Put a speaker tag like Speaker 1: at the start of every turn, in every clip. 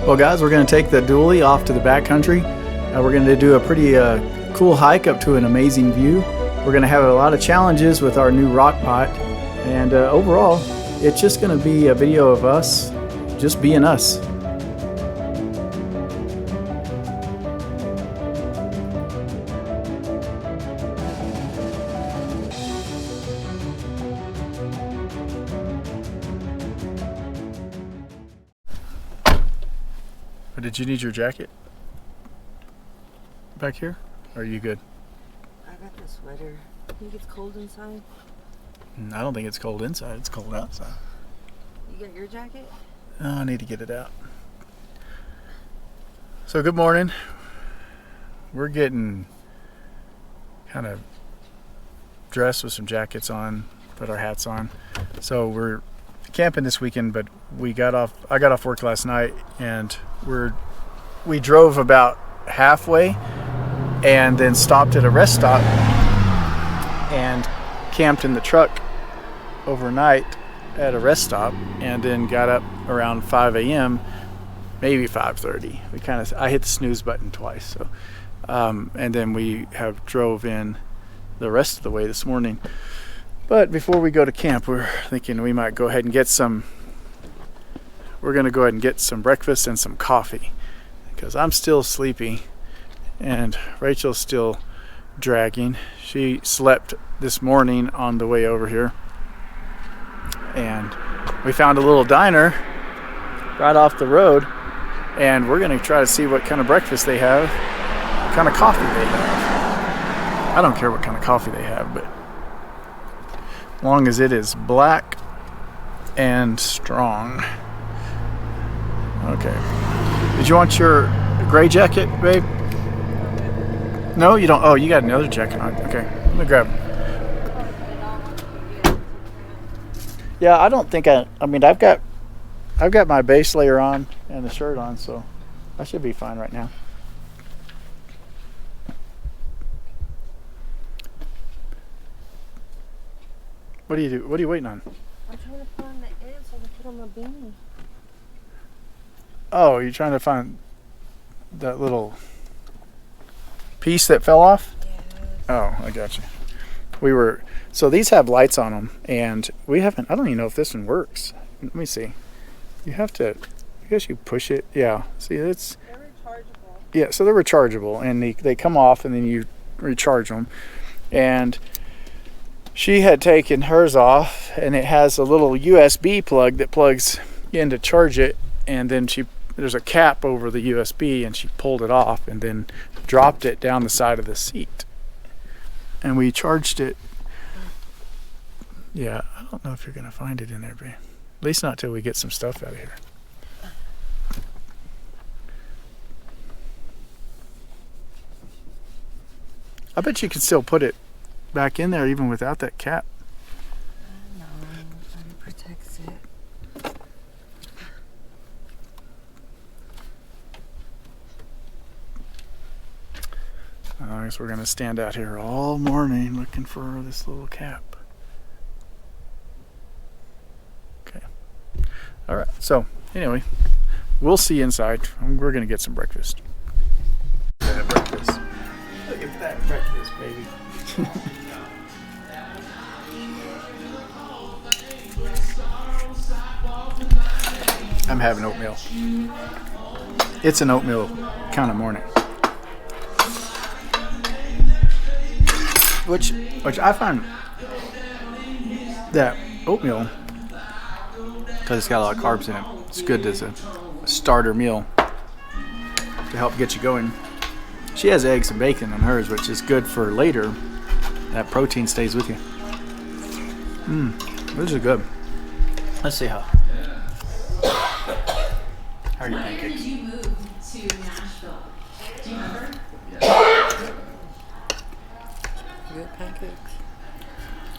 Speaker 1: Well guys, we're going to take the dually off to the backcountry. We're going to do a pretty cool hike up to an amazing view. We're going to have a lot of challenges with our new RockPot, and overall it's just going to be a video of us just being us. Did you need your jacket back here? Or are you good?
Speaker 2: I got the sweater. I think it's cold inside.
Speaker 1: I don't think it's cold inside. It's cold outside.
Speaker 2: You got your jacket?
Speaker 1: Oh, I need to get it out. So good morning. We're getting kind of dressed with some jackets on, put our hats on. So we're camping this weekend, but I got off work last night, and we drove about halfway and then stopped at a rest stop and camped in the truck overnight at a rest stop, and then got up around 5 a.m., maybe 5:30. I hit the snooze button twice, so and then we have drove in the rest of the way this morning. But before we go to camp, we're thinking we might go ahead and get some breakfast and some coffee, because I'm still sleepy and Rachel's still dragging. She slept this morning on the way over here, and we found a little diner right off the road, and we're going to try to see what kind of breakfast they have, what kind of coffee they have. I don't care what kind of coffee they have, but as long as it is black and strong. Okay. Did you want your gray jacket, babe? No, you don't. Oh, you got another jacket on. Okay, let me grab it. Yeah, I don't think I mean, I've got my base layer on and the shirt on, so I should be fine right now. What do you do? What are you waiting on?
Speaker 2: I'm trying to find the ends so I can put on my beanie.
Speaker 1: Oh, you're trying to find that little piece that fell off?
Speaker 2: Yes.
Speaker 1: Oh, I got you. So these have lights on them, and I don't even know if this one works. Let me see. You have to, I guess you push it. Yeah, see,
Speaker 2: They're rechargeable.
Speaker 1: Yeah, so they're rechargeable, and they come off, and then you recharge them. And she had taken hers off, and it has a little USB plug that plugs in to charge it, and then there's a cap over the USB, and she pulled it off and then dropped it down the side of the seat. And we charged it. Yeah, I don't know if you're going to find it in there, babe. At least not till we get some stuff out of here. I bet you can still put it back in there even without that cap.
Speaker 2: No, it protects it.
Speaker 1: I guess we're going to stand out here all morning looking for this little cap. Okay. All right. So, anyway, we'll see you inside. We're going to get some breakfast. Breakfast. Look at that breakfast, baby. I'm having oatmeal. It's an oatmeal kind of morning. Which I find that oatmeal, because it's got a lot of carbs in it, it's good as a starter meal to help get you going. She has eggs and bacon in hers, which is good for later. That protein stays with you. Those are good. Let's see how are your pancakes?
Speaker 3: When did you move to Nashville? Do you remember?
Speaker 2: Good pancakes.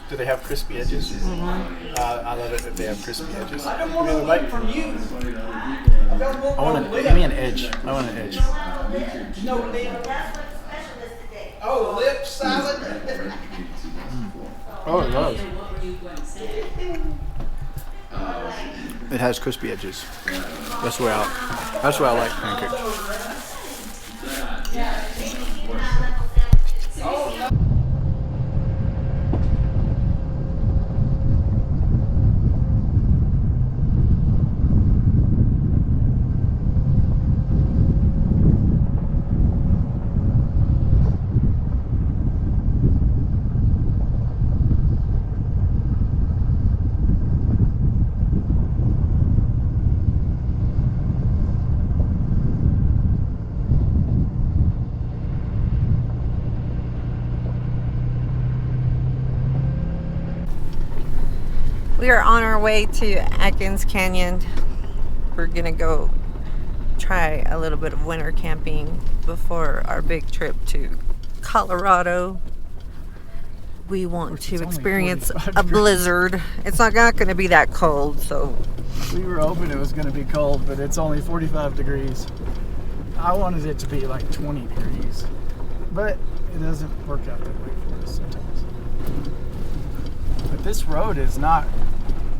Speaker 1: Do they have crispy edges?
Speaker 2: Mm-hmm.
Speaker 1: I love it if they have crispy edges.
Speaker 4: I don't want to bite from you.
Speaker 1: Give me an edge. I want an edge.
Speaker 4: No lip. Oh, lip salad.
Speaker 1: Oh, it does.
Speaker 3: What were you going to say?
Speaker 1: It has crispy edges. That's the way I like pancakes.
Speaker 2: We are on our way to Atkins Canyon. We're gonna go try a little bit of winter camping before our big trip to Colorado. We want to experience a blizzard. It's not going to be that cold, so
Speaker 1: We were hoping it was going to be cold, but it's only 45 degrees. I wanted it to be like 20 degrees, but it doesn't work out that way for us sometimes. But this road is not.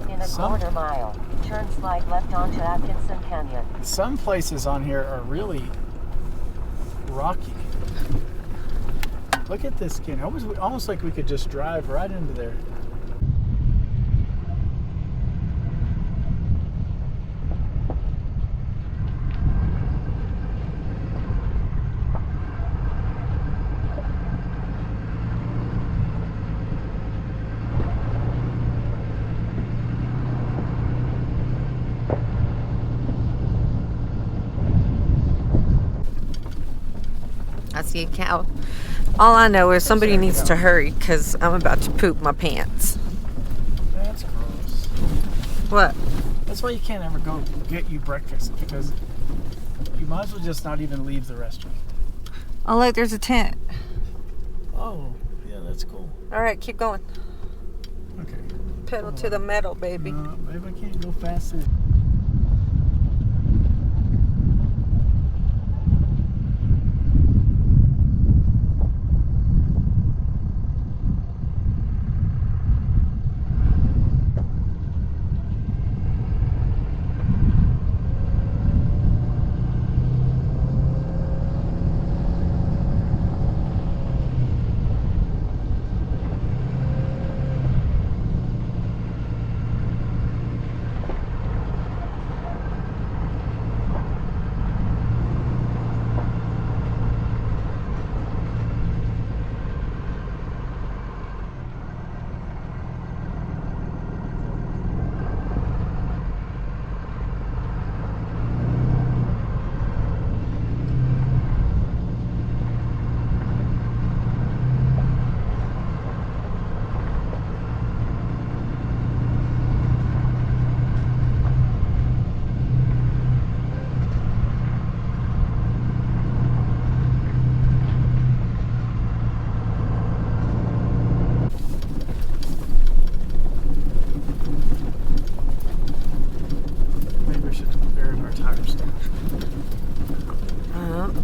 Speaker 5: In a quarter mile, turn slide left onto Atkinson Canyon.
Speaker 1: Some places on here are really rocky. Look at this canyon. Almost like we could just drive right into there.
Speaker 2: I see a cow. All I know is somebody needs to hurry because I'm about to poop my pants.
Speaker 1: That's gross.
Speaker 2: What?
Speaker 1: That's why you can't ever go get you breakfast, because you might as well just not even leave the restaurant.
Speaker 2: Oh, look, there's a tent.
Speaker 1: Oh, yeah, that's cool.
Speaker 2: All right, keep going.
Speaker 1: Okay.
Speaker 2: Pedal to the metal, baby.
Speaker 1: Babe, I can't go faster.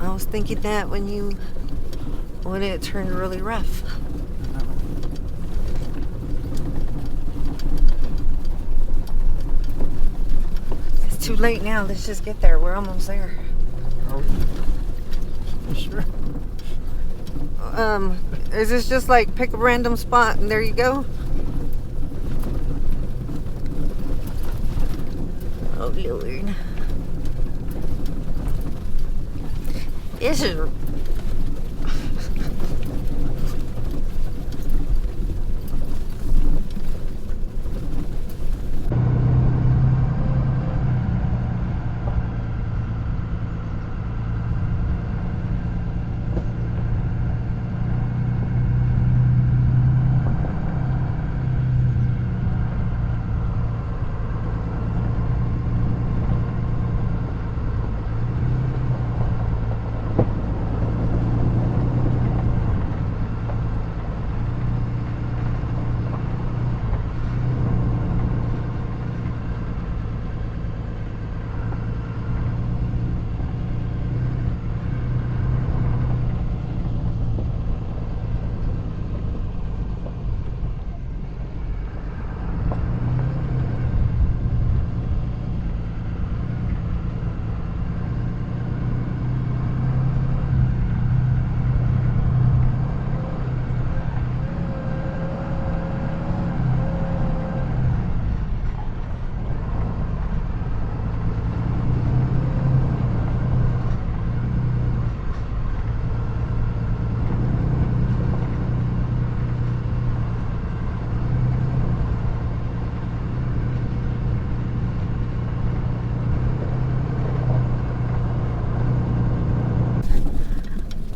Speaker 2: I was thinking that when it turned really rough. It's too late now. Let's just get there. We're almost there.
Speaker 1: Are we? Sure.
Speaker 2: Is this just like pick a random spot and there you go? Oh Lord. This is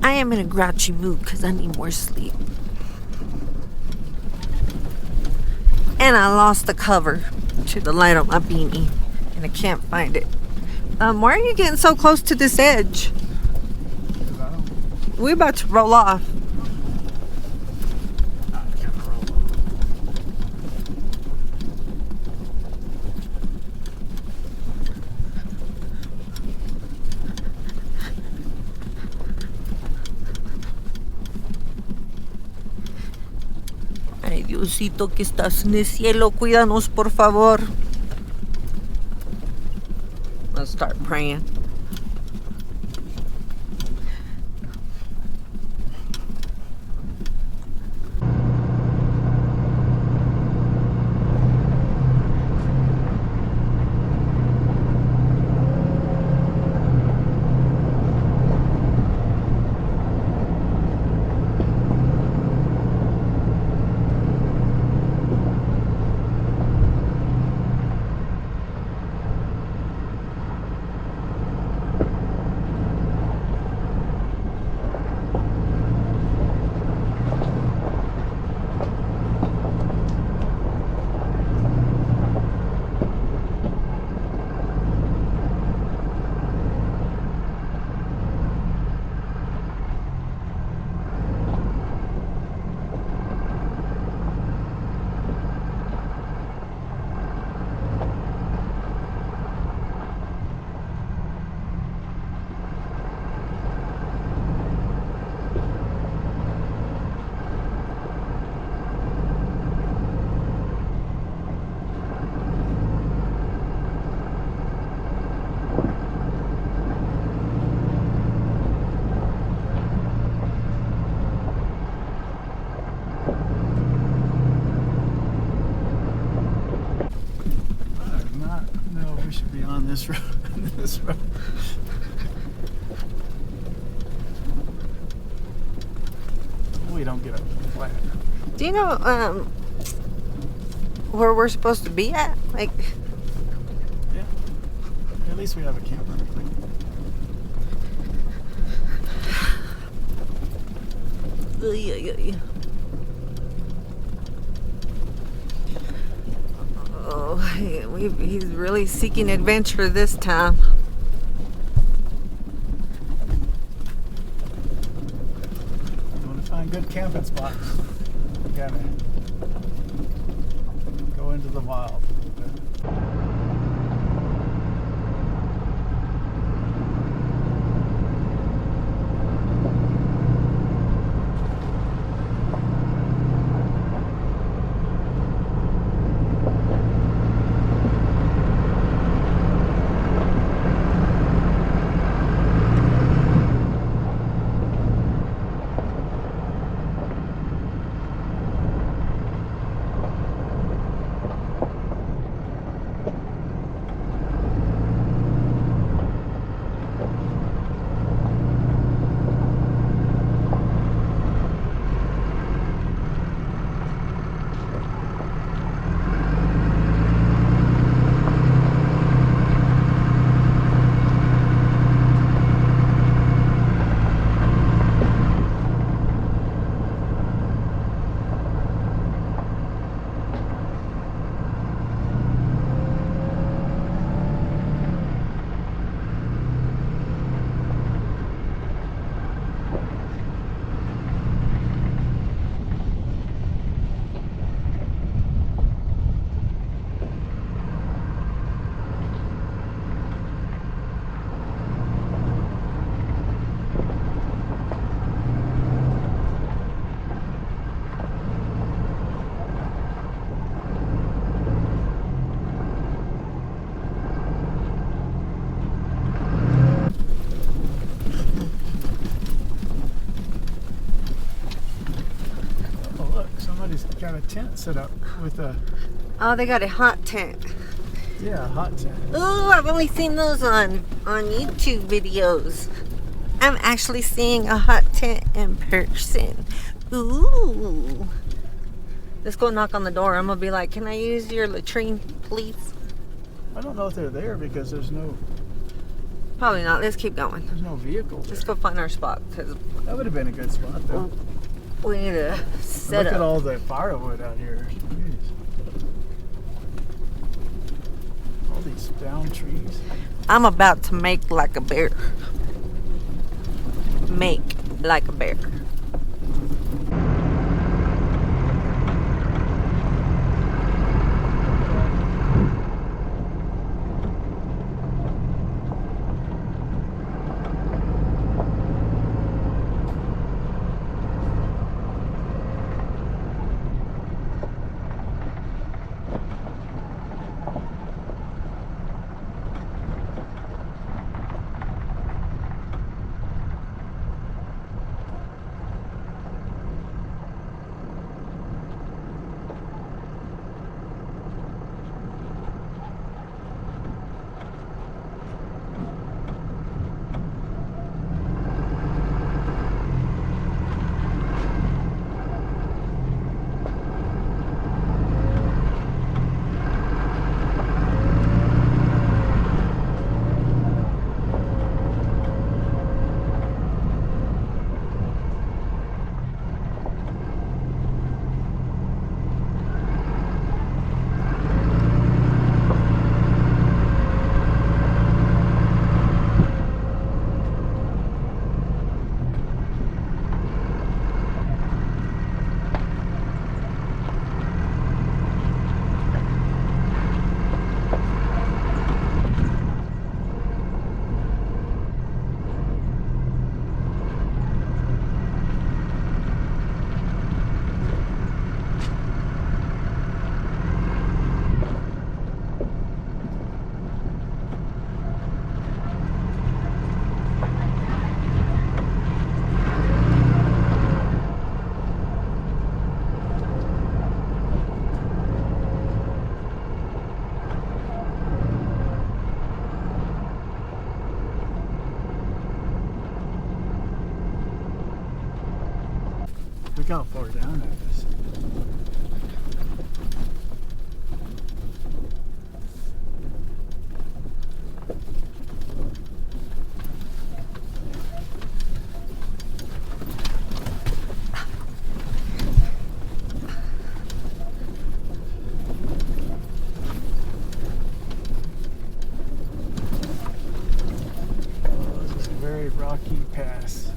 Speaker 2: I am in a grouchy mood because I need more sleep. And I lost the cover to the light on my beanie. And I can't find it. Why are you getting so close to this edge? We're about to roll off. Ay, Diosito, que estás en el cielo, cuídanos, por favor. Let's start praying.
Speaker 1: Should be on this road. This road. We don't get up flat.
Speaker 2: Do you know where we're supposed to be at? Like,
Speaker 1: Yeah. At least we have a camera.
Speaker 2: oh, he's really seeking adventure this time.
Speaker 1: You want to find good camping spots, you gotta go into the wild a little bit. Got a tent set up with a
Speaker 2: Oh, they got a hot tent.
Speaker 1: yeah, a hot tent.
Speaker 2: Ooh, I've only seen those on YouTube videos. I'm actually seeing a hot tent in person. Ooh. Let's go knock on the door. I'm gonna be like, can I use your latrine, please?
Speaker 1: I don't know if they're there because there's no
Speaker 2: Probably not. Let's keep going.
Speaker 1: There's no vehicle there.
Speaker 2: Let's go find our spot because
Speaker 1: That would have been a good spot though.
Speaker 2: we need to set
Speaker 1: Look
Speaker 2: up.
Speaker 1: at all the firewood out here. Jeez. All these down trees.
Speaker 2: I'm about to make like a bear. Make like a bear.
Speaker 1: Look how far down that is. Oh, this is a very rocky pass.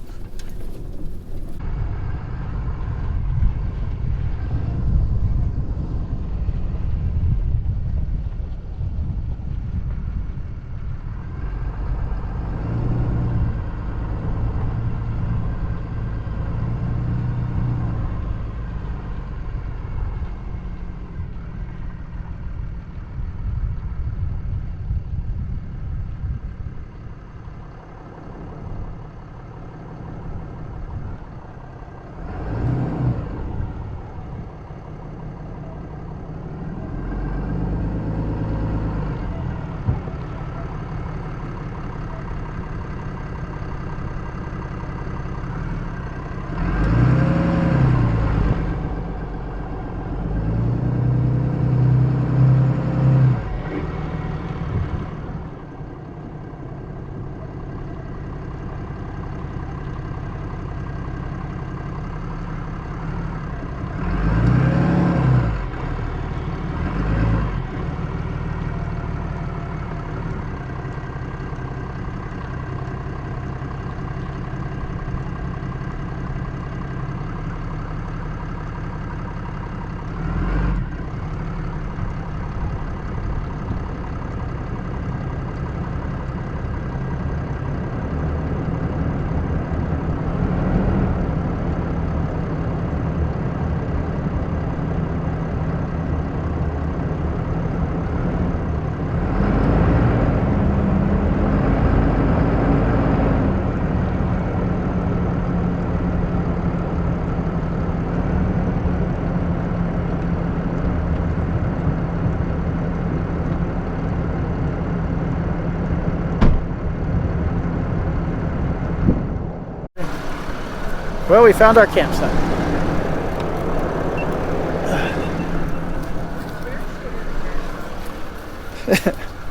Speaker 1: Well, we found our campsite.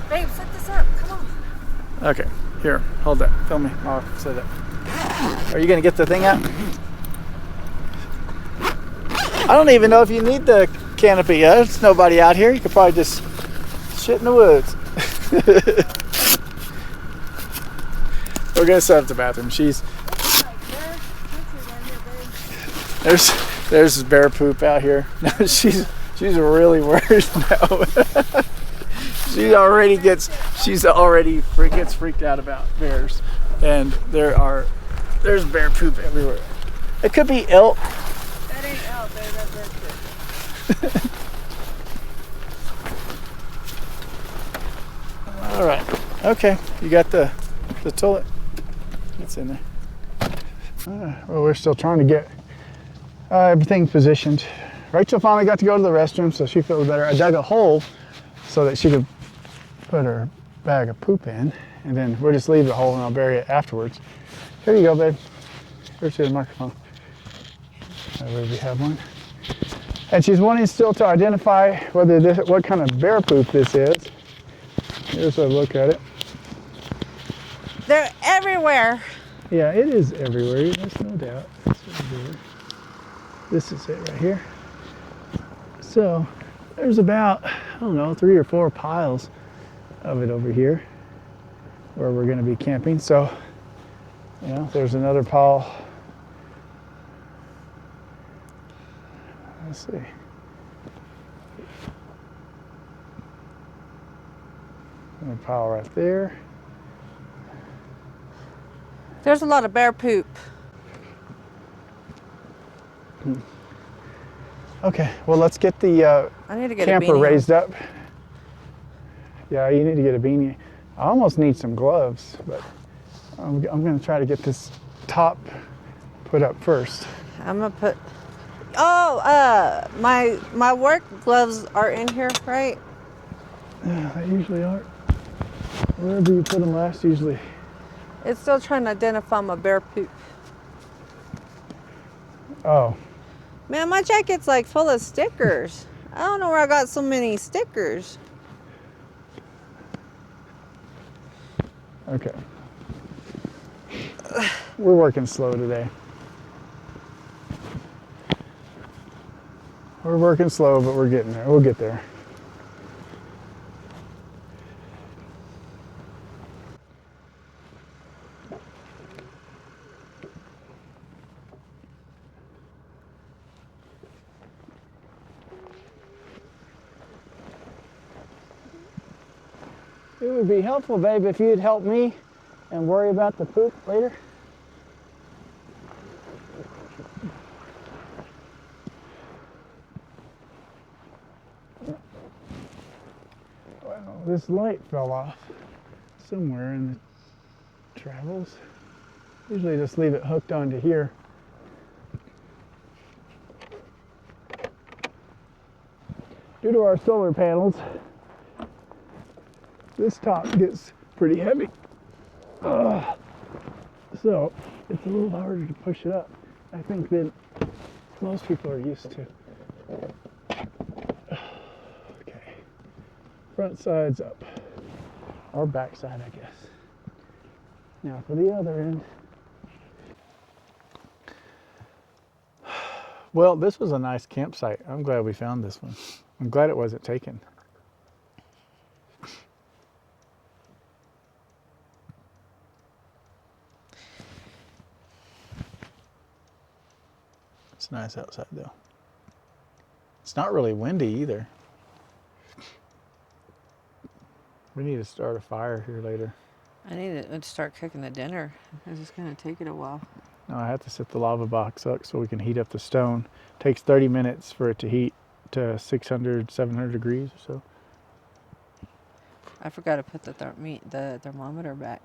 Speaker 2: Babe, set this up. Come on.
Speaker 1: Okay. Here, hold that. Film me. I'll set it. Are you gonna get the thing out? I don't even know if you need the canopy. There's nobody out here. You could probably just shit in the woods. We're gonna set up the bathroom. There's bear poop out here. No, she's really worried now. She already gets freaked out about bears, and there's bear poop everywhere. It could be elk.
Speaker 2: That ain't elk. That's bear poop.
Speaker 1: All right. Okay. You got the toilet. It's in there. Well, we're still trying to get everything positioned. Rachel finally got to go to the restroom, so she feels better. I dug a hole so that she could put her bag of poop in, and then we'll just leave the hole and I'll bury it afterwards. Here you go, babe. Here's the microphone. I already have one. And she's wanting still to identify what kind of bear poop this is. Here's a look at it.
Speaker 2: They're everywhere.
Speaker 1: Yeah, it is everywhere. There's no doubt. This is it right here. So there's about, I don't know, 3 or 4 piles of it over here where we're going to be camping. So, there's another pile. Let's see. Another pile right there.
Speaker 2: There's a lot of bear poop.
Speaker 1: Okay, well, let's get the
Speaker 2: I need to get
Speaker 1: camper
Speaker 2: a beanie
Speaker 1: raised up. Yeah, you need to get a beanie. I almost need some gloves, but I'm going to try to get this top put up first.
Speaker 2: I'm gonna put. Oh, my work gloves are in here, right?
Speaker 1: Yeah, they usually are. Wherever you put them last, usually.
Speaker 2: It's still trying to identify my bear poop.
Speaker 1: Oh.
Speaker 2: Man, my jacket's like full of stickers. I don't know where I got so many stickers.
Speaker 1: Okay. We're working slow today. We're working slow, but we're getting there. We'll get there. It would be helpful, babe, if you'd help me and worry about the poop later. Well, this light fell off somewhere in the travels. Usually just leave it hooked onto here. Due to our solar panels, this top gets pretty heavy. So it's a little harder to push it up, I think, than most people are used to. Okay, front side's up, or back side, I guess. Now for the other end. Well, this was a nice campsite. I'm glad we found this one. I'm glad it wasn't taken. It's nice outside though. It's not really windy either. We need to start a fire here later.
Speaker 2: I need to start cooking the dinner. It's just gonna take it a while.
Speaker 1: No, I have to set the lava box up so we can heat up the stone. It takes 30 minutes for it to heat to 600, 700 degrees or so.
Speaker 2: I forgot to put the thermometer back.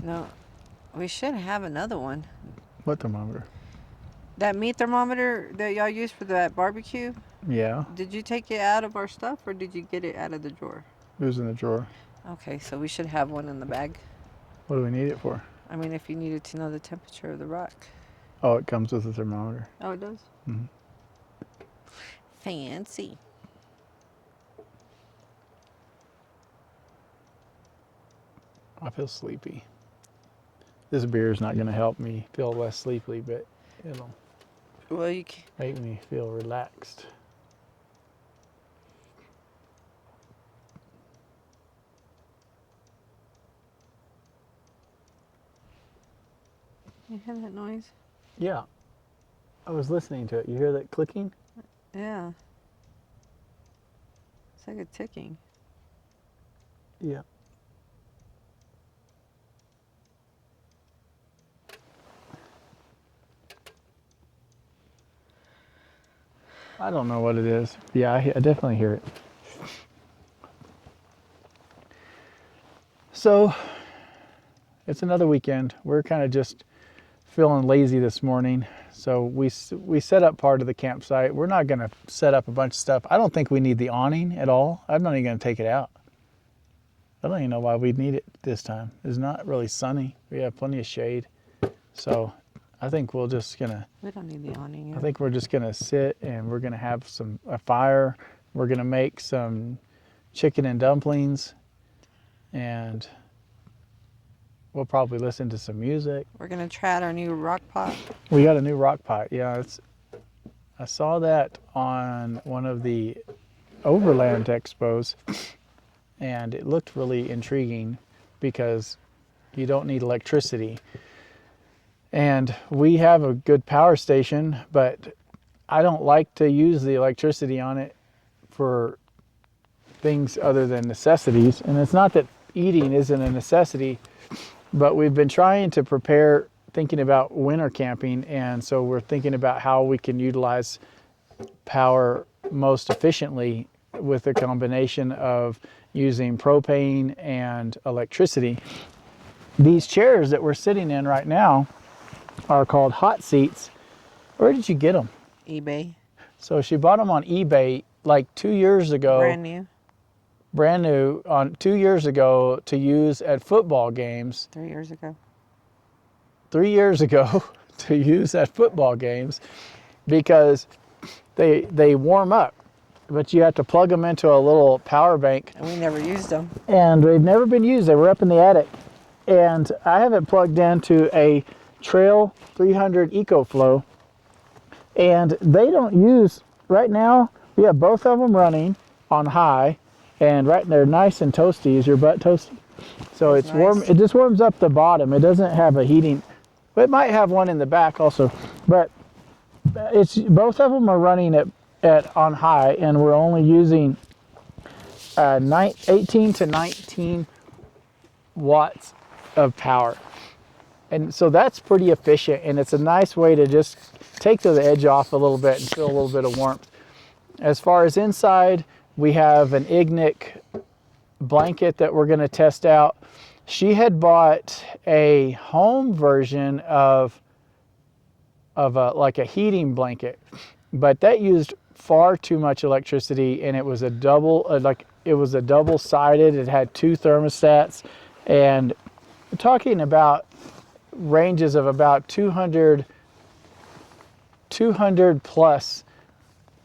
Speaker 2: No, we should have another one.
Speaker 1: What thermometer?
Speaker 2: That meat thermometer that y'all use for that barbecue.
Speaker 1: Yeah,
Speaker 2: Did you take it out of our stuff or did you get it out of the drawer?
Speaker 1: it was in the drawer.
Speaker 2: Okay, so we should have one in the bag.
Speaker 1: What do we need it for?
Speaker 2: I mean, if you needed to know the temperature of the rock.
Speaker 1: Oh, it comes with a thermometer.
Speaker 2: Oh, it does?
Speaker 1: Mhm.
Speaker 2: Fancy.
Speaker 1: I feel sleepy. This beer is not going to help me feel less sleepy, but it'll
Speaker 2: Well, you can,
Speaker 1: make me feel relaxed.
Speaker 2: you hear that noise?
Speaker 1: Yeah, I was listening to it. You hear that clicking?
Speaker 2: Yeah. It's like a ticking.
Speaker 1: Yeah. I don't know what it is. Yeah, I definitely hear it. So, it's another weekend. We're kind of just feeling lazy this morning. So we set up part of the campsite. We're not going to set up a bunch of stuff. I don't think we need the awning at all. I'm not even going to take it out. I don't even know why we'd need it this time. It's not really sunny. We have plenty of shade. So I think we're just going to,
Speaker 2: We don't need the awning yet.
Speaker 1: I think we're just going to sit and we're going to have a fire. We're going to make some chicken and dumplings, and we'll probably listen to some music.
Speaker 2: We're going to try out our new RockPot.
Speaker 1: We got a new RockPot. Yeah, I saw that on one of the overland expos, and it looked really intriguing because you don't need electricity. And we have a good power station, but I don't like to use the electricity on it for things other than necessities. And it's not that eating isn't a necessity, but we've been trying to prepare, thinking about winter camping, and so we're thinking about how we can utilize power most efficiently with a combination of using propane and electricity. These chairs that we're sitting in right now are called hot seats. Where did you get them?
Speaker 2: eBay.
Speaker 1: So she bought them on eBay like 2 years ago.
Speaker 2: Brand new.
Speaker 1: On 2 years ago to use at football games.
Speaker 2: 3 years ago.
Speaker 1: 3 years ago to use at football games because they warm up, but you have to plug them into a little power bank.
Speaker 2: And we never used them.
Speaker 1: And they've never been used. They were up in the attic. And I have it plugged into a Trail 300 EcoFlow. And they don't use, right now, we have both of them running on high. And right there, nice and toasty. Is your butt toasty? So
Speaker 2: That's
Speaker 1: it's warm.
Speaker 2: nice.
Speaker 1: It just warms up the bottom. It doesn't have a heating. But it might have one in the back also. But it's both of them are running at on high, and we're only using 18 to 19 watts of power. And so that's pretty efficient, and it's a nice way to just take the edge off a little bit and feel a little bit of warmth. As far as inside, we have an Ignic blanket that we're going to test out. She had bought a home version of like a heating blanket, but that used far too much electricity, and it was a double-sided. It had 2 thermostats, and we're talking about ranges of about 200 plus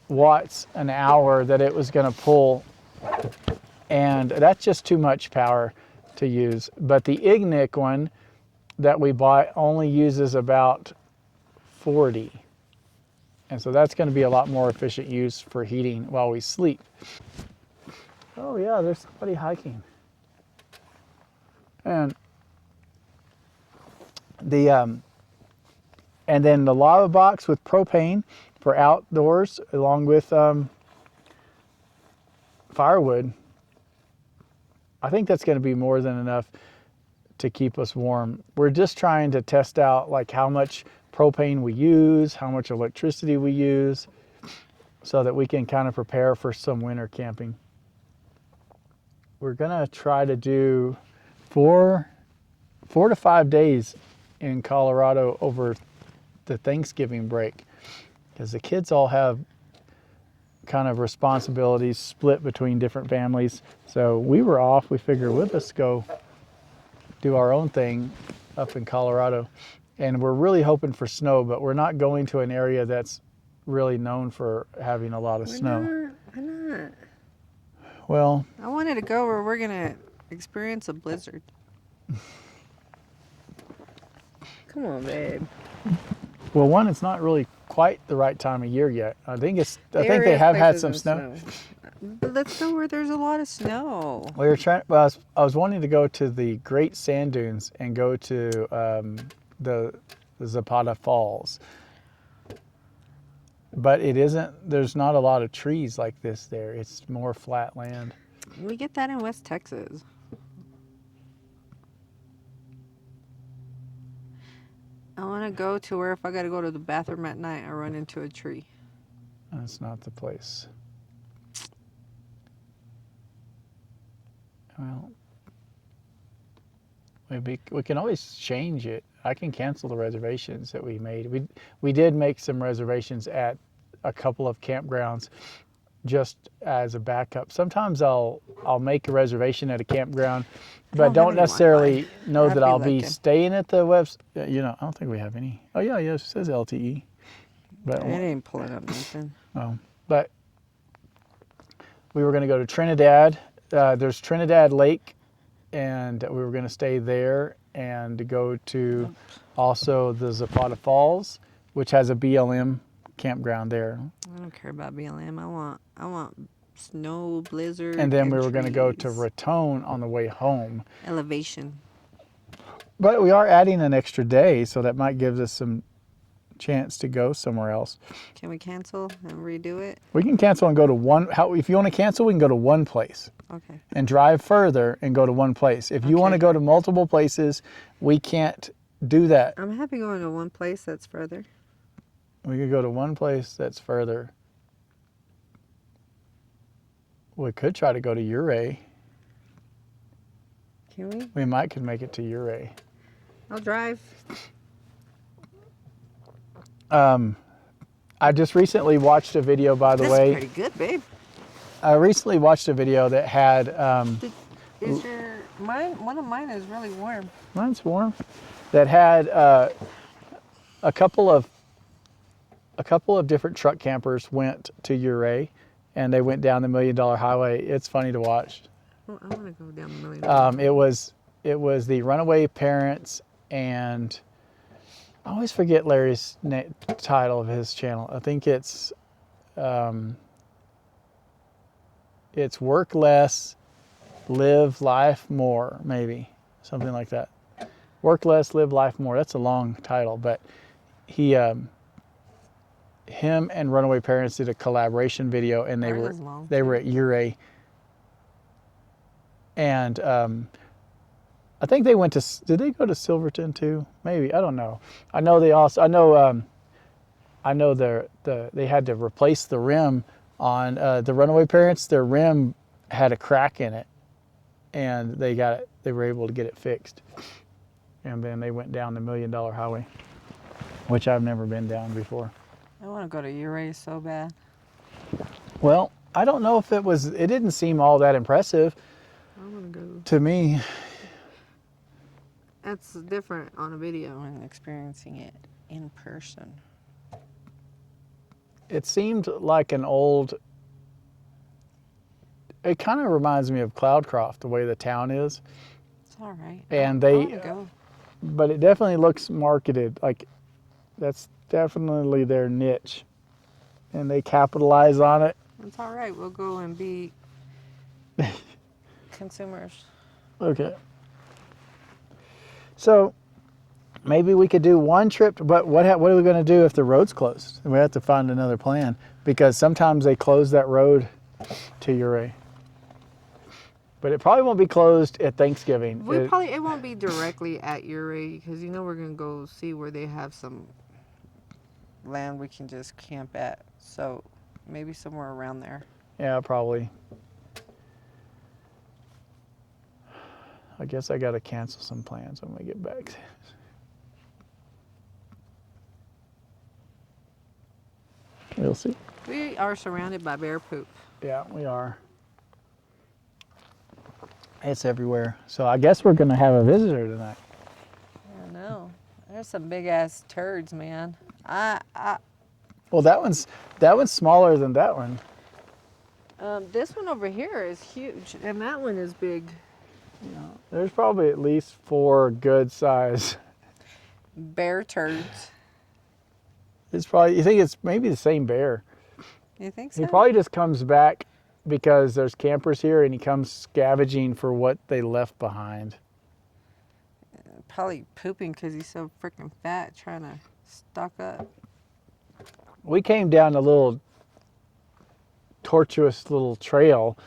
Speaker 1: watts an hour that it was going to pull, and that's just too much power to use. But the Ignic one that we bought only uses about 40, and so that's going to be a lot more efficient use for heating while we sleep. Oh yeah, there's somebody hiking. And and then the lava box with propane for outdoors, along with firewood. I think that's going to be more than enough to keep us warm. We're just trying to test out like how much propane we use, how much electricity we use, so that we can kind of prepare for some winter camping. We're gonna try to do 4 to 5 days in Colorado over the Thanksgiving break, because the kids all have kind of responsibilities split between different families. So we were off. We figured we'll just go do our own thing up in Colorado. And we're really hoping for snow, but we're not going to an area that's really known for having a lot of snow.
Speaker 2: Why not?
Speaker 1: Well,
Speaker 2: I wanted to go where we're going to experience a blizzard. Come on, babe.
Speaker 1: Well, one, it's not really quite the right time of year yet. I think
Speaker 2: There
Speaker 1: they
Speaker 2: is
Speaker 1: have had
Speaker 2: places
Speaker 1: some
Speaker 2: in
Speaker 1: snow.
Speaker 2: But let's go where there's a lot of snow.
Speaker 1: We were trying. Well, I was wanting to go to the Great Sand Dunes and go to the Zapata Falls, but it isn't. There's not a lot of trees like this there. It's more flat land.
Speaker 2: We get that in West Texas. I want to go to where if I got to go to the bathroom at night, I run into a tree.
Speaker 1: That's not the place. Well, we can always change it. I can cancel the reservations that we made. We did make some reservations at a couple of campgrounds just as a backup. Sometimes I'll make a reservation at a campground, but don't necessarily know that I'll be staying at the website. You know, I don't think we have any. Oh yeah, it says LTE. But
Speaker 2: It ain't pulling up nothing.
Speaker 1: oh, but we were going to go to Trinidad. There's Trinidad Lake, and we were going to stay there and go to also the Zapata Falls, which has a BLM campground there.
Speaker 2: I don't care about BLM. I want snow, blizzard.
Speaker 1: And then we were going to go to
Speaker 2: trees.
Speaker 1: Raton on the way home.
Speaker 2: Elevation.
Speaker 1: But we are adding an extra day, so that might give us some chance to go somewhere else.
Speaker 2: Can we cancel and redo it?
Speaker 1: We can cancel and go to one. If you want to cancel, we can go to one place.
Speaker 2: Okay.
Speaker 1: And drive further and go to one place. If you want to go to multiple places, we can't do that.
Speaker 2: I'm happy going to one place that's further.
Speaker 1: We could go to one place that's further. We could try to go to Ouray.
Speaker 2: Can we?
Speaker 1: We might could make it to Ouray.
Speaker 2: I'll drive.
Speaker 1: I just recently watched a video, by the way.
Speaker 2: That's pretty good, babe.
Speaker 1: I recently watched a video that had.
Speaker 2: Is your mine? One of mine is really warm.
Speaker 1: Mine's warm. That had a couple of different truck campers went to Ouray, and they went down the $1 Million Highway. It's funny to watch.
Speaker 2: Oh, I want to go down the $1 Million.
Speaker 1: It was the runaway parents, and I always forget Larry's title of his channel. I think it's Work Less, Live Life More, maybe something like that. Work Less, Live Life More. That's a long title, but him and Runaway Parents did a collaboration video, and they were at Ouray, and I think they went to. Did they go to Silverton too? Maybe, I don't know. I know they also. I know they had to replace the rim on the Runaway Parents. Their rim had a crack in it, and they were able to get it fixed. And then they went down the $1 Million Highway, which I've never been down before.
Speaker 2: I want to go to Ouray so bad.
Speaker 1: Well, I don't know if it didn't seem all that impressive
Speaker 2: I want to go.
Speaker 1: to me.
Speaker 2: That's different on a video and experiencing it in person.
Speaker 1: It seemed like it kind of reminds me of Cloudcroft, the way the town is.
Speaker 2: It's all right.
Speaker 1: And
Speaker 2: I want to go.
Speaker 1: But it definitely looks marketed. Like, that's definitely their niche. And they capitalize on it.
Speaker 2: It's all right. We'll go and be consumers.
Speaker 1: Okay. So maybe we could do one trip, but what are we going to do if the road's closed? We have to find another plan, because sometimes they close that road to Ouray. But it probably won't be closed at Thanksgiving.
Speaker 2: It won't be directly at Ouray, because we're gonna go see where they have some land we can just camp at. So maybe somewhere around there.
Speaker 1: Yeah, probably. I guess I got to cancel some plans when we get back. We'll see.
Speaker 2: We are surrounded by bear poop.
Speaker 1: Yeah, we are. It's everywhere. So I guess we're going to have a visitor tonight.
Speaker 2: I know. There's some big ass turds, man.
Speaker 1: Well, that one's smaller than that one.
Speaker 2: This one over here is huge, and that one is big.
Speaker 1: There's probably at least 4 good size.
Speaker 2: Bear turds.
Speaker 1: It's probably, you think it's maybe the same bear.
Speaker 2: You think so?
Speaker 1: He probably just comes back because there's campers here and he comes scavenging for what they left behind.
Speaker 2: Probably pooping because he's so freaking fat trying to stock up.
Speaker 1: We came down a little tortuous little trail.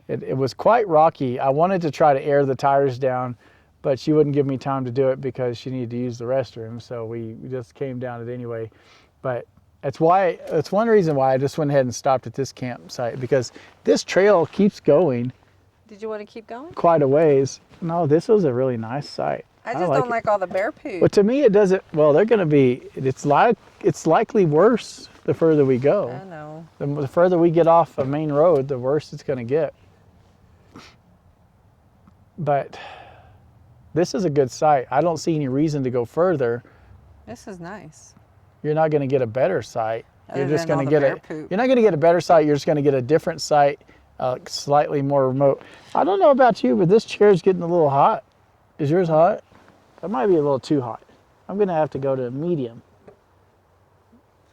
Speaker 1: It was quite rocky. I wanted to try to air the tires down, but she wouldn't give me time to do it because she needed to use the restroom. So we just came down it anyway. But it's one reason why I just went ahead and stopped at this campsite, because this trail keeps going
Speaker 2: Did you want to keep going?
Speaker 1: quite a ways. No, this was a really nice site.
Speaker 2: I just don't like all the bear poop.
Speaker 1: But to me, it doesn't. Well, they're going to be. It's likely worse the further we go.
Speaker 2: I know.
Speaker 1: The further we get off a main road, the worse it's going to get. But this is a good site. I don't see any reason to go further.
Speaker 2: This is nice.
Speaker 1: You're not going to get a better site. You're just going to get
Speaker 2: bear poop.
Speaker 1: You're not going to get a better site. You're just going to get a different site, slightly more remote. I don't know about you, but this chair is getting a little hot. Is yours hot? It might be a little too hot. I'm going to have to go to medium.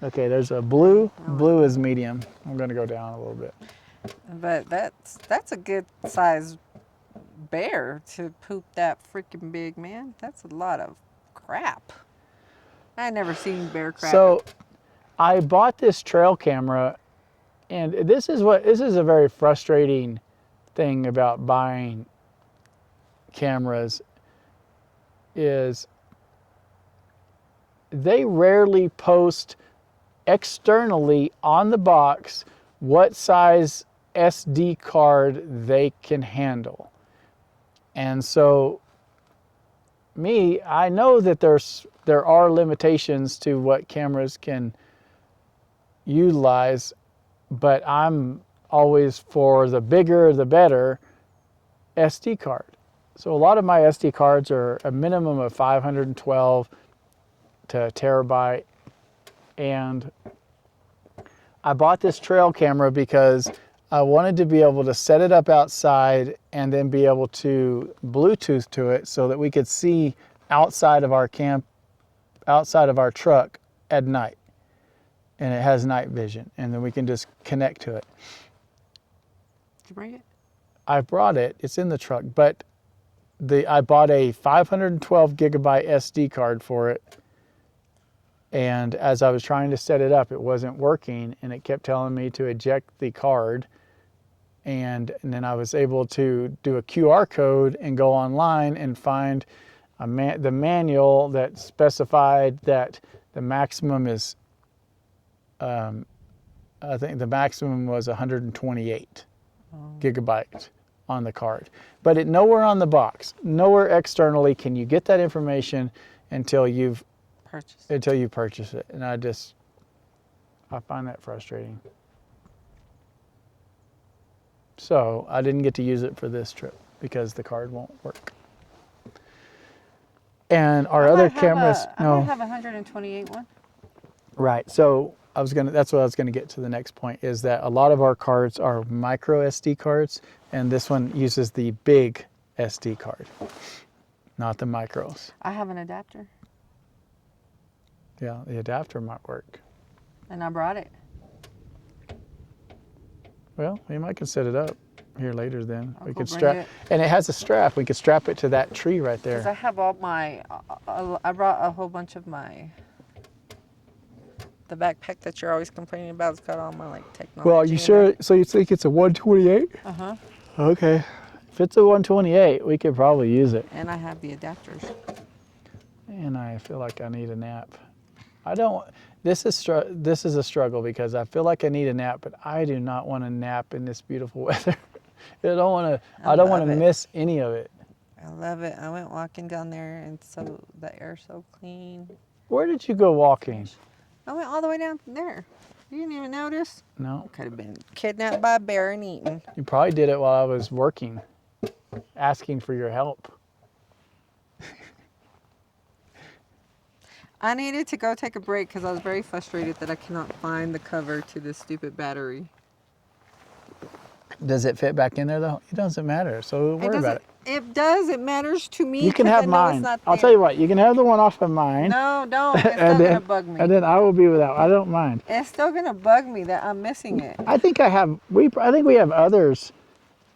Speaker 1: Okay, there's a blue. Blue is medium. I'm going to go down a little bit.
Speaker 2: But that's a good size bear to poop that freaking big, man. That's a lot of crap. I never seen bear crap.
Speaker 1: So I bought this trail camera, and this is a very frustrating thing about buying cameras, is they rarely post externally on the box what size SD card they can handle. And so I know that there are limitations to what cameras can utilize, but I'm always for the bigger the better SD card. So a lot of my SD cards are a minimum of 512 to a terabyte. And I bought this trail camera because I wanted to be able to set it up outside and then be able to Bluetooth to it so that we could see outside of our camp, outside of our truck at night. And it has night vision, and then we can just connect to it.
Speaker 2: Did you bring it?
Speaker 1: I brought it, it's in the truck, but I bought a 512 gigabyte SD card for it. And as I was trying to set it up, it wasn't working, and it kept telling me to eject the card. And then I was able to do a QR code and go online and find the manual that specified that the maximum is, I think the maximum was 128 gigabytes on the card. But nowhere on the box, nowhere externally can you get that information until you purchase it. And I find that frustrating. So I didn't get to use it for this trip because the card won't work. And our other cameras,
Speaker 2: I might have a 128 one.
Speaker 1: Right. So that's what I was gonna get to. The next point is that a lot of our cards are micro SD cards, and this one uses the big SD card, not the micros.
Speaker 2: I have an adapter.
Speaker 1: Yeah, the adapter might work.
Speaker 2: And I brought it.
Speaker 1: Well, we might can set it up here later then.
Speaker 2: I'll
Speaker 1: We
Speaker 2: go
Speaker 1: could
Speaker 2: bring
Speaker 1: strap,
Speaker 2: it.
Speaker 1: and it has a strap. We could strap it to that tree right
Speaker 2: Because I
Speaker 1: there.
Speaker 2: have all my, I brought a whole bunch of the backpack that you're always complaining about. It's got all my like technology.
Speaker 1: Well, are you
Speaker 2: in
Speaker 1: sure?
Speaker 2: it.
Speaker 1: So you think it's a 128?
Speaker 2: Uh-huh.
Speaker 1: Okay. If it's a 128, we could probably use it.
Speaker 2: And I have the adapters.
Speaker 1: And I feel like I need a nap. This is a struggle because I feel like I need a nap, but I do not want to nap in this beautiful weather. I don't want to miss any of it.
Speaker 2: I love it. I went walking down there, and the air's so clean.
Speaker 1: Where did you go walking?
Speaker 2: I went all the way down there. You didn't even notice?
Speaker 1: No.
Speaker 2: Could have been kidnapped by a bear and eaten.
Speaker 1: You probably did it while I was working, asking for your help.
Speaker 2: I needed to go take a break because I was very frustrated that I cannot find the cover to this stupid battery.
Speaker 1: Does it fit back in there though? It doesn't matter, so don't worry about it.
Speaker 2: It does. It matters to me.
Speaker 1: You can
Speaker 2: 'cause I
Speaker 1: have
Speaker 2: know it's
Speaker 1: mine.
Speaker 2: not
Speaker 1: I'll
Speaker 2: there.
Speaker 1: tell you what. You can have the one off of mine.
Speaker 2: No, don't. It's still
Speaker 1: and
Speaker 2: gonna
Speaker 1: then
Speaker 2: bug me.
Speaker 1: and then I will be without. I don't mind.
Speaker 2: It's still gonna bug me that I'm missing it.
Speaker 1: I think I have. I think we have others.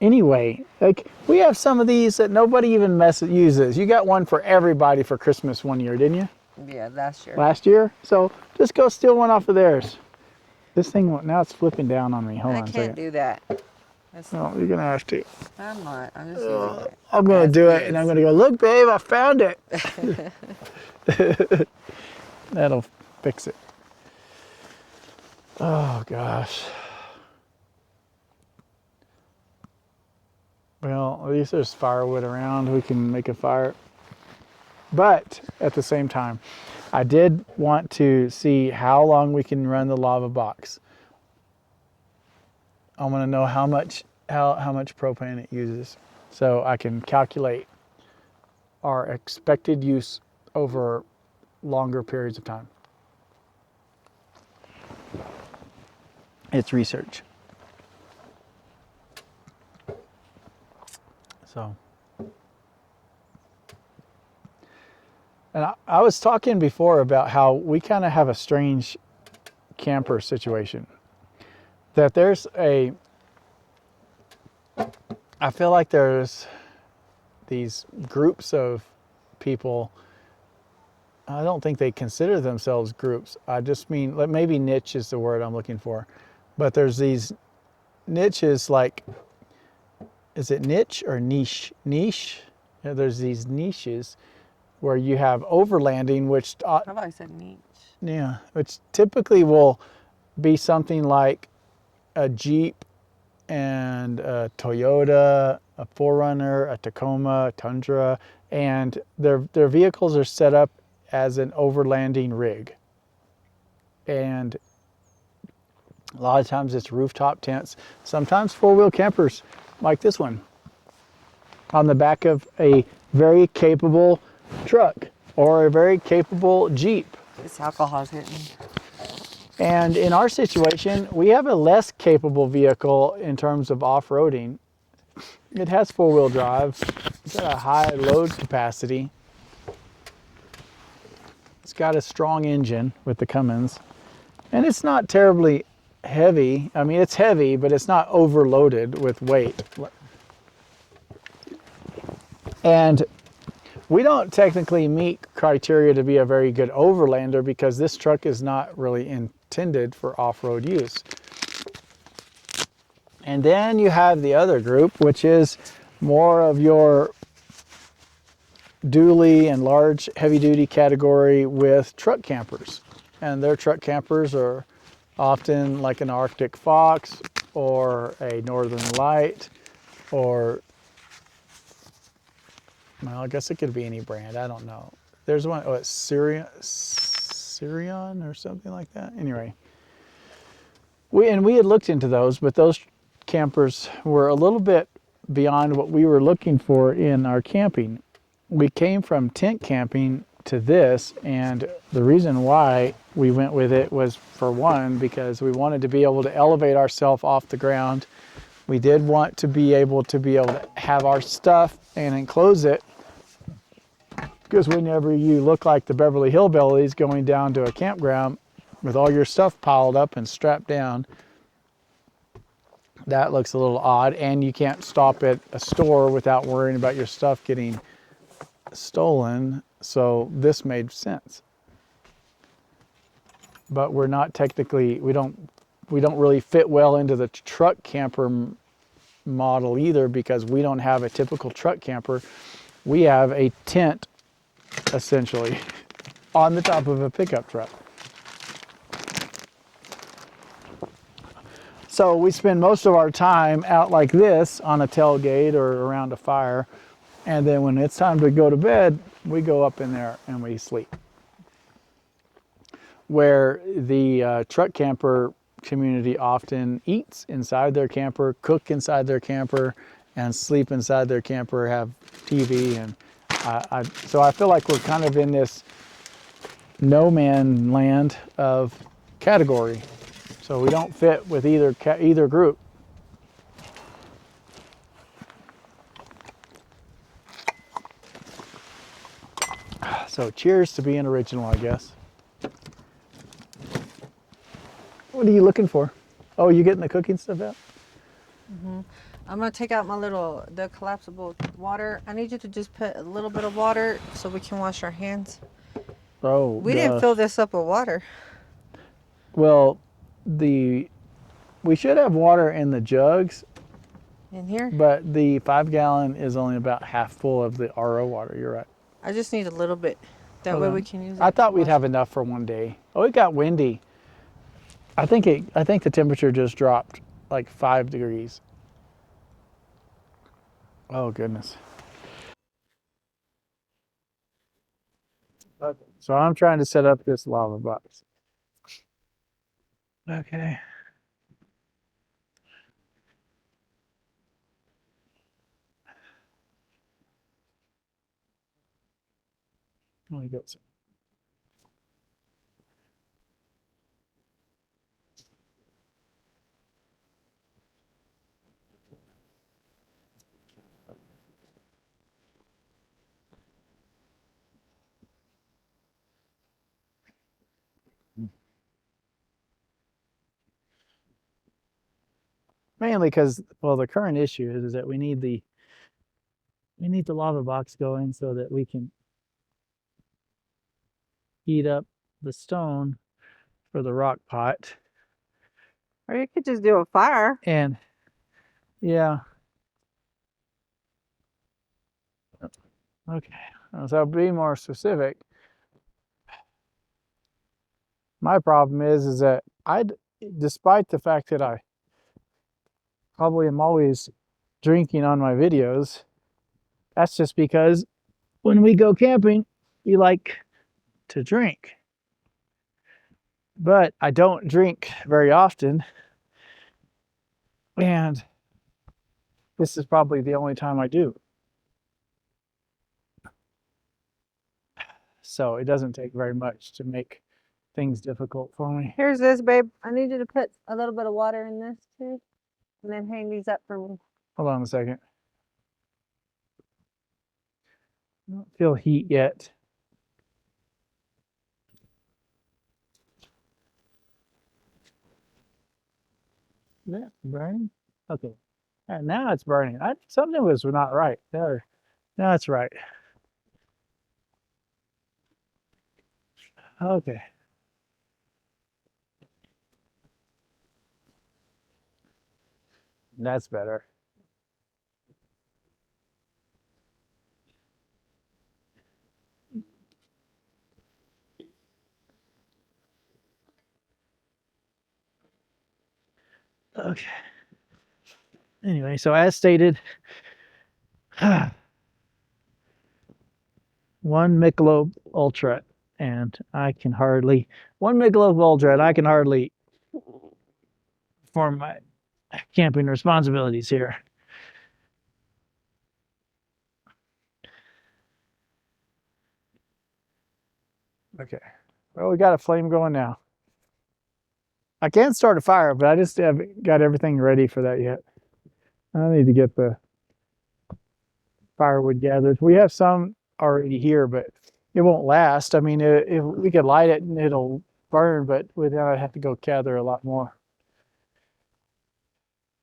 Speaker 1: Anyway, like we have some of these that nobody even uses. You got one for everybody for Christmas one year, didn't you?
Speaker 2: Yeah, last year.
Speaker 1: Last year. So just go steal one off of theirs. This thing now it's flipping down on me. Hold
Speaker 2: I
Speaker 1: on a
Speaker 2: can't
Speaker 1: second.
Speaker 2: do that. That's,
Speaker 1: No, you're gonna have to.
Speaker 2: I'm not. I'm just using it.
Speaker 1: I'm gonna
Speaker 2: as
Speaker 1: do
Speaker 2: is.
Speaker 1: it, and I'm gonna go. Look, babe, I found it. That'll fix it. Oh gosh. Well, at least there's firewood around. We can make a fire. But at the same time, I did want to see how long we can run the lava box. I want to know how much propane it uses, so I can calculate our expected use over longer periods of time. It's research. So, and I was talking before about how we kind of have a strange camper situation. That I feel like there's these groups of people. I don't think they consider themselves groups. I just mean, maybe niche is the word I'm looking for. But there's these niches like, is it niche or niche? Niche? Yeah, there's these niches where you have overlanding, which
Speaker 2: I've always said niche.
Speaker 1: yeah, which typically will be something like a Jeep and a Toyota, a 4Runner, a Tacoma, a Tundra, and their vehicles are set up as an overlanding rig. And a lot of times it's rooftop tents, sometimes four-wheel campers like this one on the back of a very capable truck or a very capable Jeep.
Speaker 2: This alcohol's hitting.
Speaker 1: And in our situation, we have a less capable vehicle in terms of off-roading. It has four-wheel drive. It's got a high load capacity. It's got a strong engine with the Cummins. And it's not terribly heavy. I mean, it's heavy, but it's not overloaded with weight. And we don't technically meet criteria to be a very good overlander because this truck is not really intended for off-road use. And then you have the other group, which is more of your dually and large heavy-duty category with truck campers. And their truck campers are often like an Arctic Fox or a Northern Light or, well, I guess it could be any brand. I don't know. There's one, oh, it's Sirion or something like that. Anyway, we had looked into those, but those campers were a little bit beyond what we were looking for in our camping. We came from tent camping to this, and the reason why we went with it was, for one, because we wanted to be able to elevate ourselves off the ground. We did want to be able to have our stuff and enclose it, because whenever you look like the Beverly Hillbillies going down to a campground with all your stuff piled up and strapped down, that looks a little odd, and you can't stop at a store without worrying about your stuff getting stolen. So this made sense. But we're not technically, we don't really fit well into the truck camper model either, because we don't have a typical truck camper. We have a tent essentially on the top of a pickup truck. So we spend most of our time out like this on a tailgate or around a fire. And then when it's time to go to bed, we go up in there and we sleep. Where the truck camper community often eats inside their camper, cook inside their camper, and sleep inside their camper, have TV. And so I feel like we're kind of in this no man land of category. So we don't fit with either group. So cheers to being original, I guess. What are you looking for? Oh, you getting the cooking stuff out?
Speaker 2: I'm gonna take out the collapsible water. I need you to just put a little bit of water so we can wash our hands.
Speaker 1: Oh,
Speaker 2: We didn't fill this up with water.
Speaker 1: Well, we should have water in the jugs,
Speaker 2: In here,
Speaker 1: but the 5-gallon is only about half full of the RO water. You're right.
Speaker 2: I just need a little bit. That
Speaker 1: Hold
Speaker 2: way
Speaker 1: on.
Speaker 2: we can use it.
Speaker 1: I thought
Speaker 2: to
Speaker 1: we'd
Speaker 2: wash.
Speaker 1: have enough for one day. Oh, it got windy. I think the temperature just dropped like 5 degrees. Oh goodness. Okay. So I'm trying to set up this lava box. Okay. Let me go. Mainly because, well, the current issue is that we need the lava box going so that we can heat up the stone for the rock pot.
Speaker 2: Or you could just do a fire.
Speaker 1: And yeah. Okay. So be more specific. My problem is that despite the fact that I probably am always drinking on my videos, that's just because when we go camping, we like to drink. But I don't drink very often. And this is probably the only time I do. So it doesn't take very much to make things difficult for me.
Speaker 2: Here's this, babe. I need you to put a little bit of water in this too, and then hang these up for me.
Speaker 1: Hold on a second. I don't feel heat yet. Is that burning? Okay. And now it's burning. Something was not right. There. Now it's right. Okay. That's better. Okay. Anyway, so as stated, one Michelob Ultra, and I can hardly perform my camping responsibilities here. Okay. Well, we got a flame going now. I can start a fire, but I just haven't got everything ready for that yet. I need to get the firewood gathered. We have some already here, but it won't last. I mean, if we could light it and it'll burn, but then I'd have to go gather a lot more.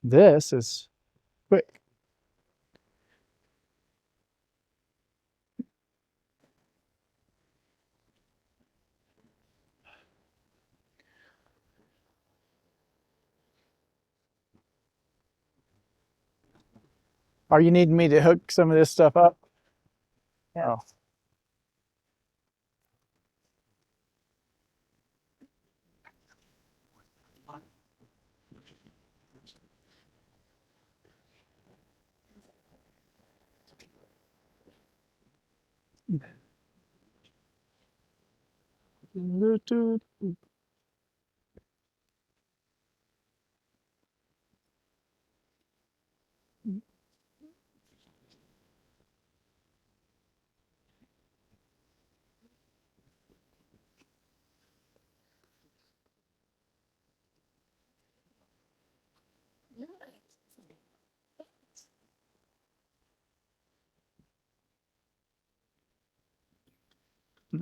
Speaker 1: This is quick. Are you needing me to hook some of this stuff up? Yeah. Oh.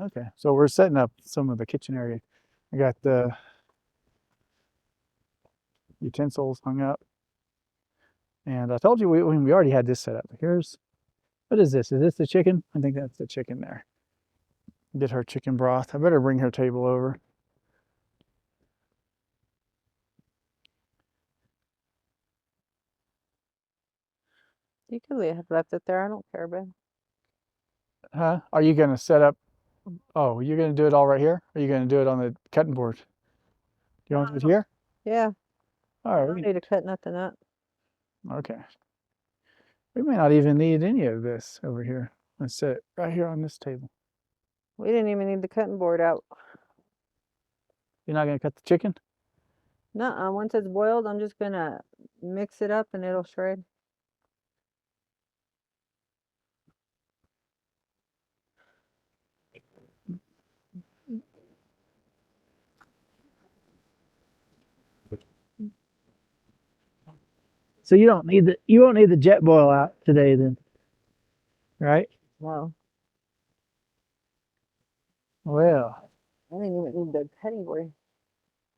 Speaker 1: Okay, so we're setting up some of the kitchen area. I got the utensils hung up, and I told you we already had this set up. Here's, what is this? Is this the chicken? I think that's the chicken there. Get her chicken broth. I better bring her table over.
Speaker 2: You could have left it there. I don't care, babe.
Speaker 1: Huh? Are you gonna set up? Oh, you're gonna do it all right here? Or are you gonna do it on the cutting board? Do you want to do it here?
Speaker 2: Yeah,
Speaker 1: All
Speaker 2: I
Speaker 1: right.
Speaker 2: don't need to cut nothing up.
Speaker 1: Okay. We may not even need any of this over here. Let's set it right here on this table.
Speaker 2: We didn't even need the cutting board out.
Speaker 1: You're not gonna cut the chicken?
Speaker 2: Nuh-uh. Once it's boiled, I'm just gonna mix it up and it'll shred.
Speaker 1: So you won't need the jet boil out today then, right?
Speaker 2: Wow.
Speaker 1: Well,
Speaker 2: I didn't even need the cutting board.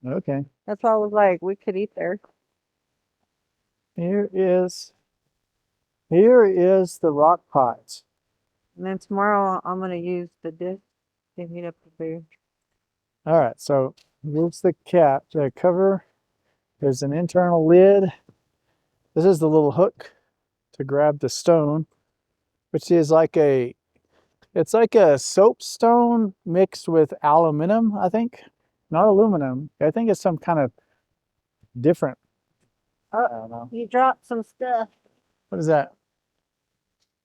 Speaker 1: okay.
Speaker 2: That's why I was like, we could eat there.
Speaker 1: Here is the rock pot.
Speaker 2: And then tomorrow I'm gonna use the dish to heat up the food.
Speaker 1: All right, so here's the cap, the cover. There's an internal lid. This is the little hook to grab the stone, which is it's like a soapstone mixed with aluminum, I think. Not aluminum. I think it's some kind of different. I don't know.
Speaker 2: You dropped some stuff.
Speaker 1: What is that?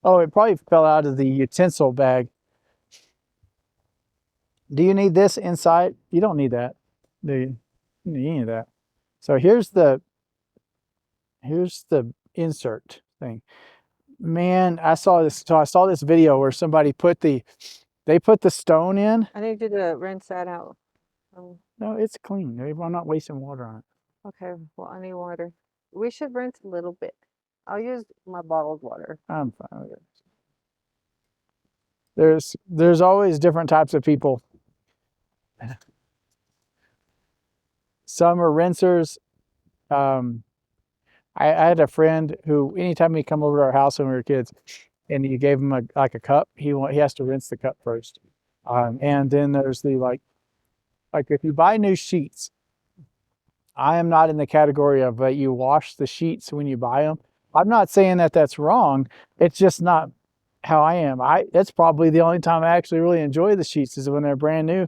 Speaker 1: Oh, it probably fell out of the utensil bag. Do you need this inside? You don't need that. Do you? You don't need any of that. So here's the insert thing. Man, I saw this video where somebody put the stone in.
Speaker 2: I need you to rinse that out.
Speaker 1: No, it's clean. I'm not wasting water on it.
Speaker 2: Okay, well, I need water. We should rinse a little bit. I'll use my bottled water.
Speaker 1: I'm fine with it. There's always different types of people. Some are rinsers. I had a friend who, anytime he come over to our house when we were kids, and you gave him a cup, he has to rinse the cup first. And then there's the like if you buy new sheets, I am not in the category of you wash the sheets when you buy them. I'm not saying that that's wrong. It's just not how I am. That's probably the only time I actually really enjoy the sheets is when they're brand new.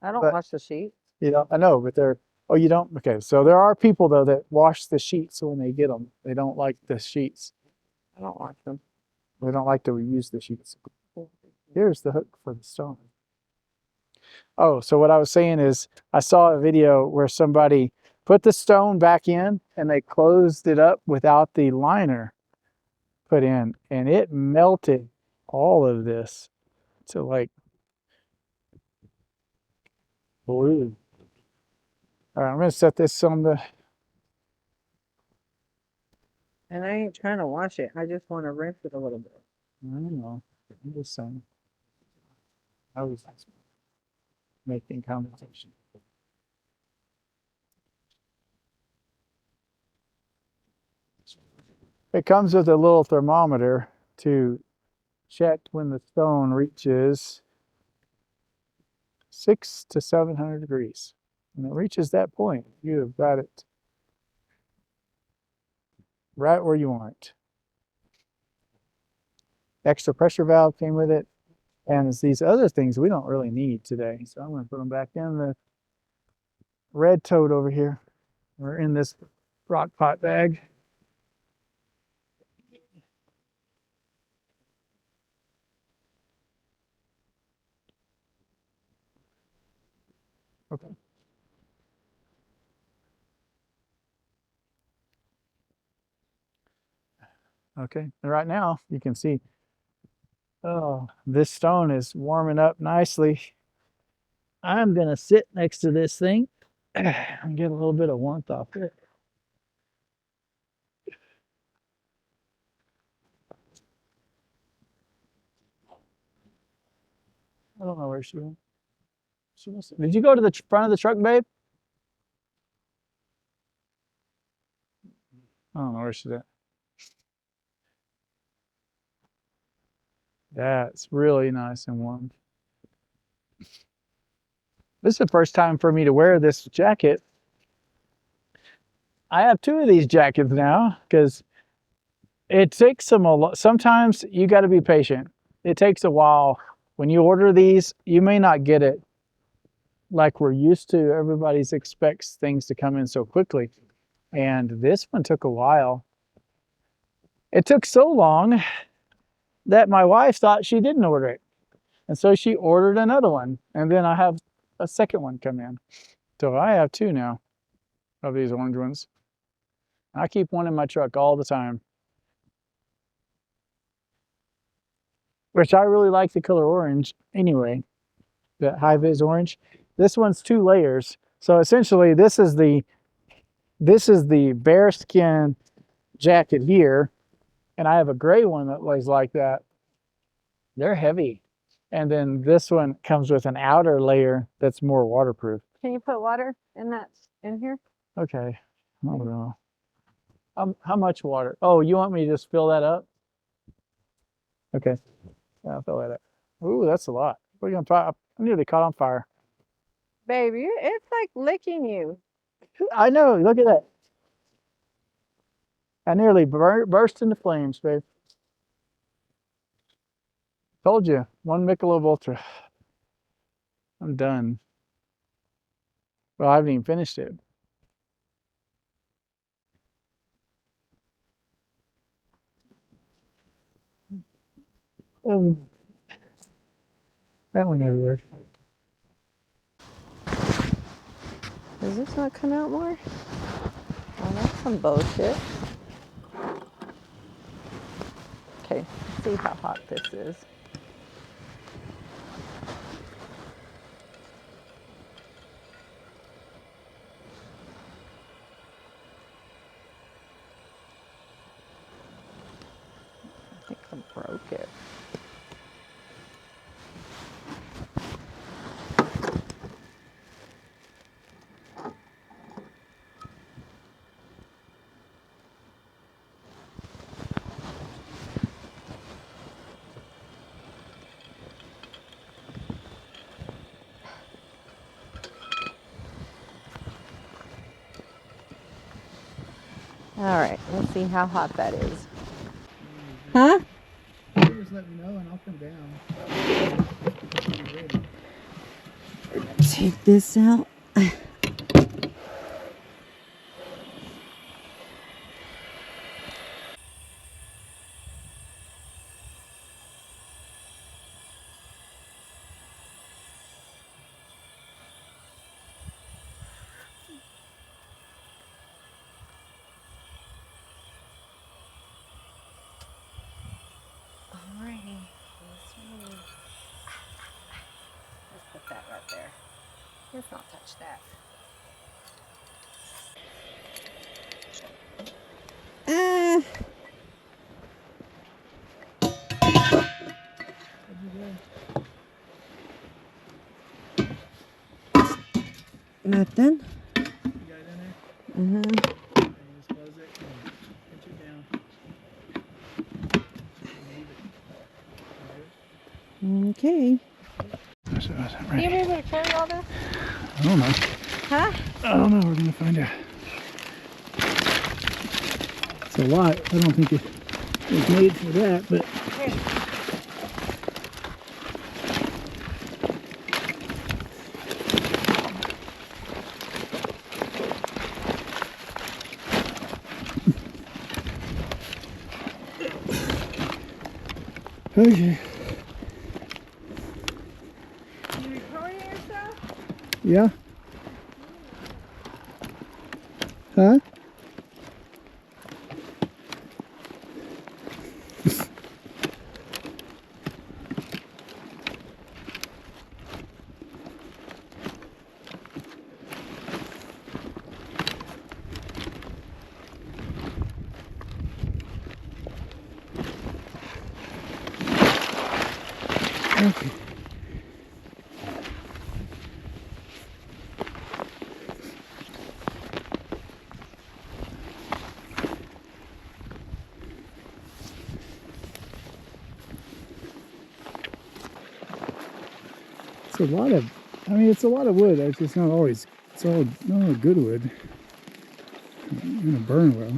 Speaker 2: I don't
Speaker 1: But-
Speaker 2: wash the sheets.
Speaker 1: You know, I know, but oh, you don't? Okay, so there are people though that wash the sheets when they get them. They don't like the sheets.
Speaker 2: I don't wash them.
Speaker 1: They don't like to reuse the sheets. Here's the hook for the stone. Oh, so what I was saying is I saw a video where somebody put the stone back in and they closed it up without the liner put in, and it melted all of this to like blue. All right, I'm gonna set this on the.
Speaker 2: And I ain't trying to wash it. I just want to rinse it a little bit.
Speaker 1: I don't know. I'm just saying. I was making conversation. It comes with a little thermometer to check when the stone reaches 600 to 700 degrees. When it reaches that point, you have got it right where you want it. Extra pressure valve came with it. And it's these other things we don't really need today. So I'm going to put them back in the red tote over here. We're in this RockPot bag. Okay. Okay. And right now you can see, oh, this stone is warming up nicely. I'm going to sit next to this thing and get a little bit of warmth off it. I don't know where she went. Did you go to the front of the truck, babe? I don't know where she's at. That's really nice and warm. This is the first time for me to wear this jacket. I have 2 of these jackets now because it takes them a lot. Sometimes you got to be patient. It takes a while. When you order these, you may not get it like we're used to. Everybody expects things to come in so quickly. And this one took a while. It took so long that my wife thought she didn't order it. And so she ordered another one. And then I have a second one come in. So I have 2 now of these orange ones. I keep one in my truck all the time. Which I really like the color orange anyway. The high-vis orange. This one's 2 layers. So essentially this is the bearskin jacket here. And I have a gray one that lays like that. They're heavy. And then this one comes with an outer layer that's more waterproof.
Speaker 2: Can you put water in here?
Speaker 1: Okay. I don't know. How much water? Oh, you want me to just fill that up? Okay. Yeah, I'll fill that up. Ooh, that's a lot. We're gonna I nearly caught on fire.
Speaker 2: Baby, it's like licking you.
Speaker 1: I know. Look at that. I nearly burst into flames, babe. Told you, 1 Michelob Ultra. I'm done. Well, I haven't even finished it. That one everywhere.
Speaker 2: Does this not come out more? Oh, that's some bullshit. Okay, let's see how hot this is. I think I broke it. All right, let's see how hot that is. Huh?
Speaker 1: Just let me know and I'll come down.
Speaker 2: Take this out. Alrighty, let's put that right there. Let's not touch that. Nothing.
Speaker 1: You got it in there?
Speaker 2: Mm-hmm.
Speaker 1: Just close it and pinch it down.
Speaker 2: Okay.
Speaker 1: That's
Speaker 2: Are you able to carry all this?
Speaker 1: I don't know.
Speaker 2: Huh?
Speaker 1: I don't know. We're gonna find out. It's a lot. I don't think it was made for that, but. Okay.
Speaker 2: You recording yourself?
Speaker 1: Yeah. Huh? Okay. It's a lot of, I mean, it's a lot of wood. It's just not always, it's all not all good wood. It's gonna burn well.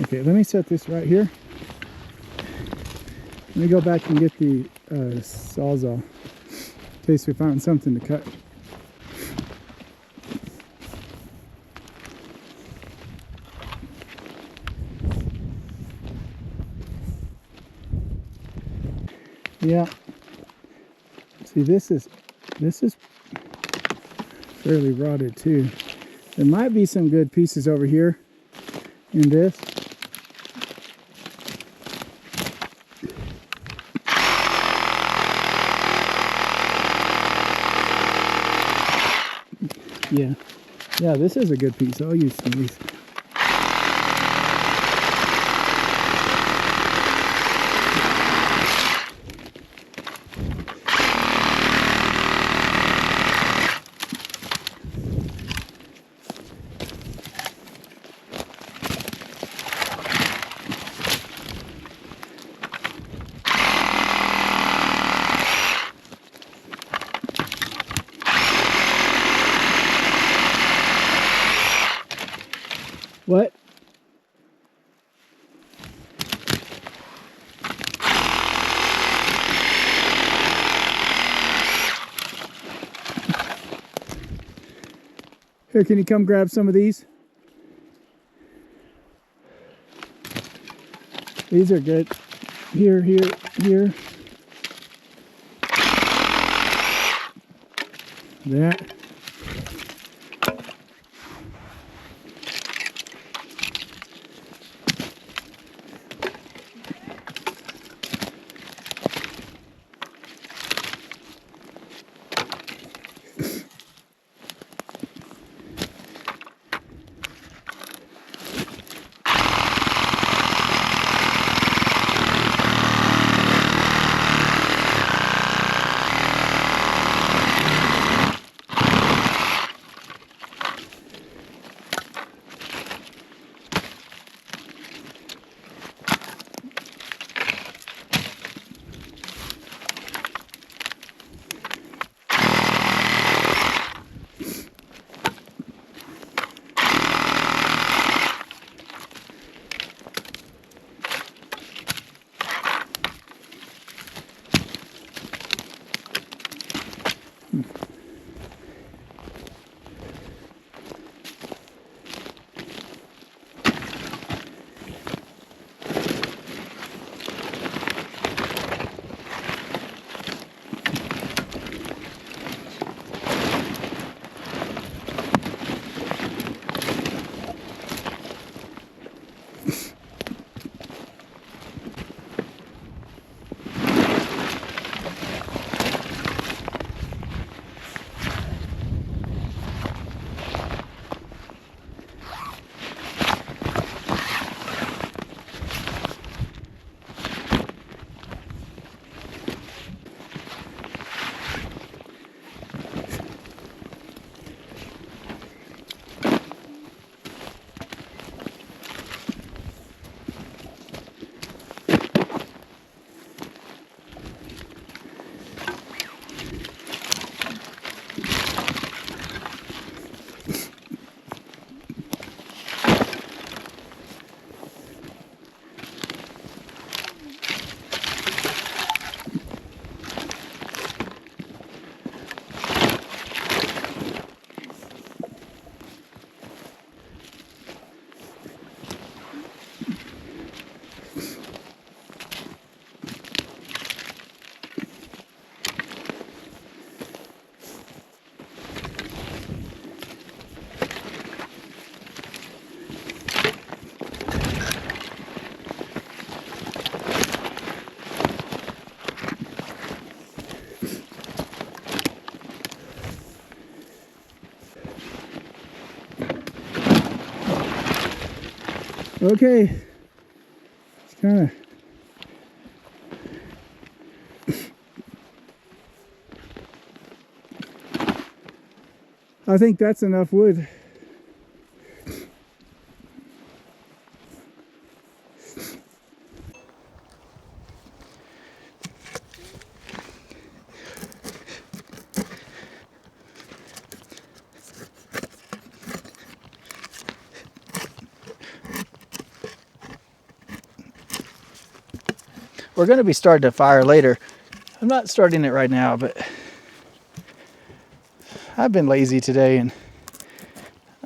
Speaker 1: Okay, let me set this right here. Let me go back and get the sawzall in case we found something to cut. Yeah. See, this is fairly rotted too. There might be some good pieces over here in this. Yeah. Yeah, this is a good piece. I'll use some of these. What? Here, can you come grab some of these? These are good. Here, here, here. That. Okay. It's kind of I think that's enough wood. we're going to be starting a fire later. I'm not starting it right now, but I've been lazy today, and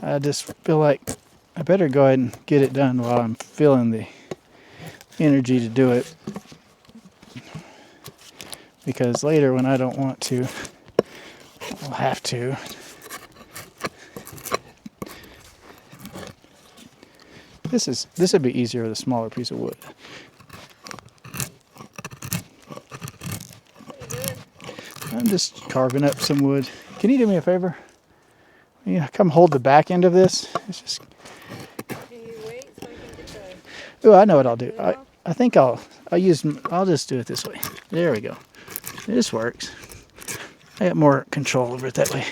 Speaker 1: I just feel like I better go ahead and get it done while I'm feeling the energy to do it. Because later when I don't want to, I'll have to. This would be easier with a smaller piece of wood. I'm just carving up some wood. Can you do me a favor? Yeah, come hold the back end of this. It's just.
Speaker 2: Can you wait so I can get the...
Speaker 1: Oh, I know what I'll do. I think I'll just do it this way. There we go. This works. I got more control over it that way.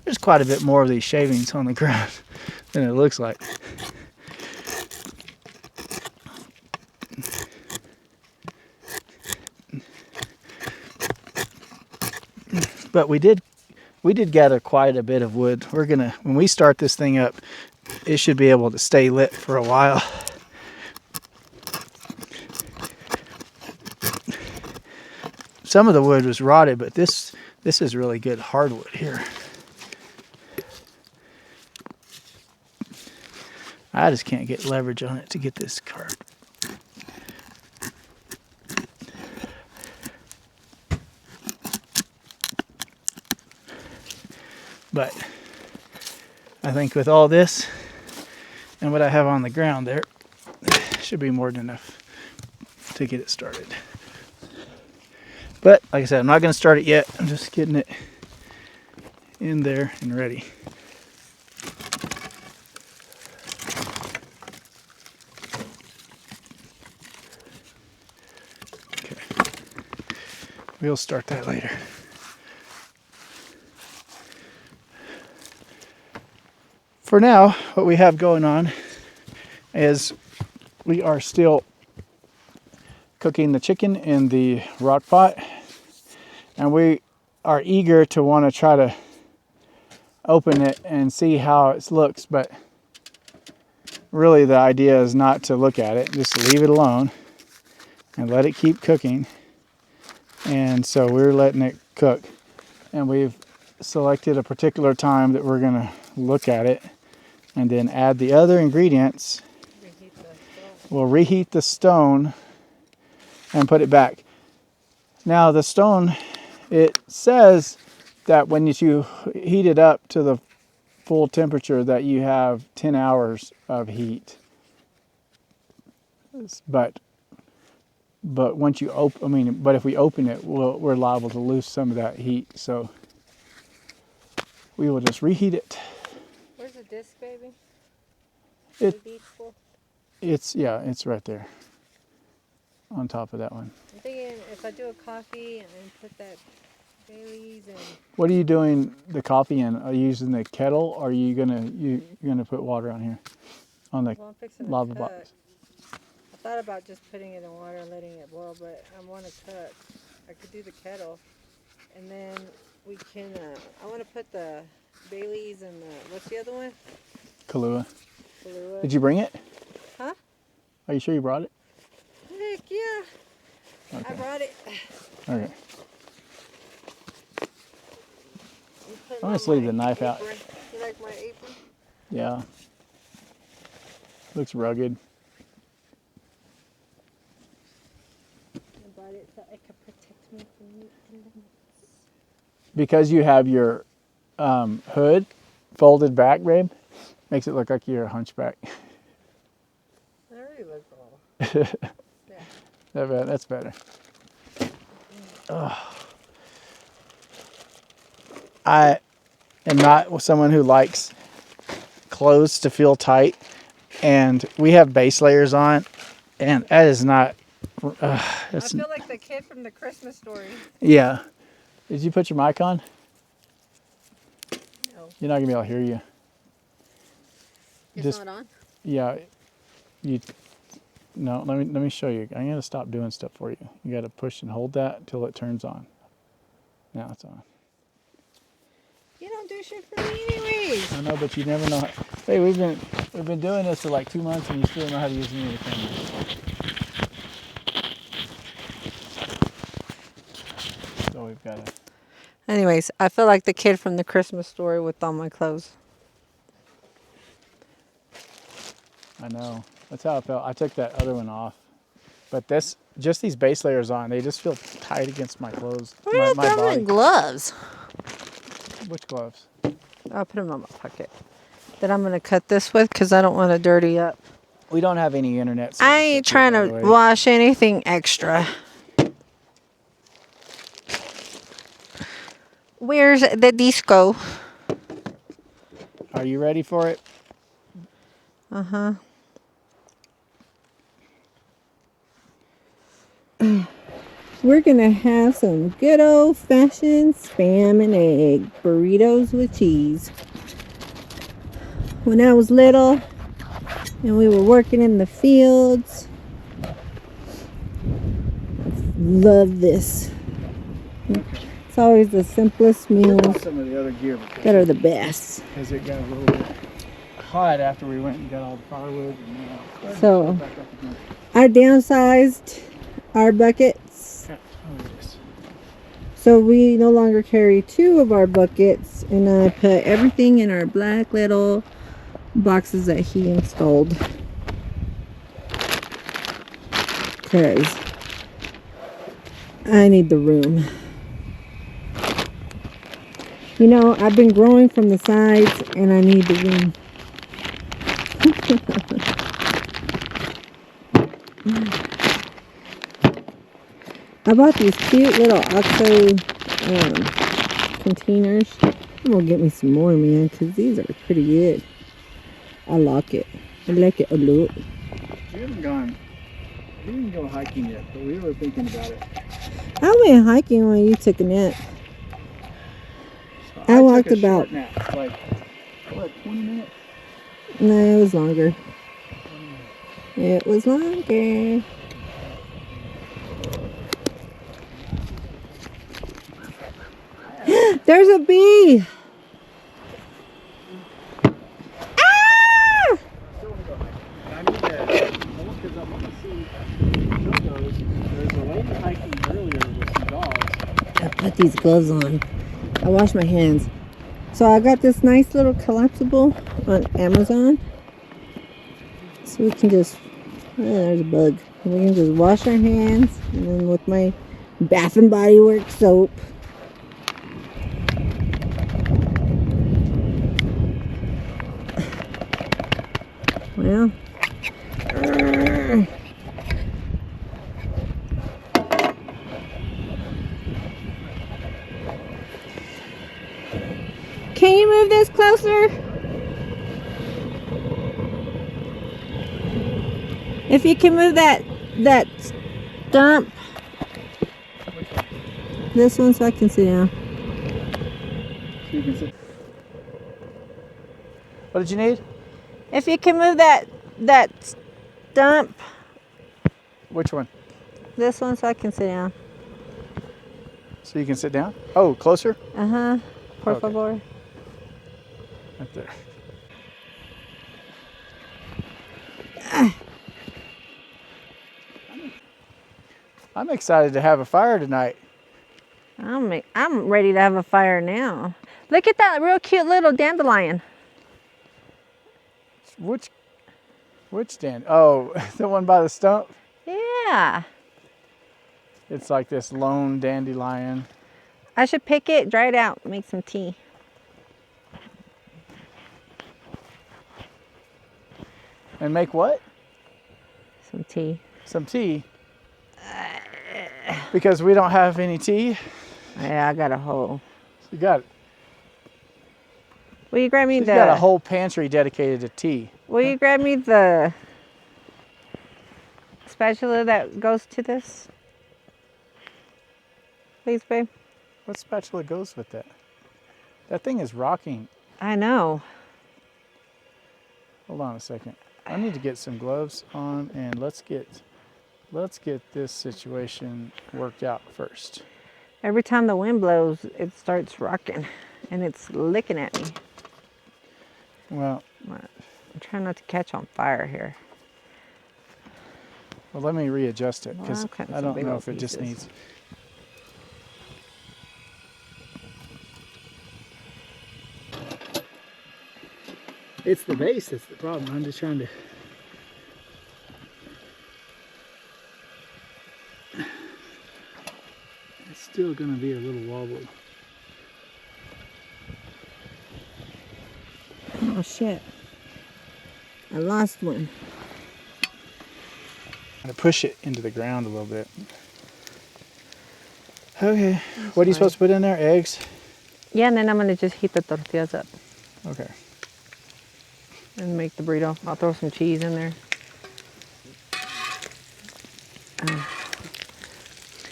Speaker 1: There's quite a bit more of these shavings on the ground than it looks like. But we did gather quite a bit of wood. When we start this thing up, it should be able to stay lit for a while. Some of the wood was rotted, but this is really good hardwood here. I just can't get leverage on it to get this carved. But I think with all this and what I have on the ground there, should be more than enough to get it started. But like I said, I'm not going to start it yet. I'm just getting it in there and ready. Okay. We'll start that later. For now, what we have going on is we are still cooking the chicken in the RockPot, and we are eager to want to try to open it and see how it looks, but really the idea is not to look at it, just leave it alone and let it keep cooking. And so we're letting it cook, and we've selected a particular time that we're going to look at it and then add the other ingredients. We'll reheat the stone and put it back. Now the stone, it says that when you heat it up to the full temperature that you have 10 hours of heat. But once you but if we open it, we're liable to lose some of that heat. So we will just reheat it.
Speaker 2: Where's the disc, baby?
Speaker 1: It's right there on top of that one.
Speaker 2: I'm thinking if I do a coffee and put that Bailey's and...
Speaker 1: What are you doing the coffee in? Are you using the kettle, or are you gonna put water on here on the lava box?
Speaker 2: I thought about just putting it in water and letting it boil, but I want to cook. I could do the kettle, and then we can. I want to put the Bailey's and what's the other one?
Speaker 1: Kahlua. Did you bring it?
Speaker 2: Huh?
Speaker 1: Are you sure you brought it?
Speaker 2: Heck yeah. Okay. I brought it.
Speaker 1: Okay. I'm just leave the knife out.
Speaker 2: You like my apron?
Speaker 1: Yeah. Looks rugged.
Speaker 2: I bought it so it could protect me from the elements.
Speaker 1: Because you have your hood folded back, babe, makes it look like you're a hunchback.
Speaker 2: That really looks all. Yeah.
Speaker 1: That's better. Oh. I am not someone who likes clothes to feel tight, and we have base layers on, and that is not.
Speaker 2: I feel like the kid from the Christmas Story.
Speaker 1: Yeah. Did you put your mic on?
Speaker 2: No.
Speaker 1: You're not gonna be able to hear you.
Speaker 2: It's not on?
Speaker 1: Yeah. No, let me show you. I'm gonna stop doing stuff for you. You gotta push and hold that until it turns on. Now it's on.
Speaker 2: You don't do shit for me anyways.
Speaker 1: I know, but you never know. Hey, we've been doing this for like 2 months, and you still don't know how to use any of the cameras. So we've got to.
Speaker 2: Anyways, I feel like the kid from the Christmas Story with all my clothes.
Speaker 1: I know. That's how I felt. I took that other one off, but just these base layers on, they just feel tight against my clothes,
Speaker 2: Where
Speaker 1: my
Speaker 2: are
Speaker 1: body.
Speaker 2: my gloves?
Speaker 1: Which gloves?
Speaker 2: I'll put them in my pocket. That I'm gonna cut this with because I don't want to dirty up.
Speaker 1: We don't have any internet.
Speaker 2: I ain't trying to wash anything extra. Where's the disco?
Speaker 1: Are you ready for it?
Speaker 2: Uh-huh. We're gonna have some good old-fashioned spam and egg burritos with cheese. When I was little and we were working in the fields, love this. It's always the simplest meals
Speaker 1: Some of the other gear
Speaker 2: that are the best.
Speaker 1: because it got a little bit hot after we went and got all the firewood. And,
Speaker 2: So,
Speaker 1: back up again.
Speaker 2: I downsized our buckets.
Speaker 1: Oh, yes.
Speaker 2: So we no longer carry 2 of our buckets, and I put everything in our black little boxes that he installed. Because I need the room. You know, I've been growing from the sides, and I need the room. I bought these cute little OXO containers. I'm gonna get me some more, man, because these are pretty good. I like it. I like it a lot.
Speaker 1: We didn't go hiking yet, but we were thinking about it.
Speaker 2: I went hiking when you took a nap.
Speaker 1: So
Speaker 2: I walked
Speaker 1: took a
Speaker 2: about-
Speaker 1: short nap, like, what, 20 minutes?
Speaker 2: No, it was longer. It was longer. There's a bee. Ah!
Speaker 1: I need to, because I want to see photos. There's a lady hiking earlier with some dogs.
Speaker 2: I put these gloves on. I wash my hands. So I got this nice little collapsible on Amazon. So we can just, there's a bug. We can just wash our hands, and then with my Bath and Body Works soap. Well, can you move this closer? If you can move that stump. This one so I can sit down.
Speaker 1: So you can sit. What did you need?
Speaker 2: If you can move that stump.
Speaker 1: Which one?
Speaker 2: This one so I can sit down.
Speaker 1: So you can sit down? Oh, closer?
Speaker 2: Uh-huh. Por
Speaker 1: Okay.
Speaker 2: favor.
Speaker 1: Right there. I'm excited to have a fire tonight.
Speaker 2: I'm ready to have a fire now. Look at that real cute little dandelion.
Speaker 1: Which stand? Oh, the one by the stump?
Speaker 2: Yeah.
Speaker 1: It's like this lone dandelion.
Speaker 2: I should pick it, dry it out, make some tea.
Speaker 1: And make what?
Speaker 2: Some tea.
Speaker 1: Some tea. Because we don't have any tea.
Speaker 2: Yeah, I got a whole.
Speaker 1: You got it.
Speaker 2: Will you grab me
Speaker 1: You got a
Speaker 2: the?
Speaker 1: whole pantry dedicated to tea.
Speaker 2: Will you grab me the spatula that goes to this? Please, babe.
Speaker 1: What spatula goes with that? That thing is rocking.
Speaker 2: I know.
Speaker 1: Hold on a second. I need to get some gloves on, and let's get this situation worked out first.
Speaker 2: Every time the wind blows, it starts rocking, and it's licking at me.
Speaker 1: Well,
Speaker 2: I'm trying not to catch on fire here.
Speaker 1: well, let me readjust it because
Speaker 2: I'm cutting
Speaker 1: I
Speaker 2: some
Speaker 1: don't
Speaker 2: big
Speaker 1: know
Speaker 2: old
Speaker 1: if it just
Speaker 2: pieces.
Speaker 1: needs. It's the base that's the problem. I'm just trying to. It's still going to be a little wobbly.
Speaker 2: Oh shit. I lost one.
Speaker 1: I'm going to push it into the ground a little bit. Okay. What are you supposed to put in there? Eggs?
Speaker 2: Yeah, and then I'm gonna just heat the tortillas up
Speaker 1: Okay.
Speaker 2: and make the burrito. I'll throw some cheese in there.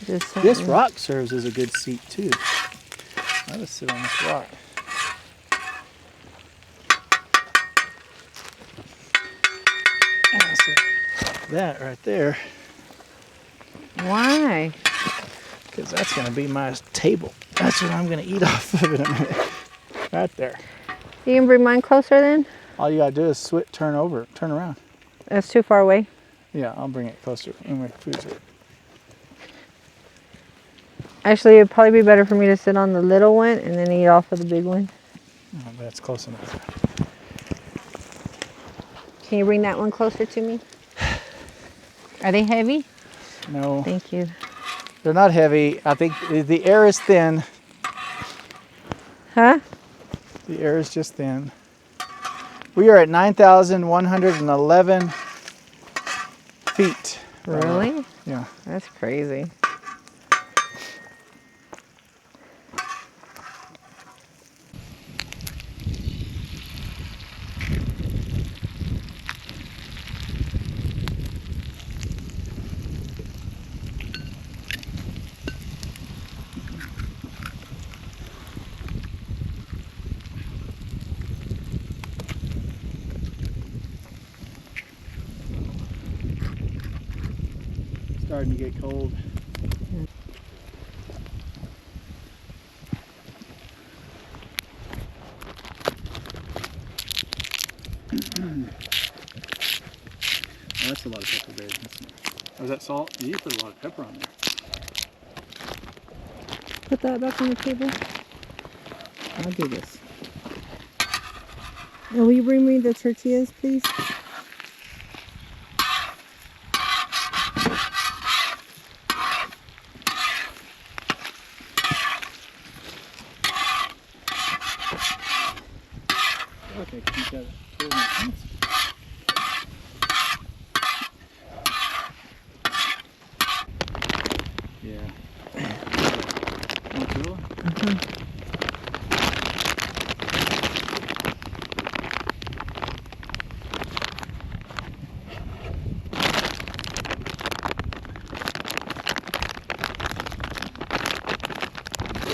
Speaker 2: Just
Speaker 1: This
Speaker 2: something.
Speaker 1: rock serves as a good seat too. I would sit on this rock. So that right there,
Speaker 2: Why?
Speaker 1: because that's going to be my table. That's what I'm going to eat off of in a minute. Right there.
Speaker 2: You can bring mine closer then?
Speaker 1: All you got to do is turn around.
Speaker 2: That's too far away.
Speaker 1: Yeah, I'll bring it closer. Anyway, food's right.
Speaker 2: Actually, it'd probably be better for me to sit on the little one and then eat off of the big one.
Speaker 1: Oh, that's close enough.
Speaker 2: Can you bring that one closer to me? Are they heavy?
Speaker 1: No,
Speaker 2: Thank you.
Speaker 1: they're not heavy. I think the air is thin.
Speaker 2: Huh?
Speaker 1: The air is just thin. We are at 9,111 feet.
Speaker 2: Really?
Speaker 1: Yeah.
Speaker 2: That's crazy.
Speaker 1: Starting to get cold. Oh, that's a lot of pepper, babe. Oh, is that salt? You put a lot of pepper on there.
Speaker 2: Put that back on the table. I'll do this. And will you bring me the tortillas, please?
Speaker 1: Okay, keep that full in your hands. Yeah. Mozzarella?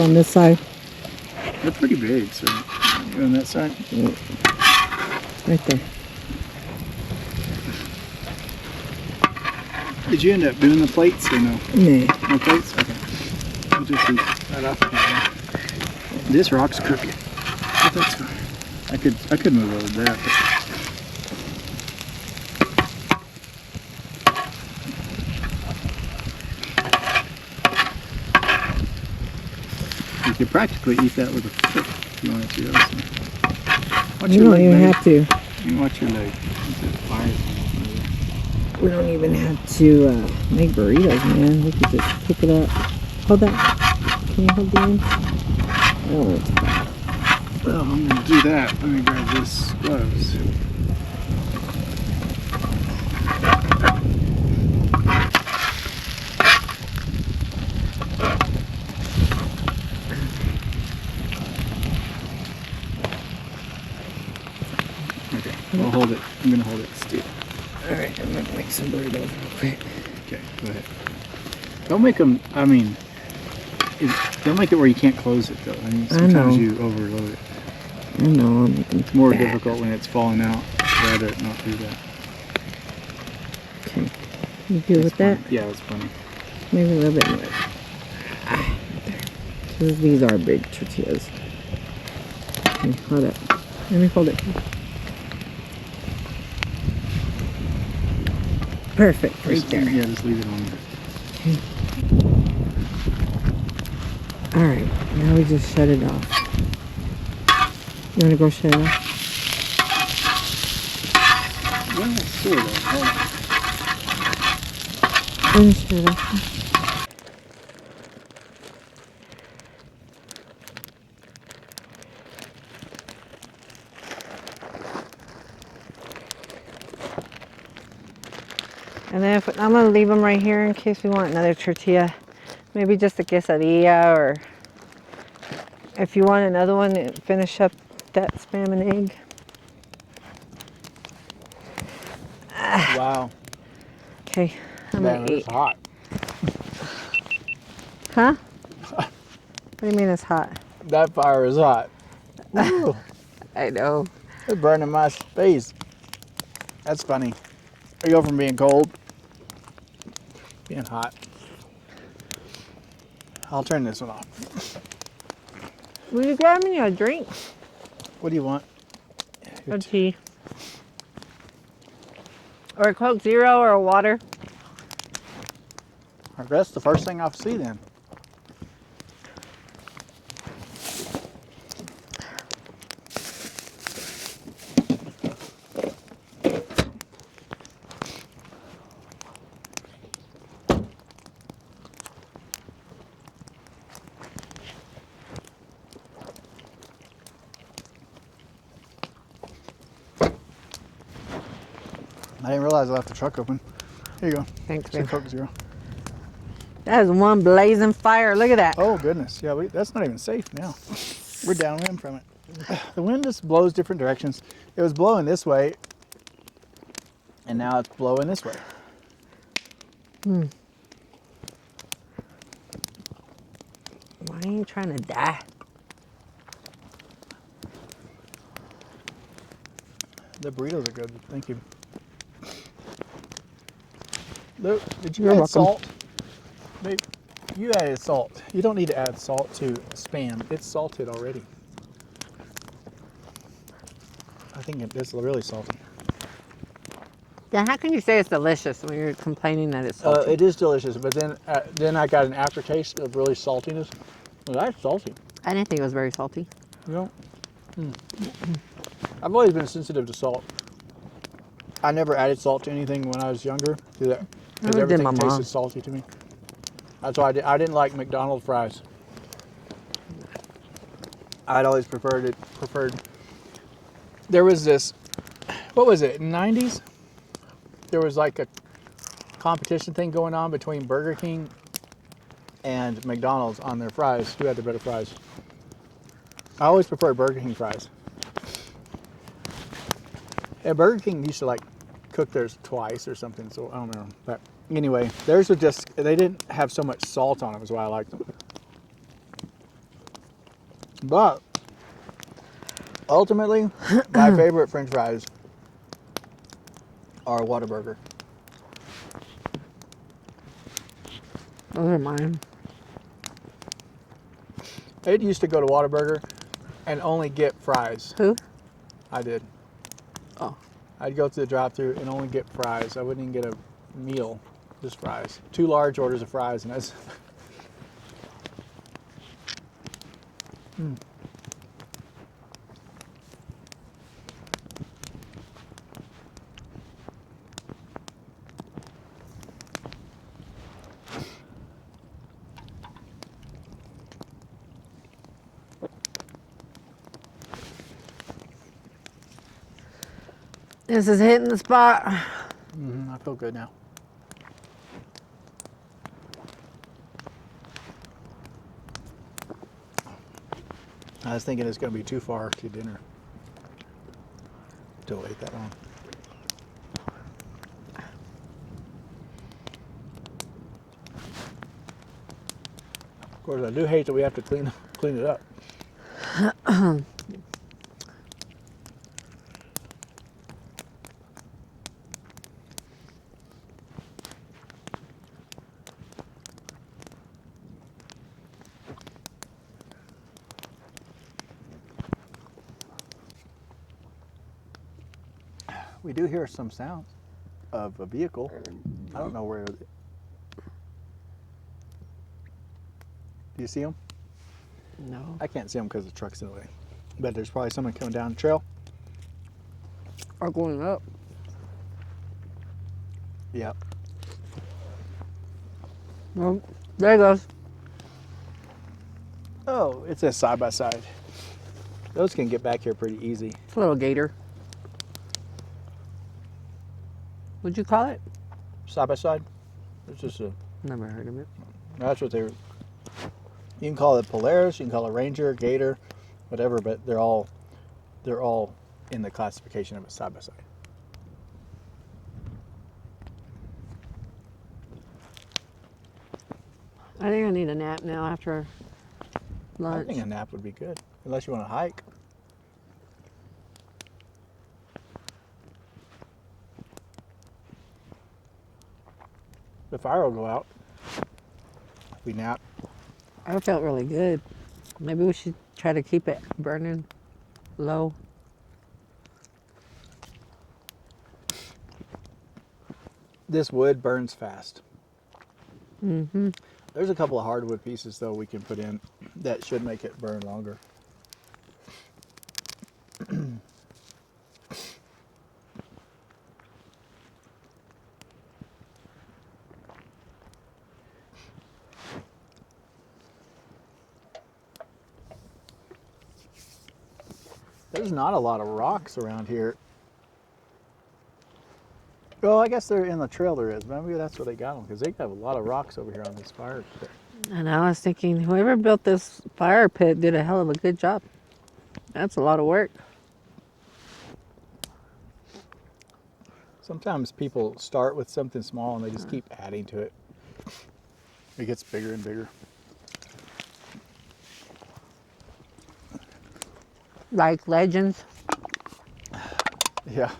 Speaker 2: On this side.
Speaker 1: They're pretty big, so you on that side?
Speaker 2: Right there.
Speaker 1: Did you end up doing the plates or no?
Speaker 2: No.
Speaker 1: No plates? Okay. I'll just eat right off of here. This rock's crooked. But that's fine. I could move over that. You could practically eat that with a fork if you wanted to. Watch
Speaker 2: You
Speaker 1: your
Speaker 2: don't
Speaker 1: leg,
Speaker 2: even
Speaker 1: baby.
Speaker 2: have to.
Speaker 1: You can watch your leg. It's a fire.
Speaker 2: We don't even have to make burritos, man. We could just pick it up. Hold that. Can you hold the end? Oh,
Speaker 1: Well, I'm going to do that. Let me grab this gloves. Okay, I'll hold it. I'm going to hold it still.
Speaker 2: alright, I'm gonna make some burritos real quick.
Speaker 1: Okay, go ahead. Don't make them, I mean, don't make it where you can't close it though. I mean, sometimes
Speaker 2: know.
Speaker 1: you overload it.
Speaker 2: I know, I'm making
Speaker 1: It's more
Speaker 2: fat.
Speaker 1: difficult when it's falling out. I'd rather it not do that.
Speaker 2: You good with that?
Speaker 1: Yeah, that's funny.
Speaker 2: Maybe a little bit more. So these are big tortillas. Okay, hold up. Let me fold it. Perfect, right there.
Speaker 1: Yeah, just leave it on there.
Speaker 2: All right, now we just shut it off. You want to go shut it off?
Speaker 1: Yeah, sort of.
Speaker 2: Let me shut it off. And then if, I'm gonna leave them right here in case we want another tortilla. Maybe just a quesadilla, or if you want another one, finish up that spam and egg.
Speaker 1: Wow.
Speaker 2: Okay, I'm
Speaker 1: Man,
Speaker 2: gonna eat.
Speaker 1: it's hot.
Speaker 2: Huh? What do you mean it's hot?
Speaker 1: That fire is hot. Woo.
Speaker 2: I know.
Speaker 1: It's burning my face. That's funny. You go from being cold, being hot. I'll turn this one off.
Speaker 2: Will you grab me a drink?
Speaker 1: What do you want?
Speaker 2: A tea. Or a Coke Zero or a water.
Speaker 1: That's the first thing I'll see then. I didn't realize I left the truck open. Here you go.
Speaker 2: Thanks,
Speaker 1: It's your
Speaker 2: babe.
Speaker 1: Coke Zero.
Speaker 2: That is one blazing fire. Look at that.
Speaker 1: Oh goodness, yeah, that's not even safe now. We're downwind from it. The wind just blows different directions. It was blowing this way, and now it's blowing this way.
Speaker 2: Why are you trying to die?
Speaker 1: The burritos are good. Thank you. Luke, did you
Speaker 2: You're
Speaker 1: add
Speaker 2: welcome.
Speaker 1: salt? Babe, you added salt. You don't need to add salt to Spam. It's salted already. I think it's really salty.
Speaker 2: Then how can you say it's delicious when you're complaining that it's salty?
Speaker 1: It is delicious, but then I got an aftertaste of really saltiness. Well, that's salty.
Speaker 2: I didn't think it was very salty.
Speaker 1: You know? I've always been sensitive to salt. I never added salt to anything when I was younger because
Speaker 2: Never did
Speaker 1: everything
Speaker 2: my mom.
Speaker 1: tasted salty to me. That's why I didn't like McDonald's fries. I'd always preferred. There was this, what was it, 90s? There was like a competition thing going on between Burger King and McDonald's on their fries. Who had the better fries? I always preferred Burger King fries. Yeah, Burger King used to like cook theirs twice or something, so I don't know. But anyway, theirs were just, they didn't have so much salt on them, is why I liked them. But ultimately, my favorite French fries are Whataburger.
Speaker 2: Those are mine.
Speaker 1: It used to go to Whataburger and only get fries.
Speaker 2: Who?
Speaker 1: I did.
Speaker 2: Oh.
Speaker 1: I'd go to the drive-thru and only get fries. I wouldn't even get a meal, just fries. 2 large orders of fries, and that's.
Speaker 2: This is hitting the spot.
Speaker 1: I feel good now. I was thinking it's going to be too far to dinner to wait that long. Of course, I do hate that we have to clean it up. We do hear some sounds of a vehicle. I don't know where. Do you see them?
Speaker 6: No.
Speaker 1: I can't see them because the truck's in the way. But there's probably someone coming down the trail.
Speaker 6: Or going up.
Speaker 1: Yep.
Speaker 6: Well, there it goes.
Speaker 1: Oh, it's a side by side. Those can get back here pretty easy.
Speaker 6: It's a little gator. What'd you call it?
Speaker 1: Side by side. It's just a.
Speaker 6: Never heard of it.
Speaker 1: That's what they're. You can call it Polaris. You can call it Ranger, Gator, whatever. But they're all in the classification of a side by side.
Speaker 6: I think I need a nap now after
Speaker 1: I
Speaker 6: lunch.
Speaker 1: think a nap would be good, unless you want to hike. The fire will go out if we nap.
Speaker 6: I felt really good. Maybe we should try to keep it burning low.
Speaker 1: This wood burns fast.
Speaker 6: Mm-hmm.
Speaker 1: There's a couple of hardwood pieces though we can put in that should make it burn longer. There's not a lot of rocks around here. Well, I guess they're in the trail there is. Maybe that's where they got them, because they have a lot of rocks over here on this fire pit.
Speaker 6: And I was thinking, whoever built this fire pit did a hell of a good job. That's a lot of work.
Speaker 1: Sometimes people start with something small and they just keep adding to it. It gets bigger and bigger.
Speaker 6: Like legends.
Speaker 1: Yeah.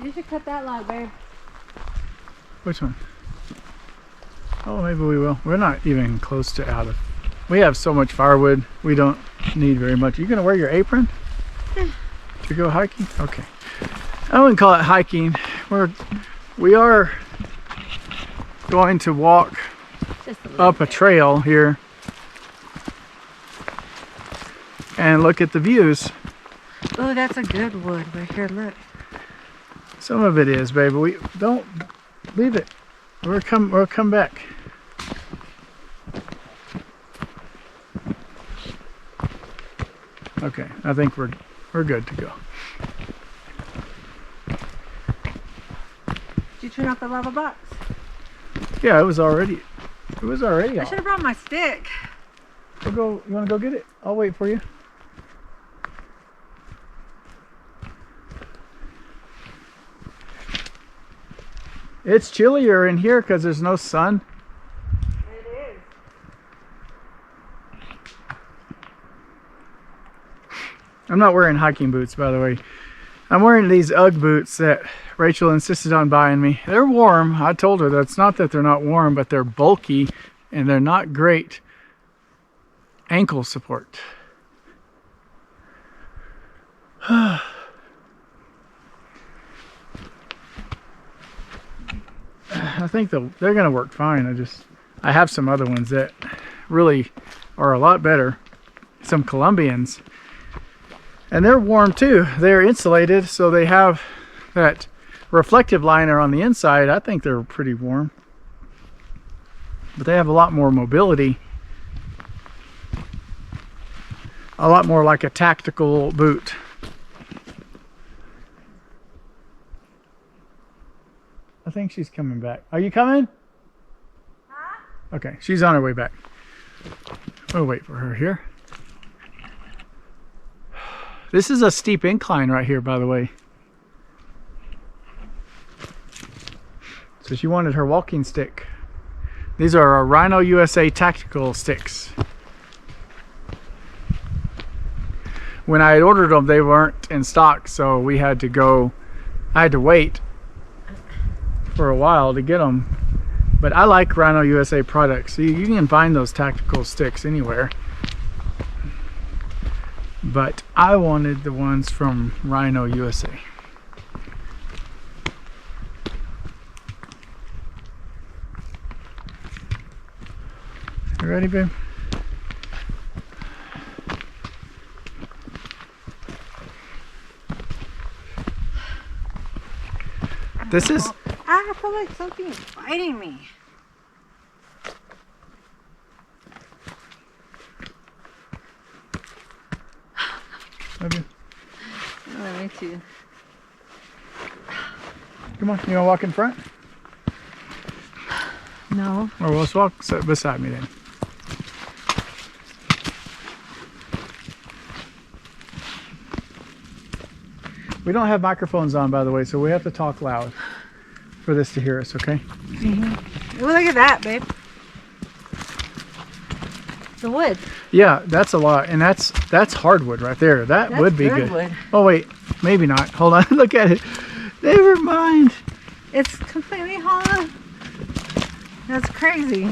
Speaker 6: You should cut that log, babe.
Speaker 1: Which one? Oh, maybe we will. We're not even close to out of. We have so much firewood. We don't need very much. You gonna wear your apron to go hiking? Okay. I wouldn't call it hiking. We are going to walk up a trail here and look at the views.
Speaker 6: Oh, that's a good wood right here. Look.
Speaker 1: Some of it is, baby. We don't leave it. We'll come back. Okay, I think we're good to go.
Speaker 6: Did you turn off the lava box?
Speaker 1: Yeah, it was already
Speaker 6: I
Speaker 1: on.
Speaker 6: should have brought my stick.
Speaker 1: We'll go. You want to go get it? I'll wait for you. It's chillier in here because there's no sun.
Speaker 6: It is.
Speaker 1: I'm not wearing hiking boots, by the way. I'm wearing these UGG boots that Rachel insisted on buying me. They're warm. I told her that's not that they're not warm, but they're bulky and they're not great ankle support. I think they're going to work fine. I have some other ones that really are a lot better. Some Colombians. And they're warm too. They're insulated, so they have that reflective liner on the inside. I think they're pretty warm. But they have a lot more mobility. A lot more like a tactical boot. I think she's coming back. Are you coming? Huh? Okay, she's on her way back. We'll wait for her here. This is a steep incline right here, by the way. So she wanted her walking stick. These are our Rhino USA tactical sticks. When I had ordered them, they weren't in stock, so I had to wait for a while to get them. But I like Rhino USA products. You can find those tactical sticks anywhere. but I wanted the ones from Rhino USA. You ready, babe? This is
Speaker 2: I feel like something's biting me.
Speaker 1: maybe.
Speaker 2: Me too.
Speaker 1: Come on, you wanna walk in front?
Speaker 2: No.
Speaker 1: Or let's walk beside me then. We don't have microphones on, by the way, so we have to talk loud for this to hear us, okay?
Speaker 2: Well, look at that, babe. The wood.
Speaker 1: Yeah, that's a lot, and that's hardwood right there. That
Speaker 2: That's
Speaker 1: would be
Speaker 2: good
Speaker 1: good.
Speaker 2: wood.
Speaker 1: Oh wait, maybe not. Hold on, look at it. Never mind.
Speaker 2: It's completely hollow. That's crazy.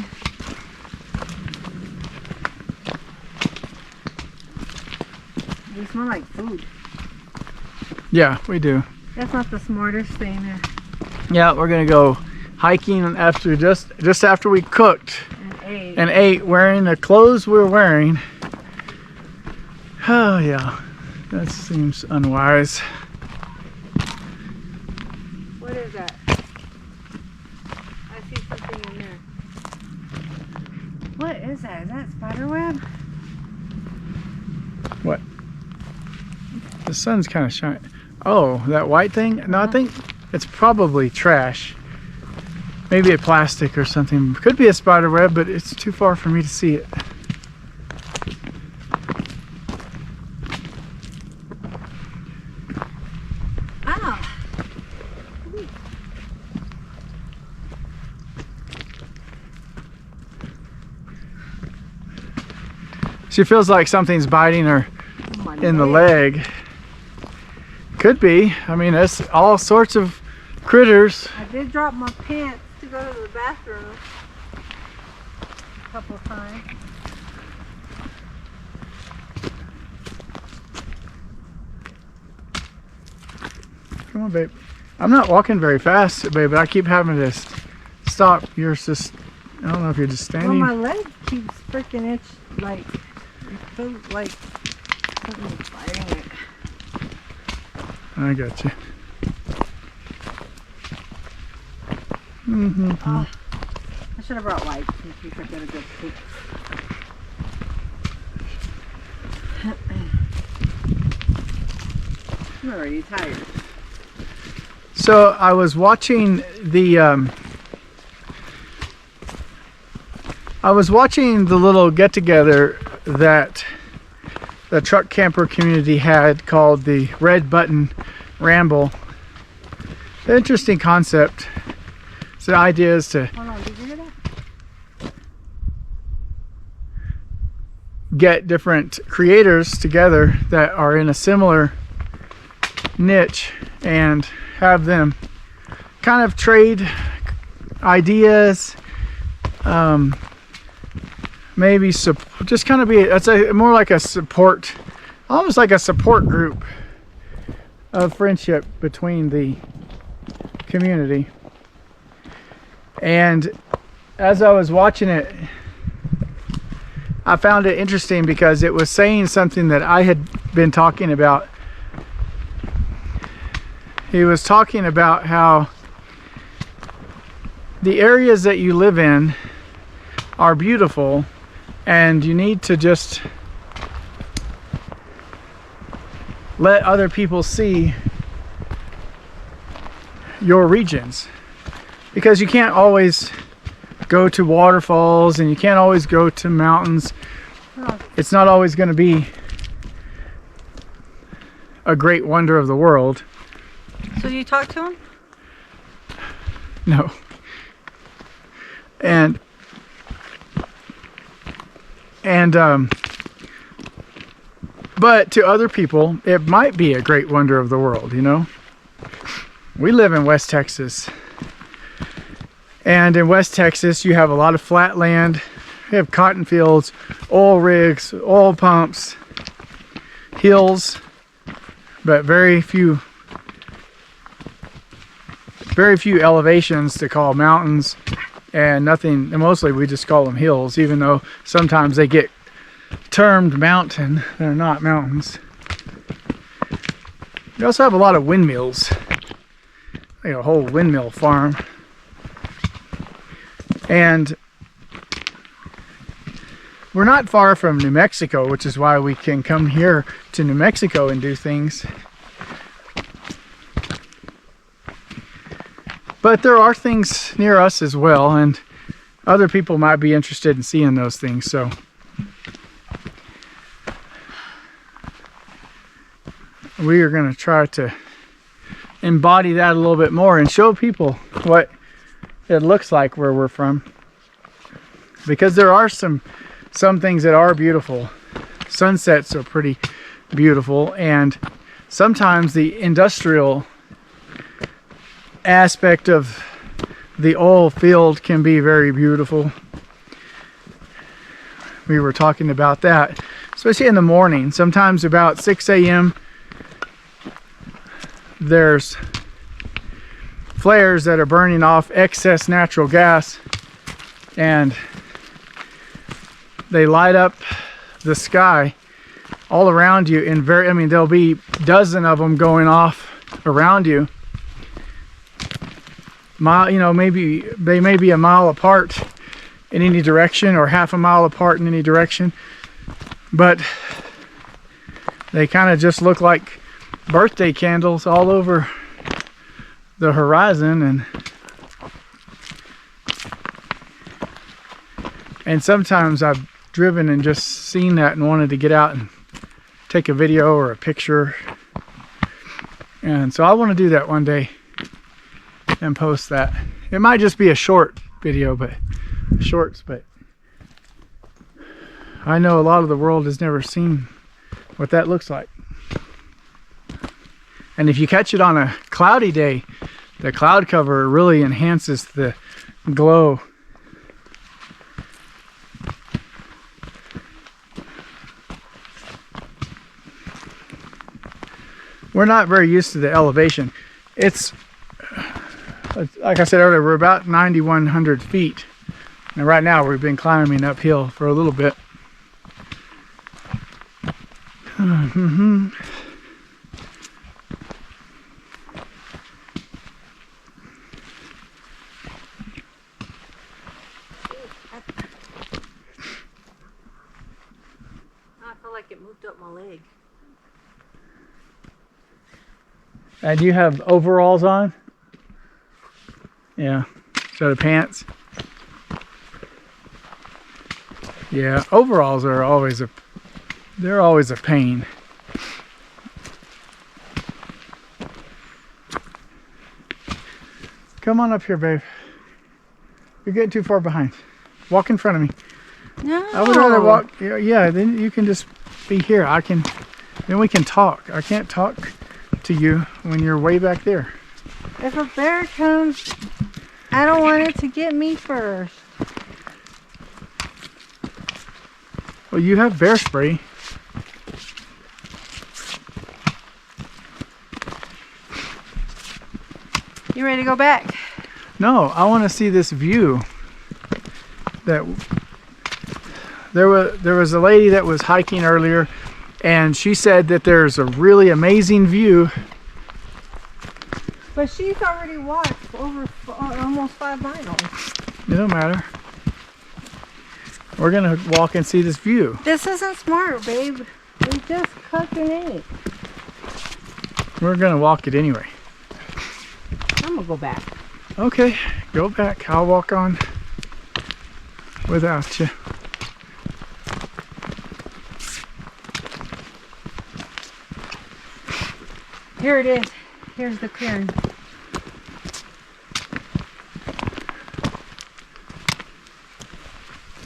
Speaker 2: They smell like food.
Speaker 1: Yeah, we do.
Speaker 2: That's not the smartest thing there.
Speaker 1: Yeah, we're gonna go hiking after just after we cooked and ate, wearing the clothes we're wearing. Oh yeah, that seems unwise.
Speaker 2: What is that? I see something in there. What is that? Is that spider web?
Speaker 1: What? The sun's kind of shining. Oh, that white thing? No, I think it's probably trash. Maybe a plastic or something. Could be a spider web, but it's too far for me to see it.
Speaker 2: Oh.
Speaker 1: She feels like something's biting her in the leg. Could be. I mean, it's all sorts of critters.
Speaker 2: I did drop my pants to go to the bathroom a couple of times.
Speaker 1: Come on, babe. I'm not walking very fast, babe, but I keep having to stop. You're just, I don't know if you're just
Speaker 2: Well,
Speaker 1: standing.
Speaker 2: my leg keeps freaking itch, like, it feels like something's biting it.
Speaker 1: I got you.
Speaker 2: I should have brought wipes in case I get a good poop. I'm already tired.
Speaker 1: So I was watching the little get together that the truck camper community had called the Red Button Ramble. Interesting concept. So the idea is to
Speaker 2: Hold on, did you hear that?
Speaker 1: get different creators together that are in a similar niche and have them kind of trade ideas, maybe just kind of be, it's more like a support, almost like a support group of friendship between the community. And as I was watching it, I found it interesting because it was saying something that I had been talking about. He was talking about how the areas that you live in are beautiful and you need to just let other people see your regions, because you can't always go to waterfalls and you can't always go to mountains. It's not always going to be a great wonder of the world.
Speaker 2: So you talked to him?
Speaker 1: No. And but to other people it might be a great wonder of the world, you know. We live in West Texas, and in West Texas you have a lot of flat land. You have cotton fields, oil rigs, oil pumps, hills, but very few elevations to call mountains, and nothing, and mostly we just call them hills, even though sometimes they get termed mountain. They're not mountains. We also have a lot of windmills, like a whole windmill farm. And we're not far from New Mexico, which is why we can come here to New Mexico and do things. But there are things near us as well, and other people might be interested in seeing those things. So we are going to try to embody that a little bit more and show people what it looks like where we're from, because there are some things that are beautiful. Sunsets are pretty beautiful, and sometimes the industrial aspect of the oil field can be very beautiful. We were talking about that, especially in the morning. Sometimes about 6 a.m. there's flares that are burning off excess natural gas, and they light up the sky all around you in there'll be dozens of them going off around you. Maybe they may be a mile apart in any direction, or half a mile apart in any direction, but they kind of just look like birthday candles all over the horizon. And sometimes I've driven and just seen that and wanted to get out and take a video or a picture, and so I want to do that one day and post that. It might just be a short video, but I know a lot of the world has never seen what that looks like. And if you catch it on a cloudy day, the cloud cover really enhances the glow. We're not very used to the elevation. It's, like I said earlier, we're about 9,100 feet. And right now we've been climbing uphill for a little bit.
Speaker 2: I feel like it moved up my leg.
Speaker 1: And you have overalls on? Yeah. So the pants? Yeah, overalls are always they're always a pain. Come on up here, babe. You're getting too far behind. Walk in front of me.
Speaker 2: No.
Speaker 1: I would rather walk. Yeah, then you can just be here. Then we can talk. I can't talk to you when you're way back there.
Speaker 6: If a bear comes, I don't want it to get me first.
Speaker 1: Well, you have bear spray.
Speaker 6: You ready to go back?
Speaker 1: No, I want to see this view. That there was a lady that was hiking earlier, and she said that there's a really amazing view.
Speaker 6: But she's already walked over almost 5 miles.
Speaker 1: It don't matter. We're gonna walk and see this view.
Speaker 6: This isn't smart, babe. We just cooking it.
Speaker 1: We're gonna walk it anyway.
Speaker 6: I'm gonna go back.
Speaker 1: Okay, go back. I'll walk on without you.
Speaker 6: Here it is. Here's the clearing.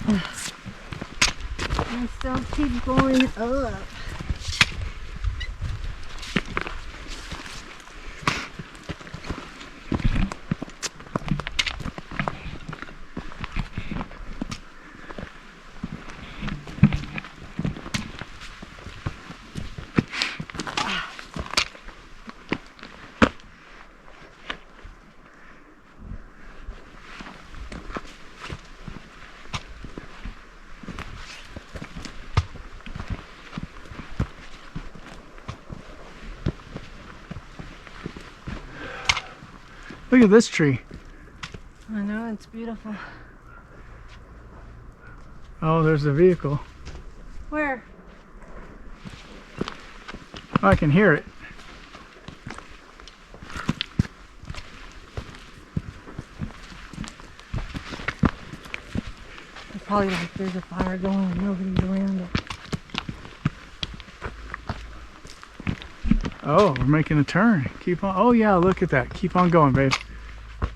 Speaker 6: I still keep going up.
Speaker 1: Look at this tree.
Speaker 6: I know, it's beautiful.
Speaker 1: Oh, there's a vehicle.
Speaker 6: Where?
Speaker 1: Oh, I can hear it.
Speaker 6: It's probably like there's a fire going and nobody's around it.
Speaker 1: Oh, we're making a turn. Keep on. Oh yeah, look at that. Keep on going, babe.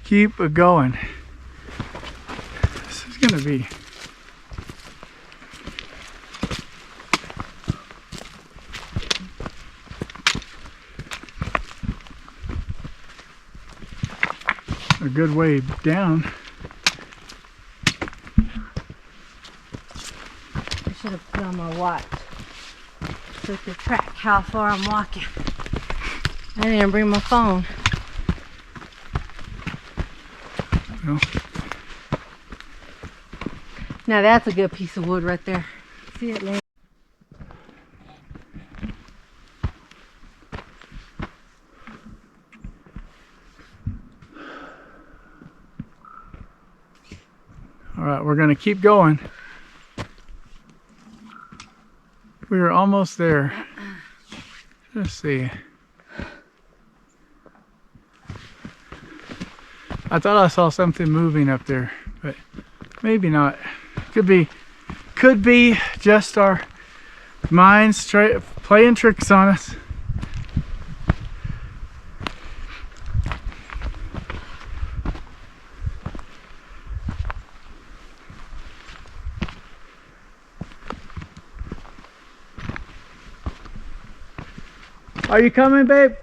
Speaker 1: Keep it going. This is gonna be a good way down.
Speaker 6: I should have put on my watch so I could track how far I'm walking. I didn't bring my phone.
Speaker 1: Well,
Speaker 6: Now that's a good piece of wood right there. See it laying?
Speaker 1: all right, we're gonna keep going. We are almost there. Let's see. I thought I saw something moving up there, but maybe not. Could be just our minds playing tricks on us. Are you coming, babe?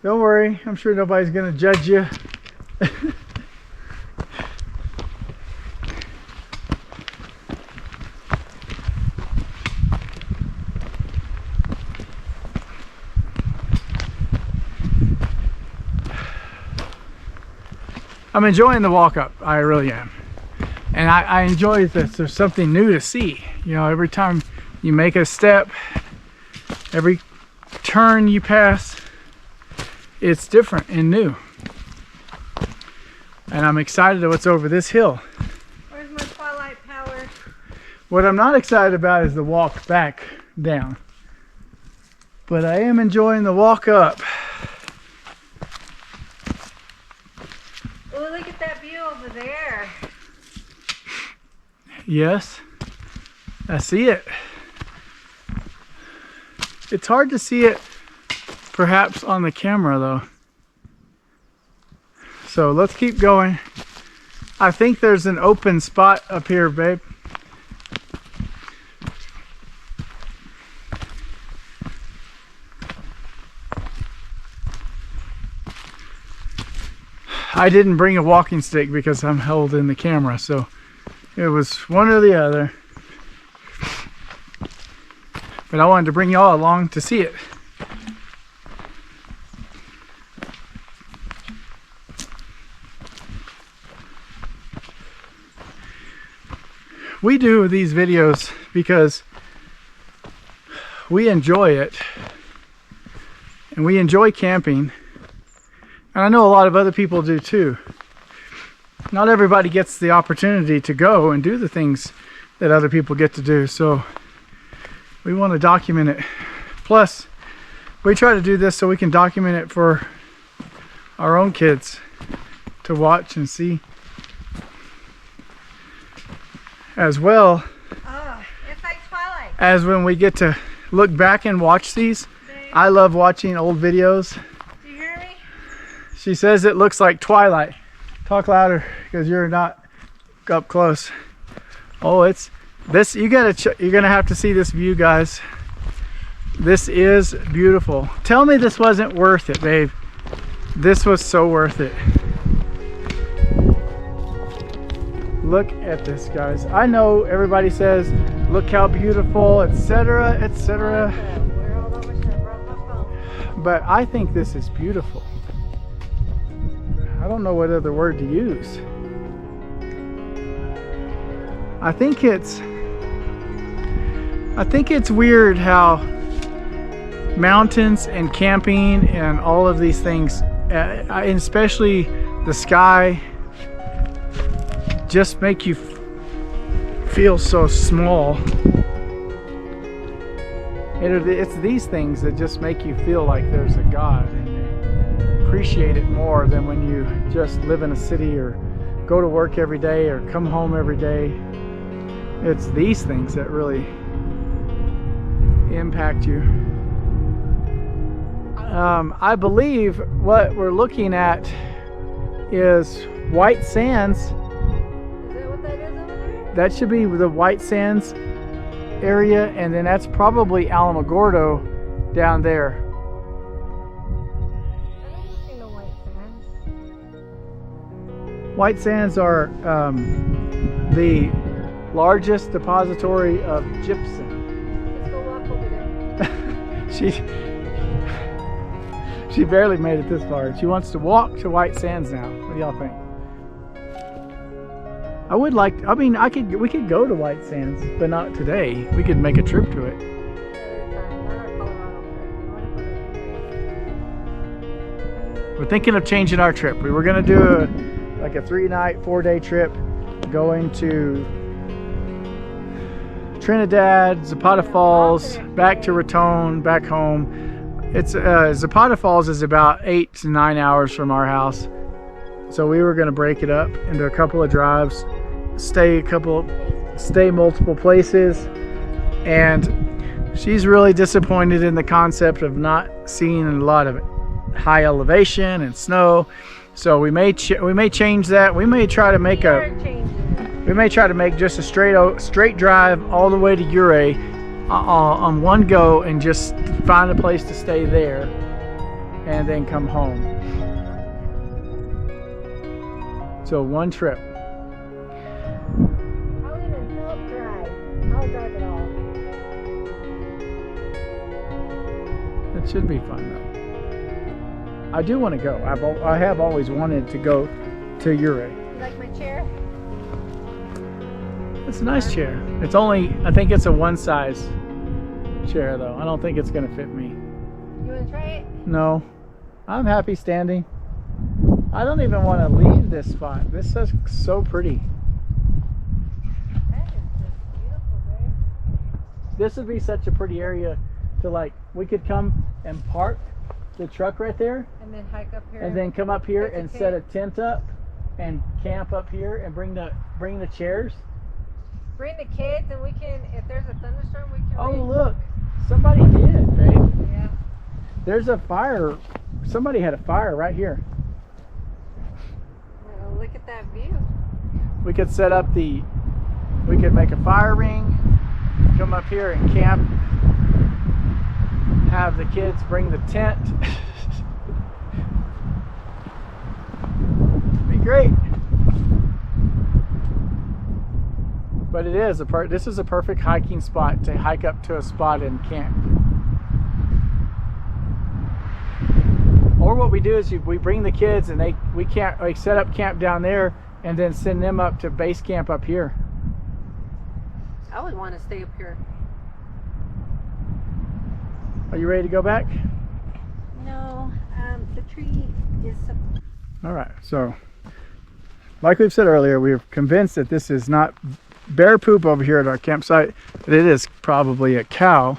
Speaker 1: Don't worry, I'm sure nobody's gonna judge you. I'm enjoying the walk up, I really am. And I enjoy this, there's something new to see. You know, every time you make a step, every turn you pass, it's different and new. And I'm excited at what's over this hill.
Speaker 6: Where's my twilight power?
Speaker 1: What I'm not excited about is the walk back down. But I am enjoying the walk up.
Speaker 6: Oh, look at that view over there.
Speaker 1: Yes, I see it. It's hard to see it perhaps on the camera though. So let's keep going. I think there's an open spot up here, babe. I didn't bring a walking stick because I'm holding the camera, so it was one or the other. But I wanted to bring y'all along to see it. We do these videos because we enjoy it and we enjoy camping, and I know a lot of other people do too. Not everybody gets the opportunity to go and do the things that other people get to do, so we want to document it. Plus, we try to do this so we can document it for our own kids to watch and see. As well
Speaker 6: It's like twilight.
Speaker 1: as when we get to look back and watch these. I love watching old videos.
Speaker 6: Do you hear me?
Speaker 1: She says it looks like twilight. Talk louder because you're not up close. Oh, it's this. You're gonna have to see this view, guys. This is beautiful. Tell me this wasn't worth it, babe. This was so worth it. Look at this, guys. I know everybody says, look how beautiful, etc., etc. But I think this is beautiful. I don't know what other word to use. I think it's weird how mountains and camping and all of these things, and especially the sky, just make you feel so small. It's these things that just make you feel like there's a God, and you appreciate it more than when you just live in a city or go to work every day or come home every day. It's these things that really impact you. I believe what we're looking at is White Sands.
Speaker 6: Is that what that is over there?
Speaker 1: That should be the White Sands area, and then that's probably Alamogordo down there.
Speaker 6: I don't see no white sands.
Speaker 1: White Sands are the largest depository of gypsum.
Speaker 6: Let's go walk over there.
Speaker 1: She barely made it this far. She wants to walk to White Sands now. What do y'all think? We could go to White Sands, but not today. We could make a trip to it. We're thinking of changing our trip. We were gonna do a 3-night, 4-day trip going to Trinidad, Zapata Falls, back to Raton, back home. It's Zapata Falls is about 8 to 9 hours from our house. So we were gonna break it up into a couple of drives, stay multiple places, and she's really disappointed in the concept of not seeing a lot of high elevation and snow. So we may change that. We may try to make just a straight drive all the way to Ouray on one go and just find a place to stay there and then come home. So one trip.
Speaker 6: I'll even help drive. I'll drive it all.
Speaker 1: It should be fun though. I do want to go. I have always wanted to go to Ouray.
Speaker 6: You like my chair?
Speaker 1: It's a nice chair. It's only, I think it's a one size chair though. I don't think it's gonna fit me.
Speaker 6: You want to try it?
Speaker 1: No, I'm happy standing. I don't even want to leave this spot. This is so pretty.
Speaker 6: That is just beautiful, babe.
Speaker 1: This would be such a pretty area to we could come and park the truck right there
Speaker 6: And then hike up here.
Speaker 1: and then come up here
Speaker 6: That's
Speaker 1: and
Speaker 6: okay.
Speaker 1: set a tent up and camp up here and bring the chairs.
Speaker 6: Bring the kids and we can, if there's a thunderstorm, we can
Speaker 1: Oh
Speaker 6: read.
Speaker 1: look, somebody did, babe.
Speaker 6: Yeah.
Speaker 1: There's a fire. Somebody had a fire right here.
Speaker 6: Well, look at that view.
Speaker 1: We could set up we could make a fire ring, come up here and camp, have the kids bring the tent. Be great. But it is this is a perfect hiking spot to hike up to a spot and camp. Or what we do is we bring the kids and we set up camp down there and then send them up to base camp up here.
Speaker 6: I would want to stay up here.
Speaker 1: Are you ready to go back?
Speaker 6: No, the tree is.
Speaker 1: All right, so like we've said earlier, we're convinced that this is not bear poop over here at our campsite, but it is probably a cow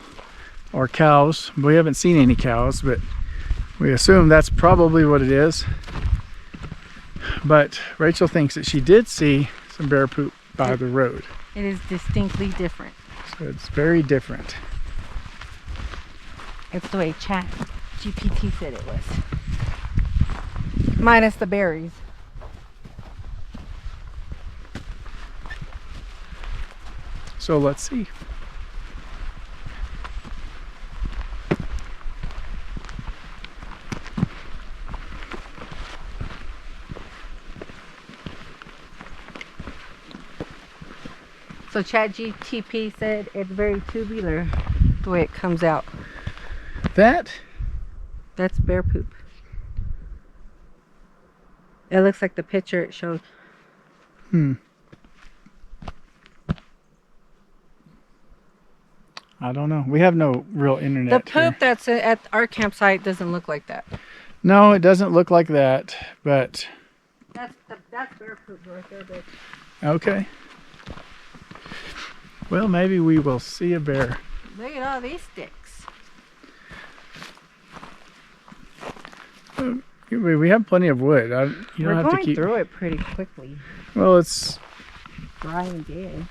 Speaker 1: or cows. We haven't seen any cows, but we assume that's probably what it is. But Rachel thinks that she did see some bear poop by the road.
Speaker 6: It is distinctly different.
Speaker 1: So it's very different.
Speaker 6: It's the way Chat GPT said it was. Minus the berries.
Speaker 1: So let's see.
Speaker 6: So ChatGPT said it's very tubular the way it comes out.
Speaker 1: That
Speaker 6: That's bear poop. It looks like the picture it showed.
Speaker 1: I don't know. We have no real
Speaker 6: The
Speaker 1: internet
Speaker 6: poop
Speaker 1: here.
Speaker 6: that's at our campsite doesn't look like that.
Speaker 1: No, it doesn't look like that, but
Speaker 6: That's bear poop right there, babe.
Speaker 1: okay. Well, maybe we will see a bear.
Speaker 6: Look at all these sticks.
Speaker 1: We have plenty of wood. You don't
Speaker 6: We're
Speaker 1: have to
Speaker 6: going
Speaker 1: keep.
Speaker 6: through it pretty quickly.
Speaker 1: Well, it's
Speaker 6: Dry and dead.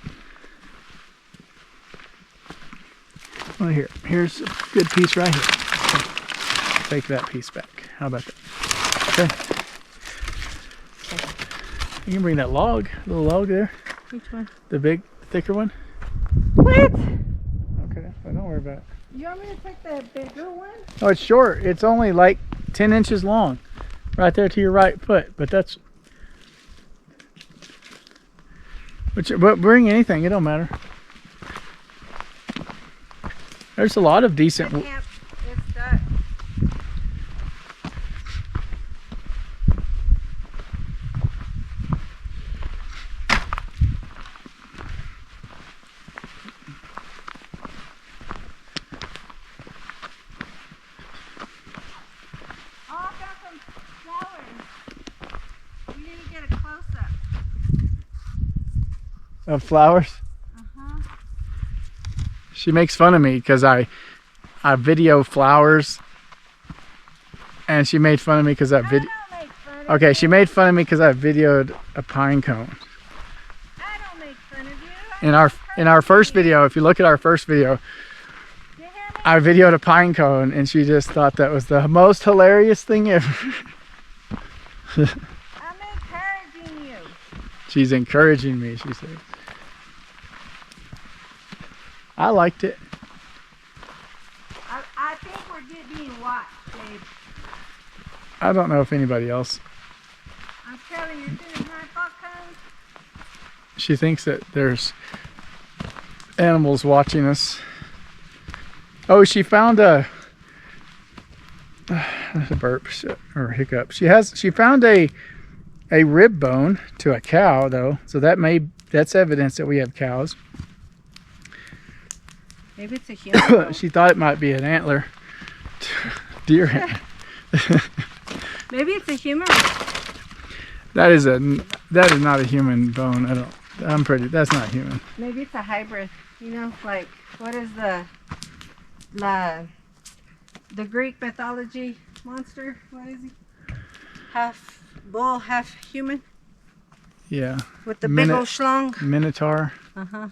Speaker 1: well here. Here's a good piece right here. Take that piece back. How about that? Okay. You can bring that log, little log there,
Speaker 6: Which one?
Speaker 1: the big, thicker one.
Speaker 6: What?
Speaker 1: Okay, so don't worry about it.
Speaker 6: You want me to take the bigger one?
Speaker 1: Oh, it's short. It's only like 10 inches long, right there to your right foot. But that's. But bring anything. It don't matter. There's a lot of decent.
Speaker 6: I can't. It's dark. Oh, I got some flowers. We need to get a close-up.
Speaker 1: Of flowers.
Speaker 6: Uh-huh.
Speaker 1: She makes fun of me because I video flowers, and she made fun of me because I
Speaker 6: I
Speaker 1: video.
Speaker 6: don't make fun of
Speaker 1: Okay,
Speaker 6: you.
Speaker 1: she made fun of me because I videoed a pine cone.
Speaker 6: I don't make fun of you.
Speaker 1: In our first video, if you look at our first video,
Speaker 6: You hear me?
Speaker 1: I videoed a pine cone, and she just thought that was the most hilarious thing ever.
Speaker 6: I'm encouraging you.
Speaker 1: She's encouraging me, she said. I liked it.
Speaker 6: I think we're being watched, babe.
Speaker 1: I don't know if anybody else.
Speaker 6: I'm telling you, you're doing high pop cones.
Speaker 1: She thinks that there's animals watching us. Oh, she found a burp or hiccup. She found a rib bone to a cow though, so that's evidence that we have cows.
Speaker 6: Maybe it's a human.
Speaker 1: She thought it might be an antler. Deer antler.
Speaker 6: Maybe it's a human.
Speaker 1: That is not a human bone. That's not human.
Speaker 6: Maybe it's a hybrid. You know, like what is the Greek mythology monster? What is he? Half bull, half human,
Speaker 1: Yeah.
Speaker 6: with the big old schlong.
Speaker 1: Minotaur.
Speaker 6: Uh-huh.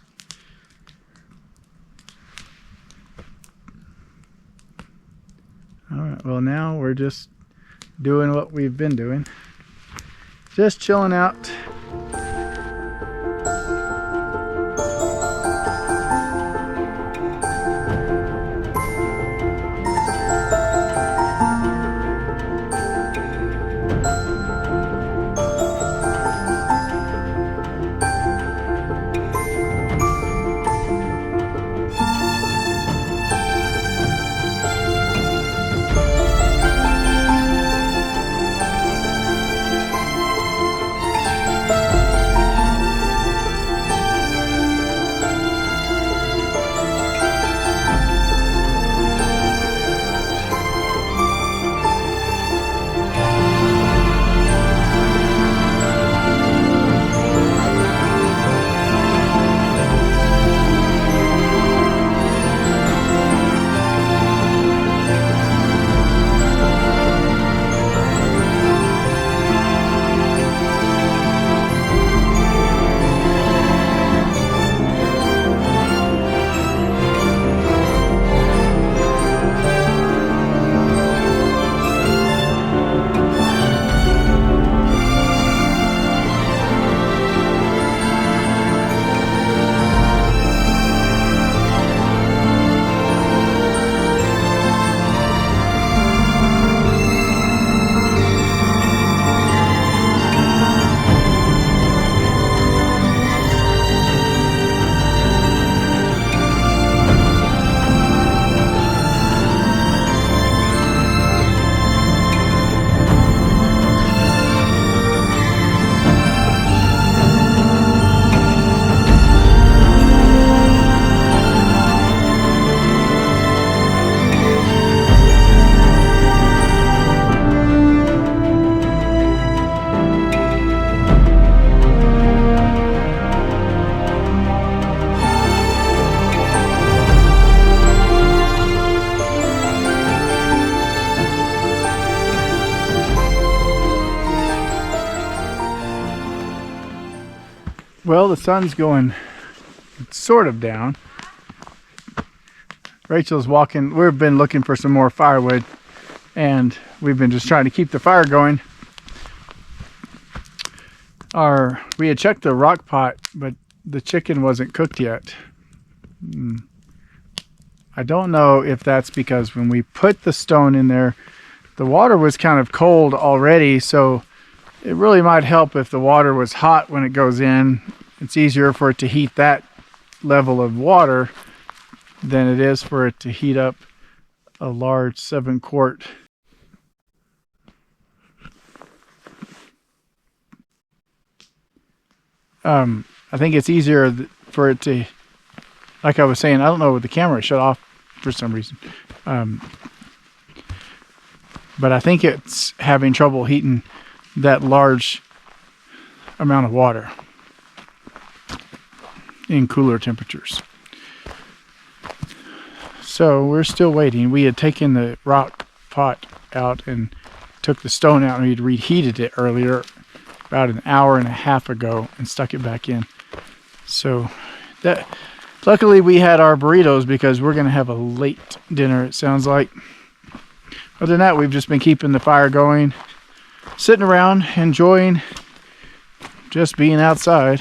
Speaker 1: All right. Well, now we're just doing what we've been doing. Just chilling out. Well, the sun's going sort of down. Rachel's walking. We've been looking for some more firewood, and we've been just trying to keep the fire going. We had checked the RockPot, but the chicken wasn't cooked yet. I don't know if that's because when we put the stone in there, the water was kind of cold already, so it really might help if the water was hot when it goes in. It's easier for it to heat that level of water than it is for it to heat up a large 7-quart. I think it's easier for it to, like I was saying, I don't know, the camera shut off for some reason. But I think it's having trouble heating that large amount of water in cooler temperatures. So we're still waiting. We had taken the rock pot out and took the stone out, and we'd reheated it earlier, about an hour and a half ago, and stuck it back in. So that, luckily we had our burritos because we're going to have a late dinner, it sounds like. Other than that, we've just been keeping the fire going, sitting around, enjoying just being outside.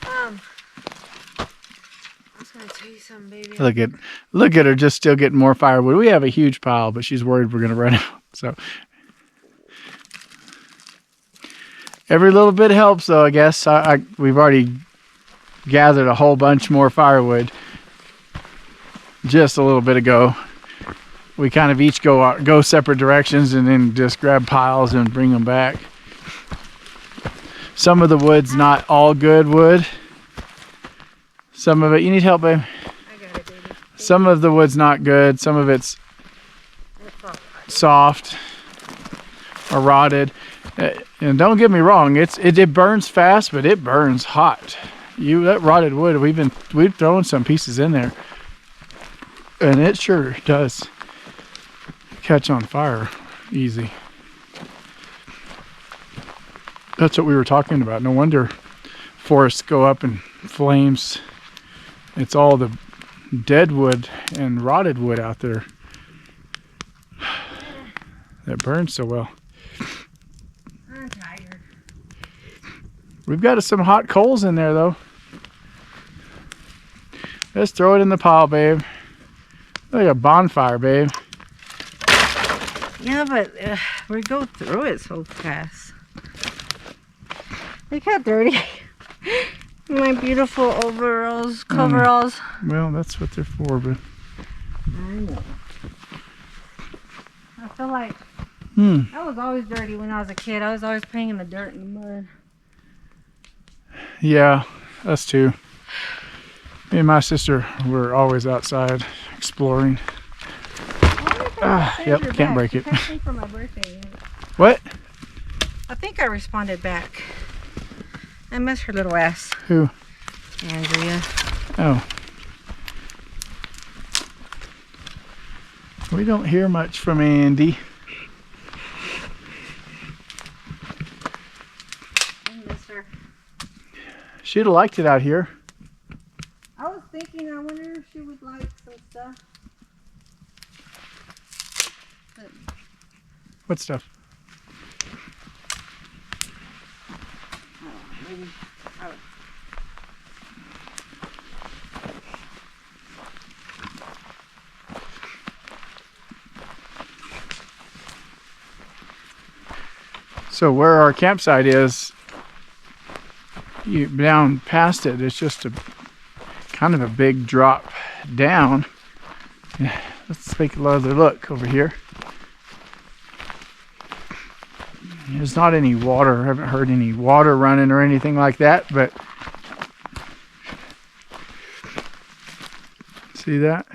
Speaker 6: I was gonna tell you something, baby.
Speaker 1: Look at her, just still getting more firewood. We have a huge pile, but she's worried we're gonna run out. So every little bit helps, though. I guess we've already gathered a whole bunch more firewood just a little bit ago. We kind of each go separate directions and then just grab piles and bring them back. Some of the wood's not all good wood. Some of it, you need help, babe?
Speaker 6: I got it, baby.
Speaker 1: Some of the wood's not good. Some of it's soft or rotted. And don't get me wrong, it burns fast, but it burns hot. That rotted wood, we've thrown some pieces in there, and it sure does catch on fire easy. That's what we were talking about. No wonder forests go up in flames. It's all the dead wood and rotted wood out there that burns so well.
Speaker 6: I'm tired.
Speaker 1: We've got some hot coals in there, though. Let's throw it in the pile, babe. Like a bonfire, babe.
Speaker 6: Yeah, but we go through it so fast. Look how dirty my beautiful overalls, coveralls.
Speaker 1: Well, that's what they're for, but
Speaker 6: I know. I feel like I was always dirty when I was a kid. I was always playing in the dirt and the mud.
Speaker 1: yeah, us too. Me and my sister were always outside exploring. Yep, can't break it.
Speaker 6: For my birthday.
Speaker 1: What?
Speaker 6: I think I responded back. I miss her little ass.
Speaker 1: Who?
Speaker 6: Andrea.
Speaker 1: Oh. We don't hear much from Andy.
Speaker 6: I miss her.
Speaker 1: She'd have liked it out here.
Speaker 6: I was thinking, I wonder if she would like some stuff. But
Speaker 1: What stuff?
Speaker 6: maybe
Speaker 1: So where our campsite is, down past it, it's just a kind of a big drop down. Yeah, let's take another look over here. There's not any water. I haven't heard any water running or anything like that, but see that?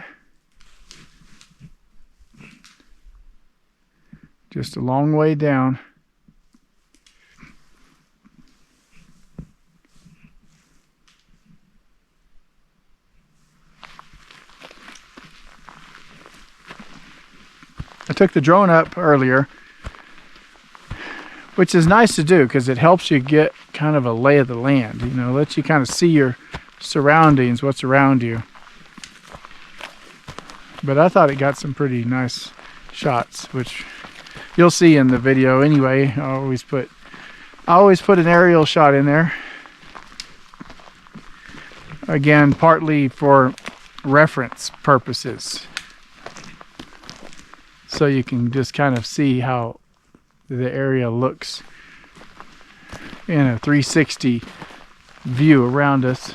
Speaker 1: Just a long way down. I took the drone up earlier. which is nice to do because it helps you get kind of a lay of the land, you know, lets you kind of see your surroundings, what's around you. But I thought it got some pretty nice shots, which you'll see in the video anyway. I always put an aerial shot in there. Again, partly for reference purposes. So you can just kind of see how the area looks in a 360 view around us.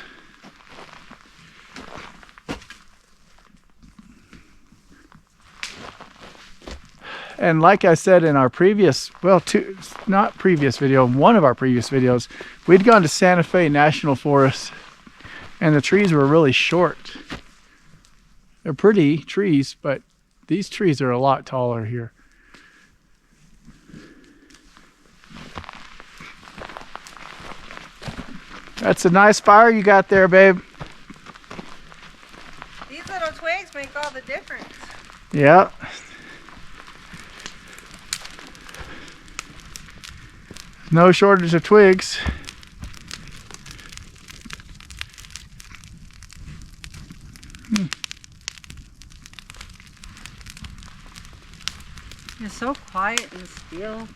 Speaker 1: And like I said in our previous, well, not previous video, one of our previous videos, we'd gone to Santa Fe National Forest and the trees were really short. They're pretty trees, but these trees are a lot taller here. That's a nice fire you got there, babe.
Speaker 2: These little twigs make all the difference.
Speaker 1: Yeah. No shortage of twigs.
Speaker 6: It's so quiet and still.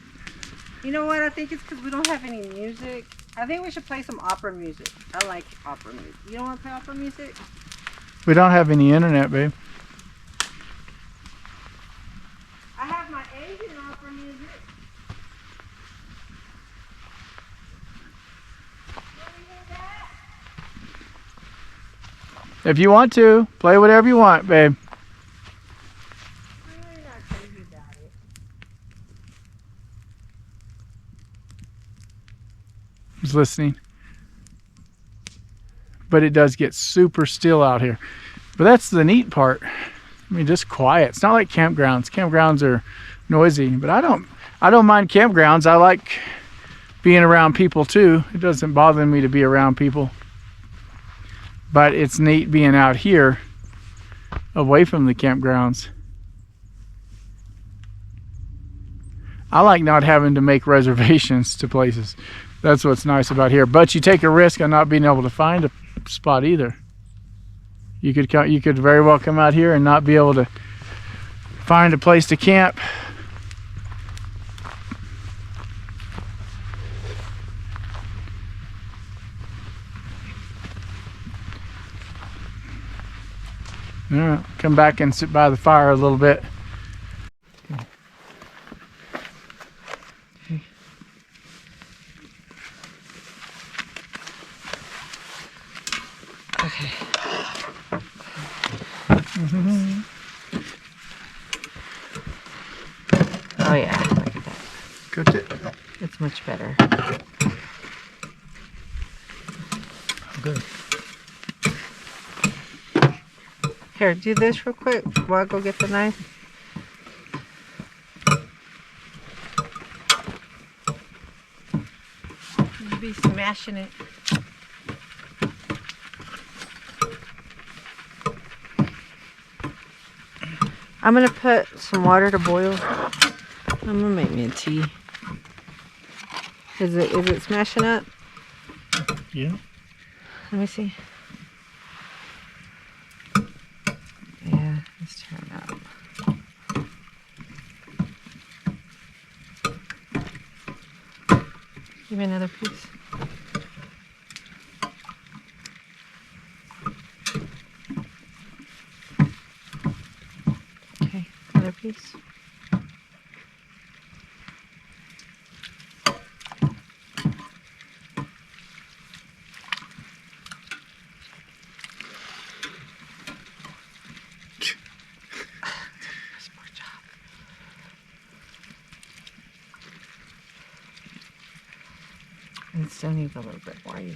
Speaker 6: You know what? I think it's because we don't have any music. I think we should play some opera music. I like opera music. You don't want to play opera music?
Speaker 1: We don't have any internet, babe.
Speaker 6: I have my Asian opera music.
Speaker 1: If you want to, play whatever you want, babe.
Speaker 6: I'm really not crazy about it.
Speaker 1: Who's listening? But it does get super still out here. But that's the neat part. I mean, just quiet. It's not like campgrounds. Campgrounds are noisy, but I don't mind campgrounds. I like being around people too. It doesn't bother me to be around people. But it's neat being out here away from the campgrounds. I like not having to make reservations to places. That's what's nice about here. But you take a risk on not being able to find a spot either. You could very well come out here and not be able to find a place to camp. All right, come back and sit by the fire a little bit.
Speaker 2: Okay. Oh yeah, look at that.
Speaker 1: Good.
Speaker 2: It's much better.
Speaker 1: Good.
Speaker 2: Here, do this real quick while I go get the knife. You'll be smashing it. I'm gonna put some water to boil. I'm gonna make me a tea. Is it smashing up?
Speaker 1: Yeah.
Speaker 2: Let me see. Yeah, let's turn it up. Give me another piece. Okay, another piece. It still needs a little bit more. I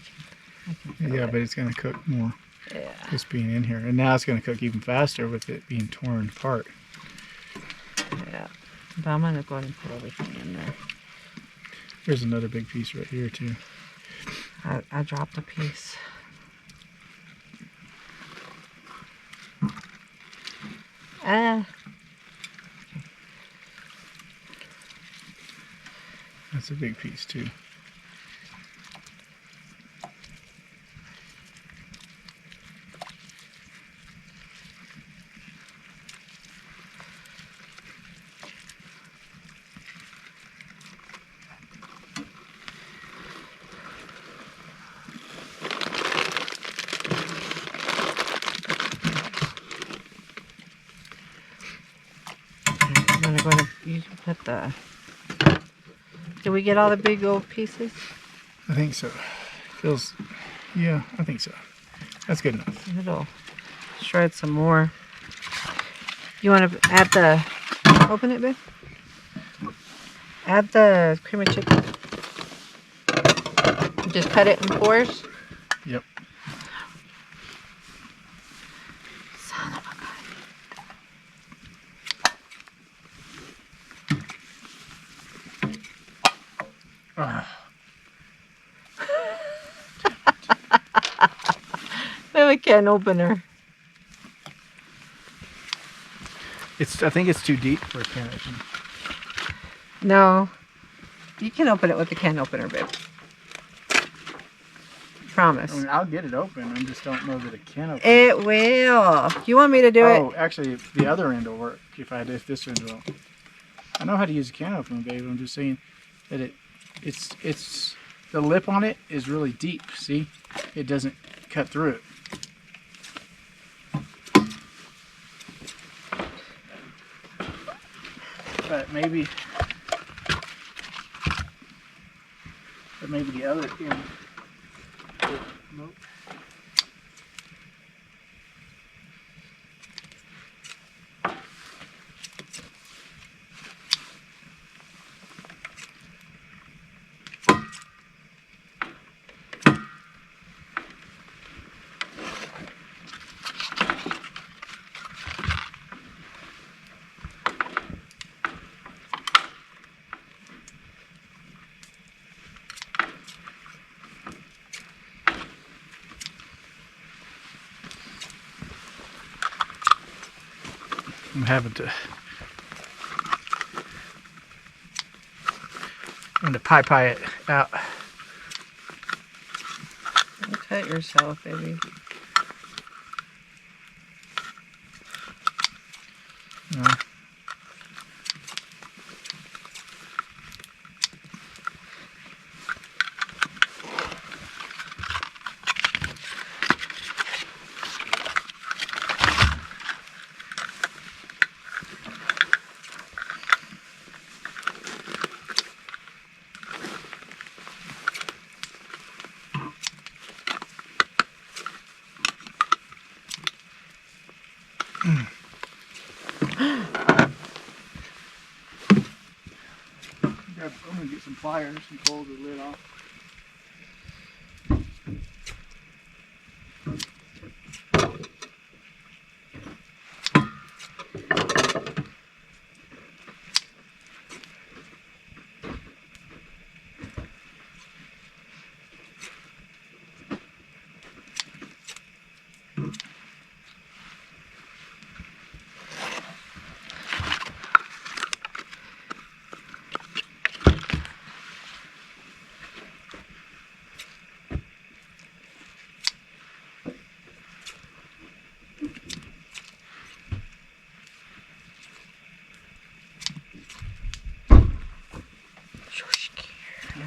Speaker 2: can feel
Speaker 1: Yeah,
Speaker 2: it.
Speaker 1: but it's going to cook more
Speaker 2: Yeah.
Speaker 1: just being in here. And now it's going to cook even faster with it being torn apart.
Speaker 2: Yeah. But I'm gonna go ahead and put everything in there.
Speaker 1: There's another big piece right here too.
Speaker 2: I dropped a piece.
Speaker 1: That's a big piece too.
Speaker 6: You can put the. Did we get all the big old pieces?
Speaker 1: I think so. Feels, yeah, I think so. That's good enough.
Speaker 6: It'll shred some more. You want to add the. Open it, babe? Add the cream of chicken. Just cut it in fours.
Speaker 1: Yep.
Speaker 6: Son of a gun. Maybe a can opener.
Speaker 1: I think it's too deep for a can opener.
Speaker 6: No. You can open it with the can opener, babe. Promise.
Speaker 1: I mean, I'll get it open. I just don't know that it can open.
Speaker 6: It will. You want me to do it?
Speaker 1: Oh, actually, the other end will work if this end won't. I know how to use a can opener, babe. I'm just saying that it's the lip on it is really deep. See, it doesn't cut through it. But maybe the other end. Nope. I'm having to pie it out.
Speaker 6: Don't cut yourself, baby.
Speaker 1: No. I'm gonna get some pliers and pull the lid off.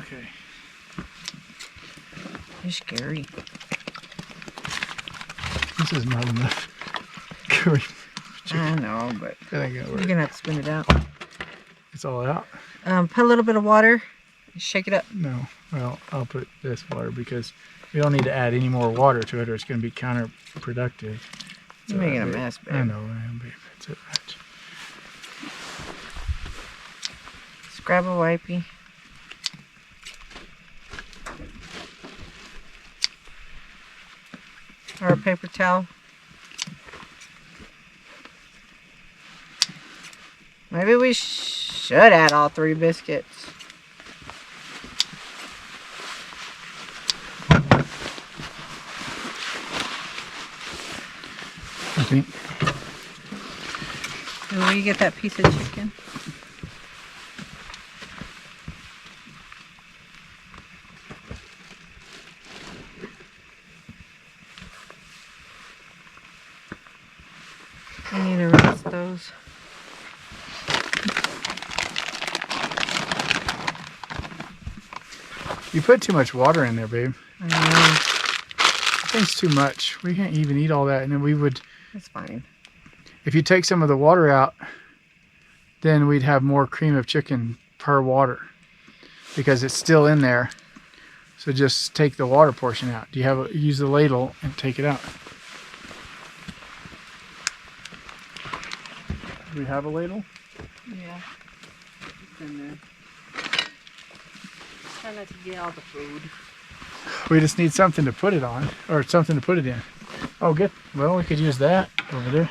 Speaker 1: Okay.
Speaker 6: You're scary.
Speaker 1: This is not enough curry.
Speaker 6: I know, but
Speaker 1: That ain't gonna
Speaker 6: you're
Speaker 1: work.
Speaker 6: gonna have to spin it out.
Speaker 1: It's all out?
Speaker 6: Put a little bit of water. Shake it up.
Speaker 1: No. Well, I'll put this water because we don't need to add any more water to it or it's going to be counterproductive.
Speaker 6: You're making a mess, babe.
Speaker 1: I know I am, babe. It's all right.
Speaker 6: Just grab a wipey. Or a paper towel. Maybe we should add all 3 biscuits.
Speaker 1: I think.
Speaker 6: And will you get that piece of chicken?
Speaker 2: those.
Speaker 1: You put too much water in there, babe.
Speaker 2: I know.
Speaker 1: I think it's too much. We can't even eat all that. And then we would,
Speaker 2: It's fine.
Speaker 1: if you take some of the water out, then we'd have more cream of chicken per water because it's still in there. So just take the water portion out. Do you have use the ladle and take it out? Do we have a ladle?
Speaker 2: Yeah. It's in there. Try not to get all the food.
Speaker 1: We just need something to put it on, or something to put it in. Oh, well, we could use that over there.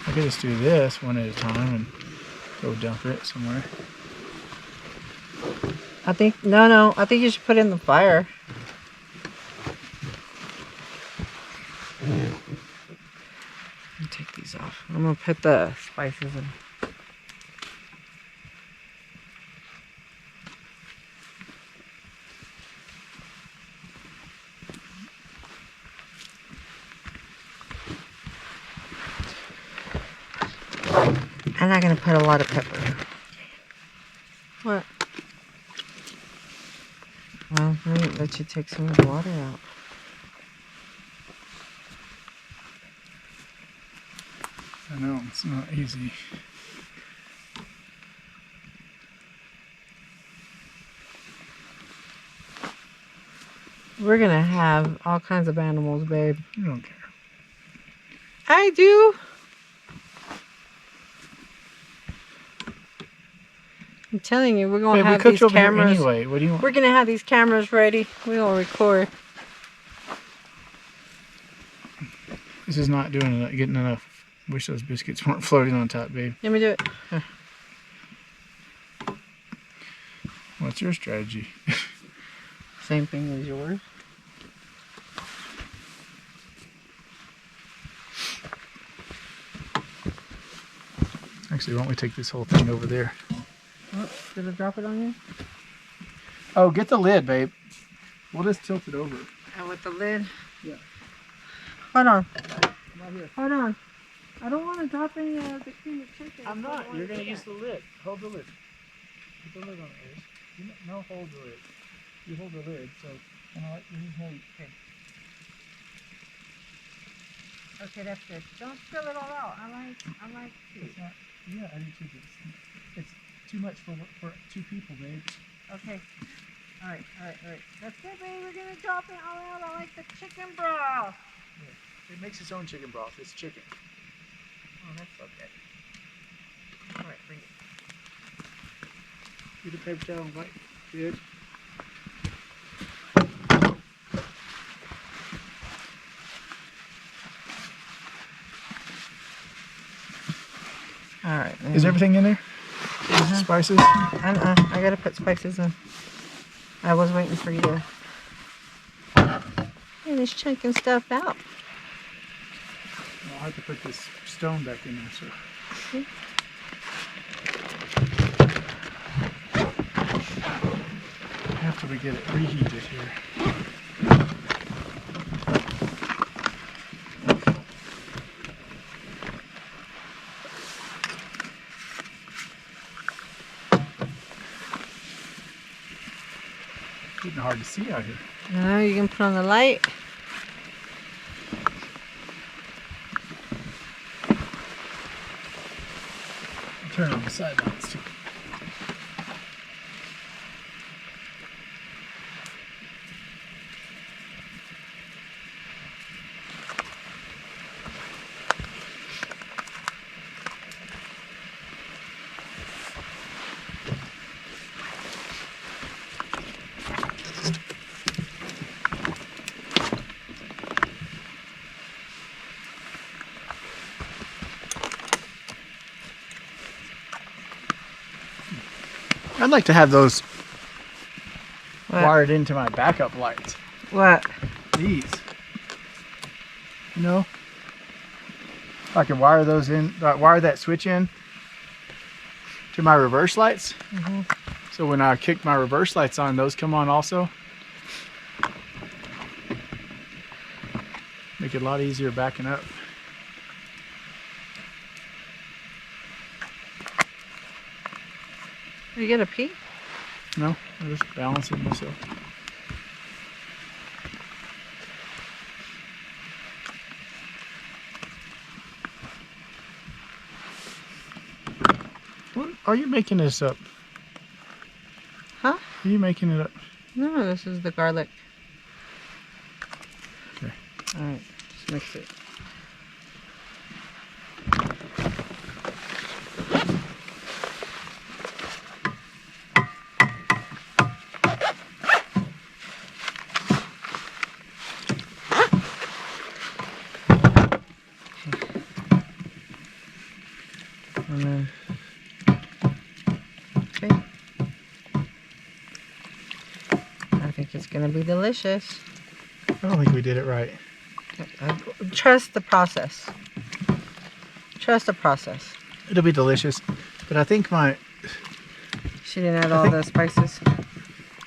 Speaker 1: I could just do this one at a time and go dump it somewhere.
Speaker 2: I think, no, I think you should put it in the fire. Let me take these off. I'm gonna put the spices in. I'm not gonna put a lot of pepper. What? Well, let me let you take some of the water out.
Speaker 1: I know, it's not easy.
Speaker 2: We're gonna have all kinds of animals, babe.
Speaker 1: You don't care.
Speaker 2: I do. I'm telling you, we're gonna
Speaker 1: Babe, we
Speaker 2: have
Speaker 1: cooked
Speaker 2: these
Speaker 1: over here
Speaker 2: cameras.
Speaker 1: anyway. What do you want?
Speaker 2: We're gonna have these cameras ready. We're gonna record.
Speaker 1: This is not getting enough. Wish those biscuits weren't floating on top, babe.
Speaker 2: Let me do it.
Speaker 1: What's your strategy?
Speaker 2: Same thing as yours.
Speaker 1: Actually, why don't we take this whole thing over there?
Speaker 2: Oh, did I drop it on you?
Speaker 1: Oh, get the lid, babe. We'll just tilt it over.
Speaker 2: And with the lid?
Speaker 1: Yeah.
Speaker 2: Hold on.
Speaker 1: Not here.
Speaker 2: Hold on. I don't want to drop any of the cream of chicken.
Speaker 1: I'm not.
Speaker 2: I don't
Speaker 1: You're
Speaker 2: wanna
Speaker 1: going to
Speaker 2: do
Speaker 1: use
Speaker 2: that.
Speaker 1: the lid. Hold the lid. Put the lid on it, Ace. No, hold the lid. You hold the lid, so kind of like you hold. Okay.
Speaker 2: Okay, that's good. Don't spill it all out. I like
Speaker 1: It's not. Yeah, I do too. It's too much for two people, babe.
Speaker 2: Okay. All right. That's good, babe. We're gonna drop it all out. I like the chicken broth.
Speaker 1: It makes its own chicken broth. It's chicken.
Speaker 2: Oh, that's so good. All right, bring it.
Speaker 1: Get a paper towel, right? Good.
Speaker 2: All right.
Speaker 1: Is everything in there? Spices?
Speaker 2: I gotta put spices in. I was waiting for you to finish chunking stuff out.
Speaker 1: I'll have to put this stone back in there, so. After we get it reheated here. Getting hard to see out here.
Speaker 2: Now you can put on the light.
Speaker 1: Turn on the sidelines too. I'd like to have those
Speaker 2: What?
Speaker 1: wired into my backup lights.
Speaker 2: What?
Speaker 1: These. You know? If I could wire those in, wire that switch in to my reverse lights. So when I kick my reverse lights on, those come on also. Make it a lot easier backing up.
Speaker 6: Are you gonna pee?
Speaker 1: No, I'm just balancing myself. What, are you making this up?
Speaker 6: Huh?
Speaker 1: Are you making it up?
Speaker 6: No, this is the garlic.
Speaker 1: Okay.
Speaker 6: All right, just mix it. And then, okay. I think it's gonna be delicious.
Speaker 1: I don't think we did it right.
Speaker 6: Trust the process. Trust the process.
Speaker 1: It'll be delicious, but I think
Speaker 6: She didn't add all the spices.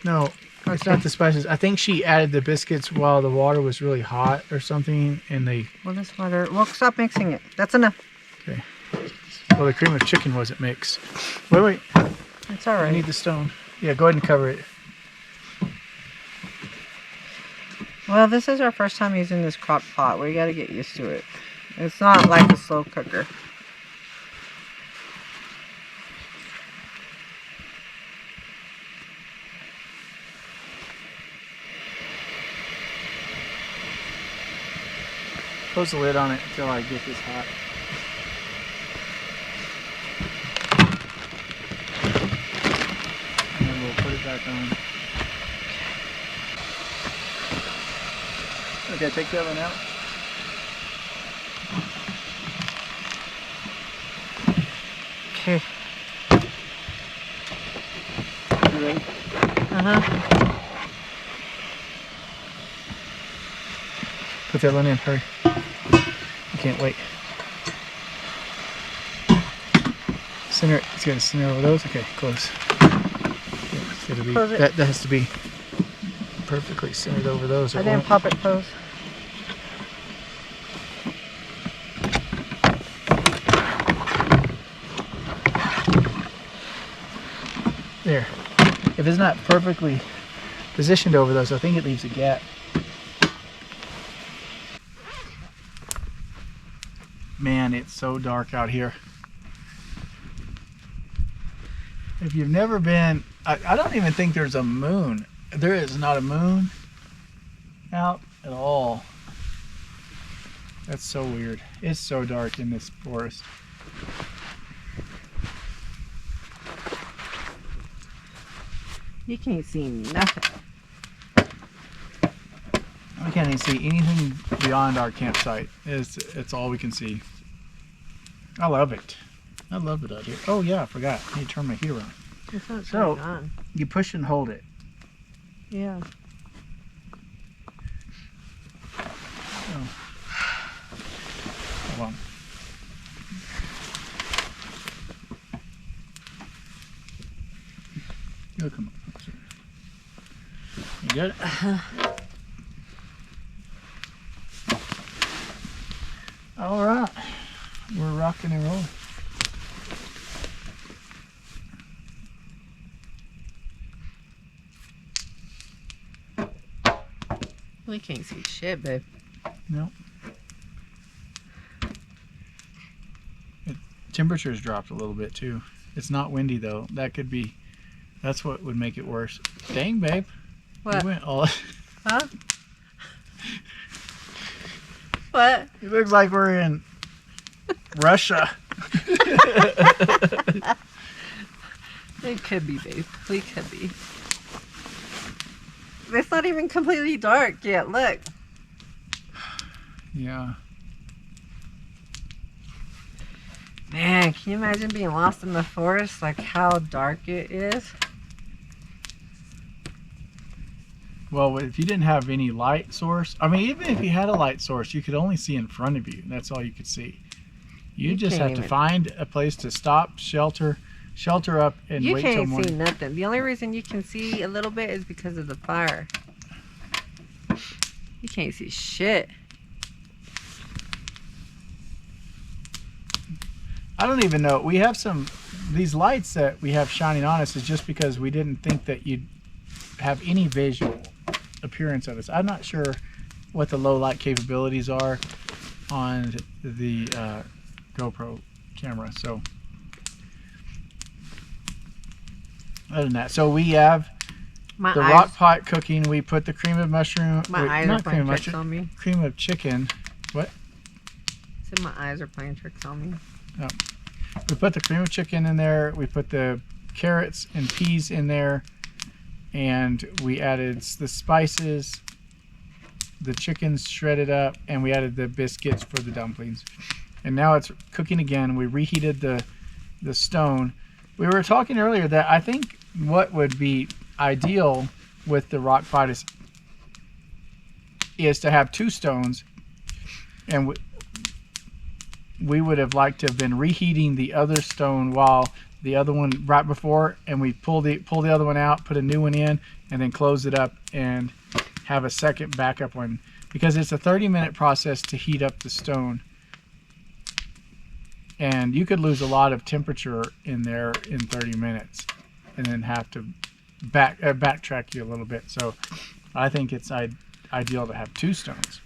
Speaker 1: no, it's not the spices. I think she added the biscuits while the water was really hot or something, and
Speaker 6: Well, this water. Well, stop mixing it. That's enough.
Speaker 1: okay. Well, the cream of chicken wasn't mixed. Wait.
Speaker 6: It's all
Speaker 1: I
Speaker 6: right.
Speaker 1: need the stone. Yeah, go ahead and cover it.
Speaker 6: Well, this is our first time using this crock pot. We got to get used to it. It's not like a slow cooker.
Speaker 1: Close the lid on it until I get this hot. And then we'll put it back on. Okay, take the oven out.
Speaker 6: Okay.
Speaker 1: You ready?
Speaker 6: Uh-huh.
Speaker 1: Put the other one in, hurry. I can't wait. Center it. It's gonna center over those. Okay, close. Yeah, it'll be,
Speaker 6: Close it.
Speaker 1: that has to be perfectly centered over those.
Speaker 6: I
Speaker 1: or
Speaker 6: didn't
Speaker 1: won't.
Speaker 6: pop it close.
Speaker 1: There. If it's not perfectly positioned over those, I think it leaves a gap. Man, it's so dark out here. If you've never been, I don't even think there's a moon. There is not a moon out at all. That's so weird. It's so dark in this forest.
Speaker 6: You can't see nothing.
Speaker 1: I can't even see anything beyond our campsite. It's all we can see. I love it. I love it out here. Oh yeah, I forgot. I need to turn my heater on.
Speaker 6: It's not
Speaker 1: So-
Speaker 6: turned on.
Speaker 1: You push and hold it.
Speaker 6: Yeah.
Speaker 1: Hold on. You'll come up. You got it? All right. We're rocking and rolling.
Speaker 6: We can't see shit, babe.
Speaker 1: No. Temperature's dropped a little bit too. It's not windy though. That could be. That's what would make it worse. Dang, babe.
Speaker 6: What?
Speaker 1: You went all.
Speaker 6: Huh? What?
Speaker 1: It looks like we're in Russia.
Speaker 6: It could be, babe. We could be. It's not even completely dark yet. Look.
Speaker 1: Yeah.
Speaker 6: Man, can you imagine being lost in the forest? Like how dark it is?
Speaker 1: Well, if you didn't have any light source, I mean, even if you had a light source, you could only see in front of you. That's all you could see. You just
Speaker 6: can't
Speaker 1: have to
Speaker 6: even-
Speaker 1: find a place to stop, shelter up, and
Speaker 6: You
Speaker 1: wait till
Speaker 6: can't see
Speaker 1: morning.
Speaker 6: nothing. The only reason you can see a little bit is because of the fire. You can't see shit.
Speaker 1: I don't even know. We have some these lights that we have shining on us is just because we didn't think that you'd have any visual appearance of us. I'm not sure what the low light capabilities are on the GoPro camera. So other than that, so we have
Speaker 2: My
Speaker 1: the
Speaker 2: eyes,
Speaker 1: RockPot cooking. We put the cream of mushroom.
Speaker 2: my eyes are
Speaker 1: not cream
Speaker 2: playing
Speaker 1: of
Speaker 2: tricks
Speaker 1: mushroom.
Speaker 2: on me.
Speaker 1: Cream of chicken. What?
Speaker 2: So my eyes are playing tricks on me.
Speaker 1: We put the cream of chicken in there. We put the carrots and peas in there, and we added the spices, the chicken shredded up, and we added the biscuits for the dumplings. And now it's cooking again. We reheated the stone. We were talking earlier that I think what would be ideal with the RockPot is to have two stones, and we would have liked to have been reheating the other stone while the other one right before, and we pull the other one out, put a new one in, and then close it up and have a second backup one, because it's a 30-minute process to heat up the stone, and you could lose a lot of temperature in there in 30 minutes and then have to backtrack you a little bit. So I think it's ideal to have two stones.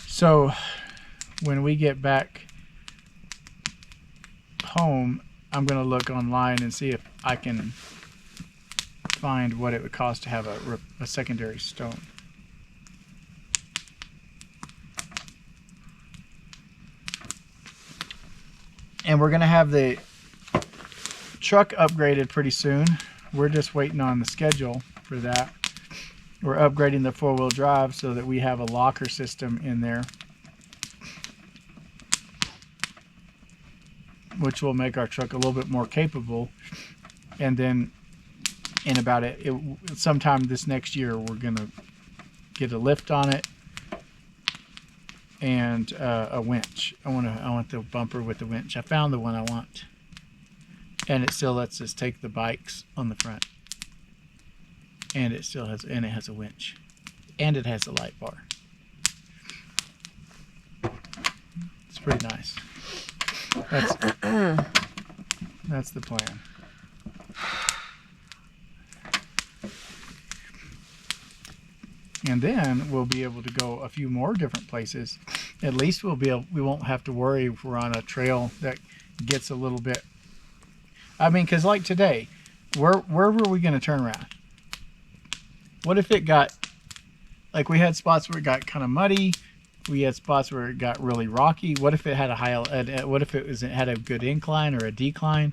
Speaker 1: So when we get back home, I'm going to look online and see if I can find what it would cost to have a secondary stone. And we're going to have the truck upgraded pretty soon. We're just waiting on the schedule for that. We're upgrading the four-wheel drive so that we have a locker system in there, which will make our truck a little bit more capable. And then in about sometime this next year, we're gonna get a lift on it and a winch. I want the bumper with the winch. I found the one I want, and it still lets us take the bikes on the front, and it has a winch, and it has a light bar. It's pretty nice. That's the plan. And then we'll be able to go a few more different places. At least we won't have to worry if we're on a trail that gets a little bit. I mean, because like today, where were we going to turn around? What if it got, like, we had spots where it got kind of muddy. We had spots where it got really rocky. What if it had what if it had a good incline or a decline?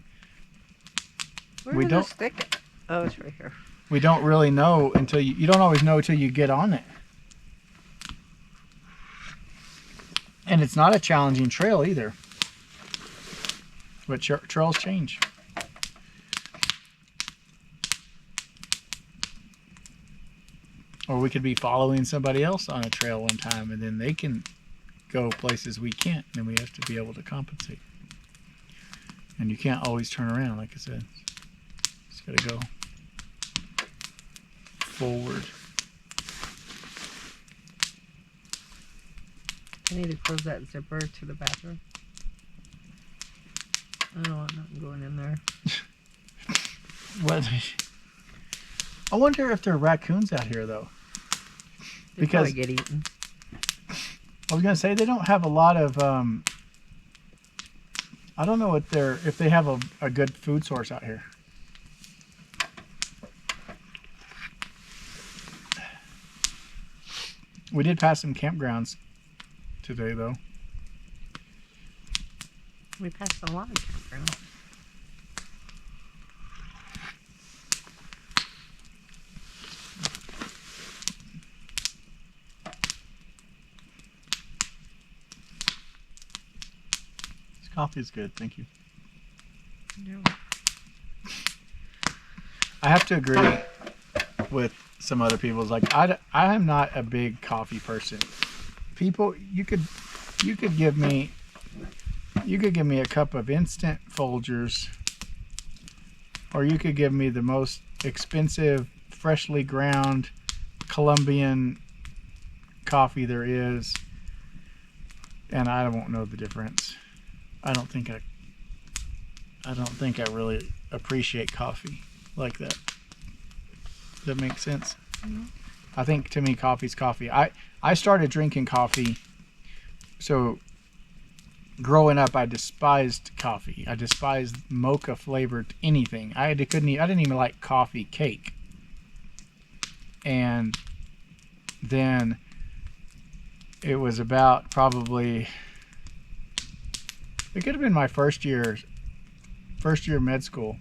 Speaker 2: Where
Speaker 1: We
Speaker 2: does
Speaker 1: don't-
Speaker 2: it stick it? Oh, it's right here.
Speaker 1: We don't really know until you don't always know until you get on it. And it's not a challenging trail either. But trails change. Or we could be following somebody else on a trail one time, and then they can go places we can't, and we have to be able to compensate. And you can't always turn around, like I said. Just gotta go forward.
Speaker 2: I need to close that zipper to the bathroom. I don't want nothing going in there.
Speaker 1: What? I wonder if there are raccoons out here, though.
Speaker 2: They
Speaker 1: Because
Speaker 2: probably get eaten.
Speaker 1: I was gonna say they don't have a lot of. I don't know if they have a good food source out here. We did pass some campgrounds today, though.
Speaker 2: We passed a lot of campgrounds.
Speaker 1: This coffee is good, thank you.
Speaker 2: Yeah.
Speaker 1: I have to agree with some other people's. Like I am not a big coffee person. People, you could give me a cup of instant Folgers, or you could give me the most expensive, freshly ground Colombian coffee there is, and I won't know the difference. I don't think I don't think I really appreciate coffee like that. Does that make sense? I think to me coffee's coffee. I started drinking coffee, so growing up I despised coffee. I despised mocha flavored anything. I didn't even like coffee cake. And then it was about probably, it could have been my first year med school.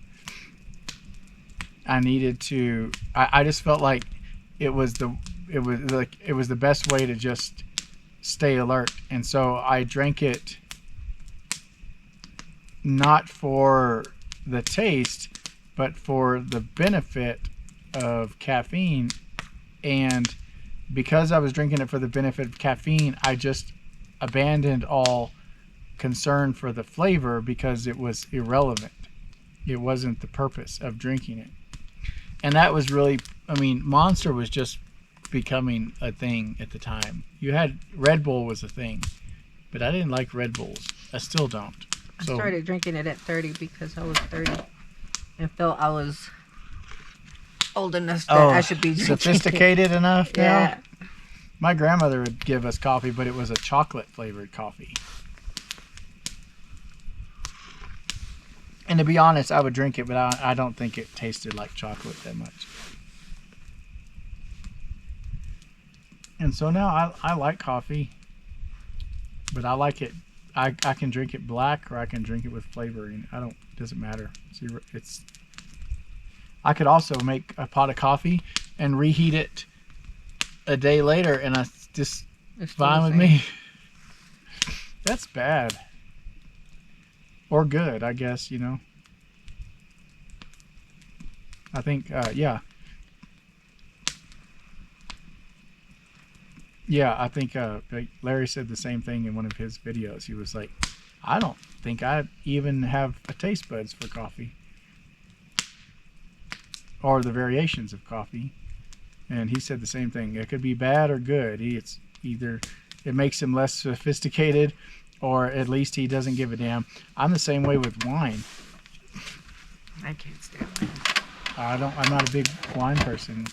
Speaker 1: I needed to, I just felt like it was the best way to just stay alert. And so I drank it not for the taste, but for the benefit of caffeine. And because I was drinking it for the benefit of caffeine, I just abandoned all concern for the flavor because it was irrelevant. It wasn't the purpose of drinking it. And that was really, I mean, Monster was just becoming a thing at the time. You had, Red Bull was a thing, but I didn't like Red Bulls. I still don't.
Speaker 6: I started drinking it at 30 because I was 30 and felt I was old enough that I should be drinking
Speaker 1: sophisticated enough now?
Speaker 6: Yeah.
Speaker 1: My grandmother would give us coffee, but it was a chocolate flavored coffee. And to be honest, I would drink it, but I don't think it tasted like chocolate that much. And so now I like coffee, but I like it. I can drink it black or I can drink it with flavoring. Doesn't matter. I could also make a pot of coffee and reheat it a day later, and it's fine with me. That's bad. Or good, I guess, you know. I think, yeah. Yeah, I think Larry said the same thing in one of his videos. He was like, I don't think I even have a taste buds for coffee. Or the variations of coffee. And he said the same thing. It could be bad or good. It's either it makes him less sophisticated, or at least he doesn't give a damn. I'm the same way with wine.
Speaker 6: I can't stand wine.
Speaker 1: I'm not a big wine person.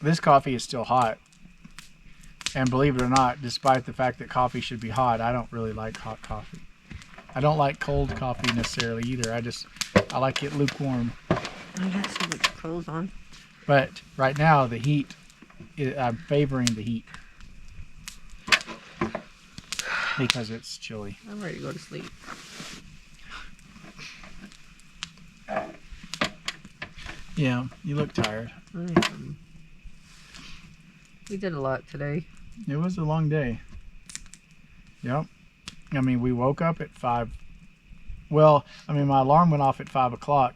Speaker 1: This coffee is still hot. And believe it or not, despite the fact that coffee should be hot, I don't really like hot coffee. I don't like cold coffee necessarily either. I like it lukewarm.
Speaker 6: I got so much clothes on.
Speaker 1: But right now, the heat, I'm favoring the heat. Because it's chilly.
Speaker 6: I'm ready to go to sleep.
Speaker 1: Yeah, you look tired.
Speaker 6: We did a lot today.
Speaker 1: It was a long day. Yep. I mean, we woke up at 5. Well, I mean, my alarm went off at 5 o'clock,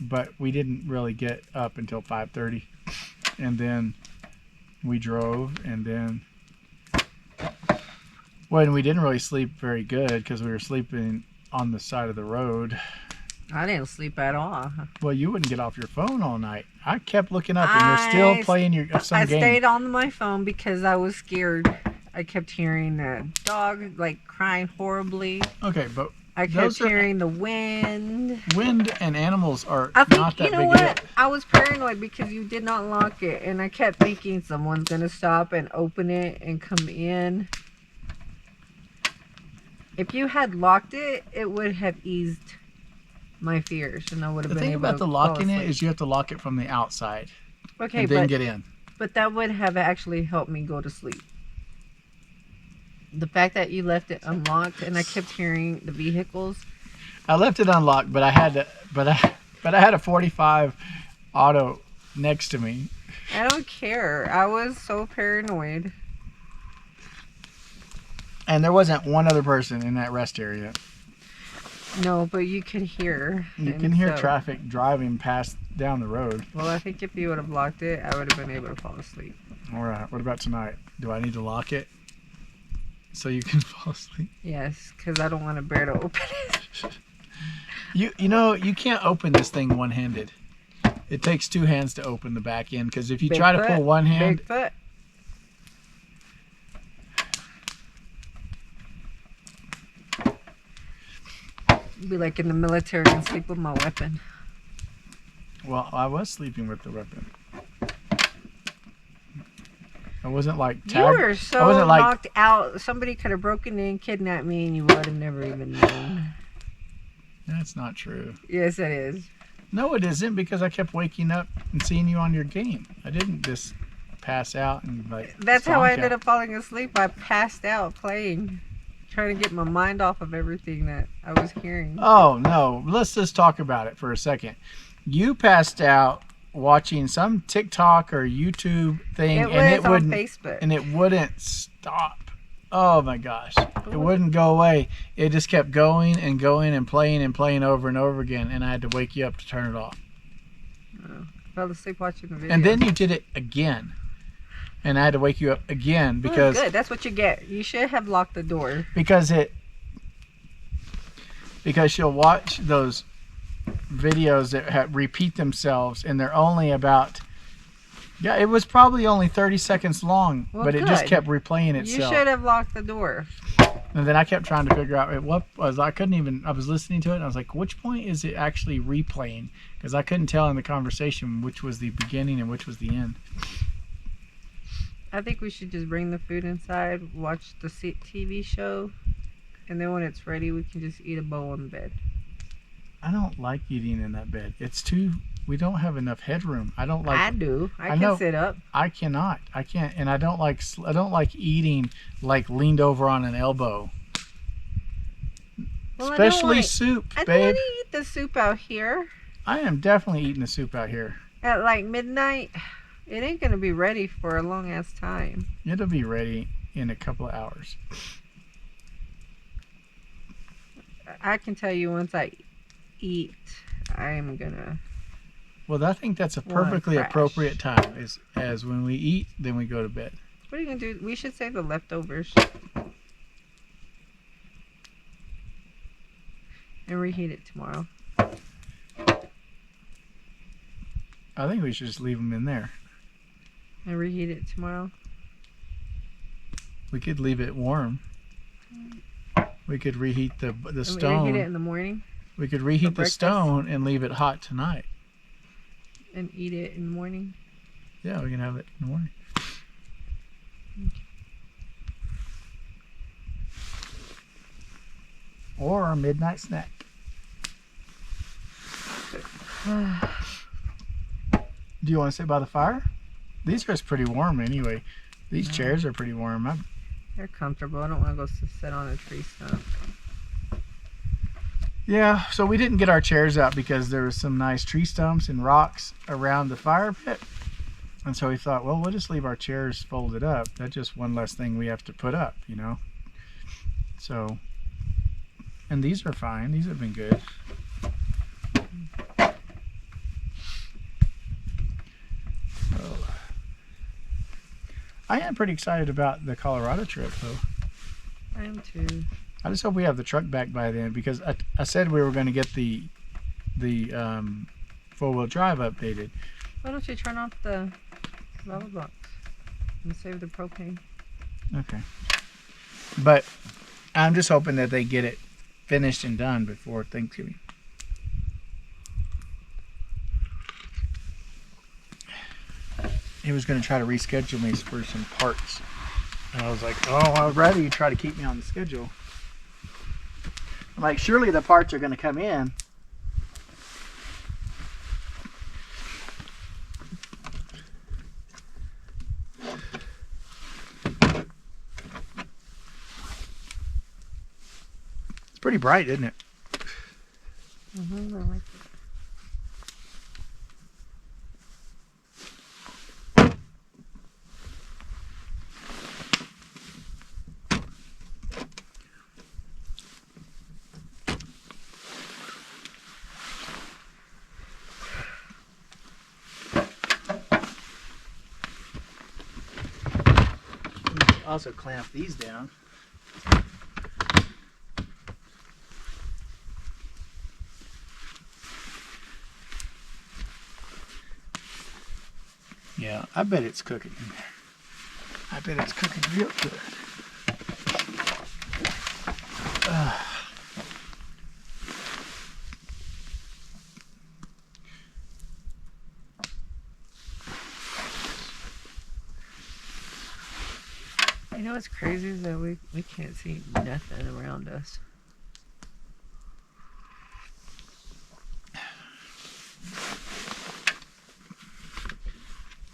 Speaker 1: but we didn't really get up until 5:30. And then we drove, and then... Well, and we didn't really sleep very good because we were sleeping on the side of the road.
Speaker 6: I didn't sleep at all.
Speaker 1: Well, you wouldn't get off your phone all night. I kept looking up, and you're still playing some game.
Speaker 6: I stayed on my phone because I was scared. I kept hearing a dog like crying horribly.
Speaker 1: Okay, but
Speaker 6: I kept hearing the wind.
Speaker 1: Wind and animals are
Speaker 6: I think,
Speaker 1: not that
Speaker 6: you know
Speaker 1: big
Speaker 6: what?
Speaker 1: a deal.
Speaker 6: I was paranoid because you did not lock it, and I kept thinking someone's gonna stop and open it and come in. If you had locked it, it would have eased my fears, and I would have been able to
Speaker 1: The thing about the locking
Speaker 6: fall
Speaker 1: it is you have to lock it from the outside.
Speaker 6: Okay,
Speaker 1: and then get in.
Speaker 6: But that would have actually helped me go to sleep. The fact that you left it unlocked and I kept hearing the vehicles.
Speaker 1: I left it unlocked, but I had a 45 auto next to me.
Speaker 6: I don't care. I was so paranoid.
Speaker 1: And there wasn't one other person in that rest area.
Speaker 6: No, but you could hear.
Speaker 1: You can hear traffic driving past down the road.
Speaker 6: Well, I think if you would have locked it, I would have been able to fall asleep.
Speaker 1: All right. What about tonight? Do I need to lock it so you can fall asleep?
Speaker 6: Yes, because I don't want to bear to open it.
Speaker 1: You know, you can't open this thing one-handed. It takes two hands to open the back end, because if you try to pull one hand...
Speaker 6: Bigfoot.
Speaker 2: Be like in the military and sleep with my weapon.
Speaker 1: Well, I was sleeping with the weapon. I wasn't like
Speaker 2: You
Speaker 1: tagged.
Speaker 2: were
Speaker 1: I
Speaker 2: so
Speaker 1: wasn't like
Speaker 2: knocked out. Somebody could have broken in, kidnapped me, and you would have never even known.
Speaker 1: That's not true.
Speaker 2: Yes, it is.
Speaker 1: No, it isn't, because I kept waking up and seeing you on your game. I didn't just pass out and like.
Speaker 2: That's how I
Speaker 1: stonk
Speaker 2: ended
Speaker 1: out.
Speaker 2: up falling asleep. I passed out playing, trying to get my mind off of everything that I was hearing.
Speaker 1: Oh no! Let's just talk about it for a second. You passed out watching some TikTok or YouTube thing,
Speaker 2: It was
Speaker 1: and it
Speaker 2: on
Speaker 1: wouldn't,
Speaker 2: Facebook.
Speaker 1: and it wouldn't stop. Oh my gosh! It wouldn't go away. It just kept going and going and playing over and over again, and I had to wake you up to turn it off.
Speaker 2: Fell asleep watching the video.
Speaker 1: And then you did it again, and I had to wake you up again because
Speaker 2: good. That's what you get. You should have locked the door.
Speaker 1: because you'll watch those videos that repeat themselves, and they're only about. Yeah, it was probably only 30 seconds long,
Speaker 2: Well,
Speaker 1: but it just
Speaker 2: good.
Speaker 1: kept replaying
Speaker 2: You
Speaker 1: itself.
Speaker 2: should have locked the door.
Speaker 1: And then I kept trying to figure out what was. I couldn't even. I was listening to it, and I was like, which point is it actually replaying? Because I couldn't tell in the conversation which was the beginning and which was the end.
Speaker 2: I think we should just bring the food inside, watch the TV show, and then when it's ready, we can just eat a bowl in bed.
Speaker 1: I don't like eating in that bed. It's too. We don't have enough headroom. I don't like.
Speaker 2: I do. I
Speaker 1: know.
Speaker 2: can sit up.
Speaker 1: I cannot. I can't, and I don't like. I don't like eating like leaned over on an elbow.
Speaker 2: Well, I don't
Speaker 1: Especially
Speaker 2: like-
Speaker 1: soup,
Speaker 2: I don't
Speaker 1: babe.
Speaker 2: want to eat the soup out here
Speaker 1: I am definitely eating the soup out here.
Speaker 2: at like midnight. It ain't gonna be ready for a long ass time.
Speaker 1: It'll be ready in a couple of hours.
Speaker 2: I can tell you once I eat, I'm gonna.
Speaker 1: Well, I think that's a
Speaker 2: Wanna
Speaker 1: perfectly
Speaker 2: crash.
Speaker 1: appropriate time. Is as when we eat, then we go to bed.
Speaker 2: What are you gonna do? We should save the leftovers and reheat it tomorrow.
Speaker 1: I think we should just leave them in there.
Speaker 2: And reheat it tomorrow.
Speaker 1: We could leave it warm. We could reheat the
Speaker 2: And we reheat it
Speaker 1: stone.
Speaker 2: in the morning
Speaker 1: We could reheat the
Speaker 2: breakfast?
Speaker 1: stone and leave it hot tonight.
Speaker 2: and eat it in the morning.
Speaker 1: Yeah, we can have it in the morning. Or a midnight snack. Do you want to sit by the fire? These are pretty warm anyway. These chairs are pretty warm.
Speaker 2: They're comfortable. I don't want to go sit on a tree stump.
Speaker 1: Yeah, so we didn't get our chairs out because there was some nice tree stumps and rocks around the fire pit. And so we thought, well, we'll just leave our chairs folded up. That's just one less thing we have to put up, you know. So, and these are fine. These have been good. Oh. I am pretty excited about the Colorado trip, though.
Speaker 2: I am too.
Speaker 1: I just hope we have the truck back by then, because I said we were going to get the four-wheel drive updated.
Speaker 2: Why don't you turn off the lava box and save the propane?
Speaker 1: Okay. But I'm just hoping that they get it finished and done before Thanksgiving. He was going to try to reschedule me for some parts. And I was like, oh, I'd rather you try to keep me on the schedule. I'm like, surely the parts are going to come in. It's pretty bright, isn't it?
Speaker 2: Mm-hmm, I like it.
Speaker 1: Also clamp these down. Yeah, I bet it's cooking in there. I bet it's cooking real good.
Speaker 2: know what's crazy is that we can't see nothing around us.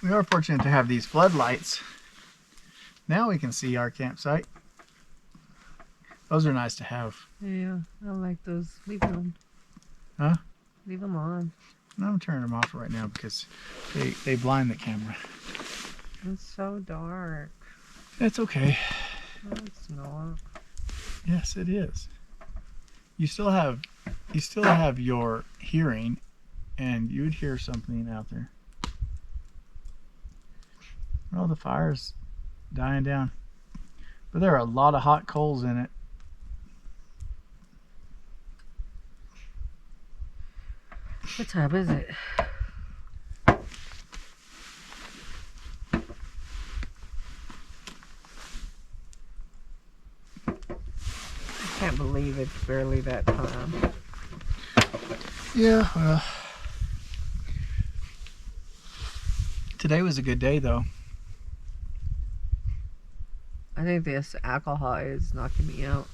Speaker 1: We are fortunate to have these floodlights. Now we can see our campsite. Those are nice to have.
Speaker 2: Yeah, I like those. Leave them on.
Speaker 1: Huh?
Speaker 2: Leave them on.
Speaker 1: No, I'm turning them off right now because they blind the camera.
Speaker 2: It's so dark.
Speaker 1: It's okay.
Speaker 2: No, it's not.
Speaker 1: Yes, it is. You still have your hearing, and you would hear something out there. Well, the fire's dying down, but there are a lot of hot coals in it.
Speaker 2: What time is it? I can't believe it's barely that time.
Speaker 1: Yeah, well, today was a good day though.
Speaker 2: I think this alcohol is knocking me out.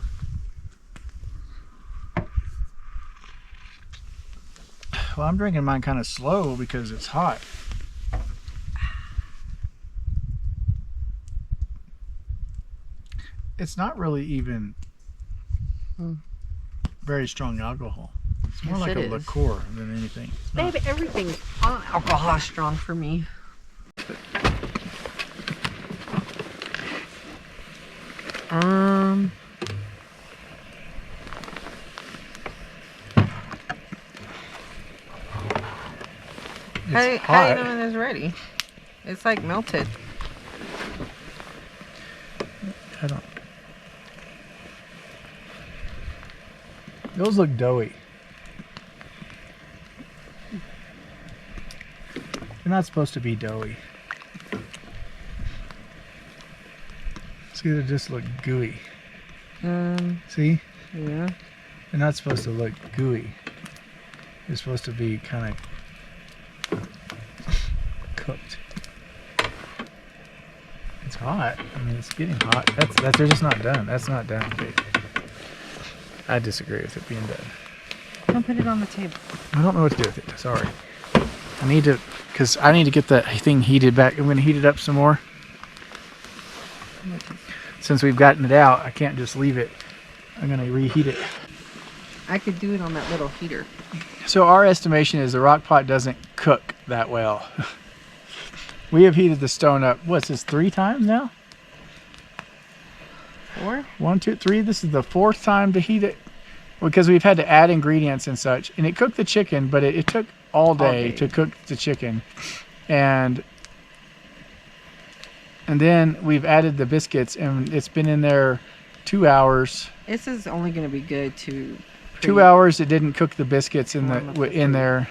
Speaker 1: Well, I'm drinking mine kind of slow because it's hot. It's not really even very strong alcohol. It's more
Speaker 2: Yes,
Speaker 1: like
Speaker 2: it
Speaker 1: a
Speaker 2: is.
Speaker 1: liqueur than anything. It's not-
Speaker 2: Baby, everything's on alcohol strong for me.
Speaker 1: It's
Speaker 2: How
Speaker 1: hot.
Speaker 2: do you know when it's ready? It's like melted.
Speaker 1: I don't. Those look doughy. They're not supposed to be doughy. See, they just look gooey. See?
Speaker 2: Yeah.
Speaker 1: They're not supposed to look gooey. They're supposed to be kind of cooked. It's hot. I mean, it's getting hot. They're just not done. That's not done, babe. I disagree with it being done.
Speaker 2: Don't put it on the table.
Speaker 1: I don't know what to do with it. Sorry. I need to get that thing heated back. I'm going to heat it up some more. Since we've gotten it out, I can't just leave it. I'm going to reheat it.
Speaker 2: I could do it on that little heater.
Speaker 1: So our estimation is the RockPot doesn't cook that well. We have heated the stone up, what's this, 3 times now?
Speaker 2: 4?
Speaker 1: 1, 2, 3. This is the 4th time to heat it because we've had to add ingredients and such. And it cooked the chicken, but it took all day to cook the chicken. And then we've added the biscuits, and it's been in there 2 hours.
Speaker 2: This is only going to be good to
Speaker 1: 2 hours. It didn't cook the biscuits in there.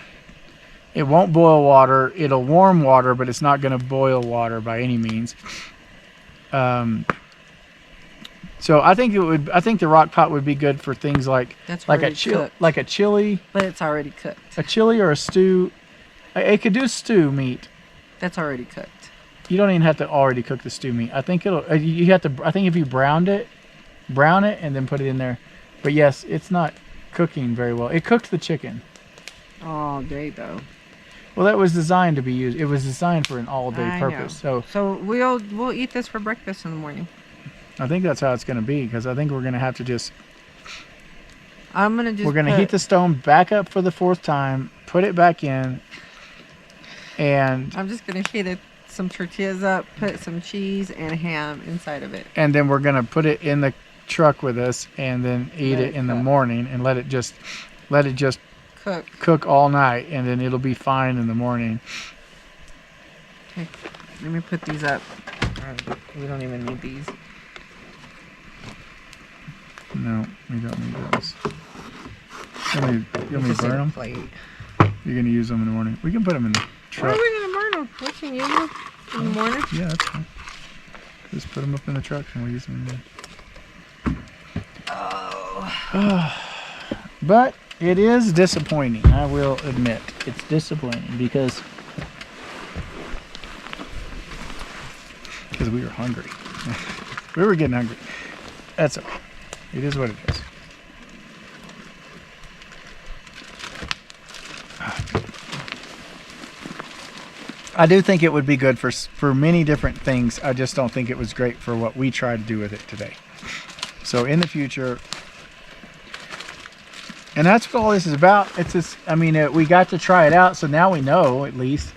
Speaker 1: It won't boil water. It'll warm water, but it's not going to boil water by any means. So I think I think the RockPot would be good for things like a chili,
Speaker 2: but it's already cooked.
Speaker 1: a chili or a stew. It could do stew meat.
Speaker 2: That's already cooked.
Speaker 1: You don't even have to already cook the stew meat. I think you have to. I think if you brown it and then put it in there. But yes, it's not cooking very well. It cooked the chicken.
Speaker 2: All day though.
Speaker 1: Well, that was designed to be used. It was designed for an all-day purpose.
Speaker 2: Know. So we'll eat this for breakfast in the morning.
Speaker 1: I think that's how it's going to be because I think we're going to have to just.
Speaker 2: We're
Speaker 1: going to heat the stone back up for the 4th time, put it back in, and.
Speaker 2: I'm just going to heat some tortillas up, put some cheese and ham inside of it.
Speaker 1: And then we're going to put it in the truck with us and then eat it in the morning and let it just cook all night, and then it'll be fine in the morning.
Speaker 2: Okay, let me put these up. We don't even need these.
Speaker 1: No, we don't need those. You want me to burn them?
Speaker 2: Plate.
Speaker 1: You're going to use them in the morning. We can put them in the truck.
Speaker 2: Why are we going to burn them? We can use them in the morning.
Speaker 1: Yeah, that's fine. Just put them up in the truck and we'll use them in the morning. Oh. But it is disappointing, I will admit. It's disappointing because we were hungry. We were getting hungry. That's okay. It is what it is. I do think it would be good for many different things. I just don't think it was great for what we tried to do with it today. So in the future, and that's what all this is about. It's just, I mean, we got to try it out, so now we know at least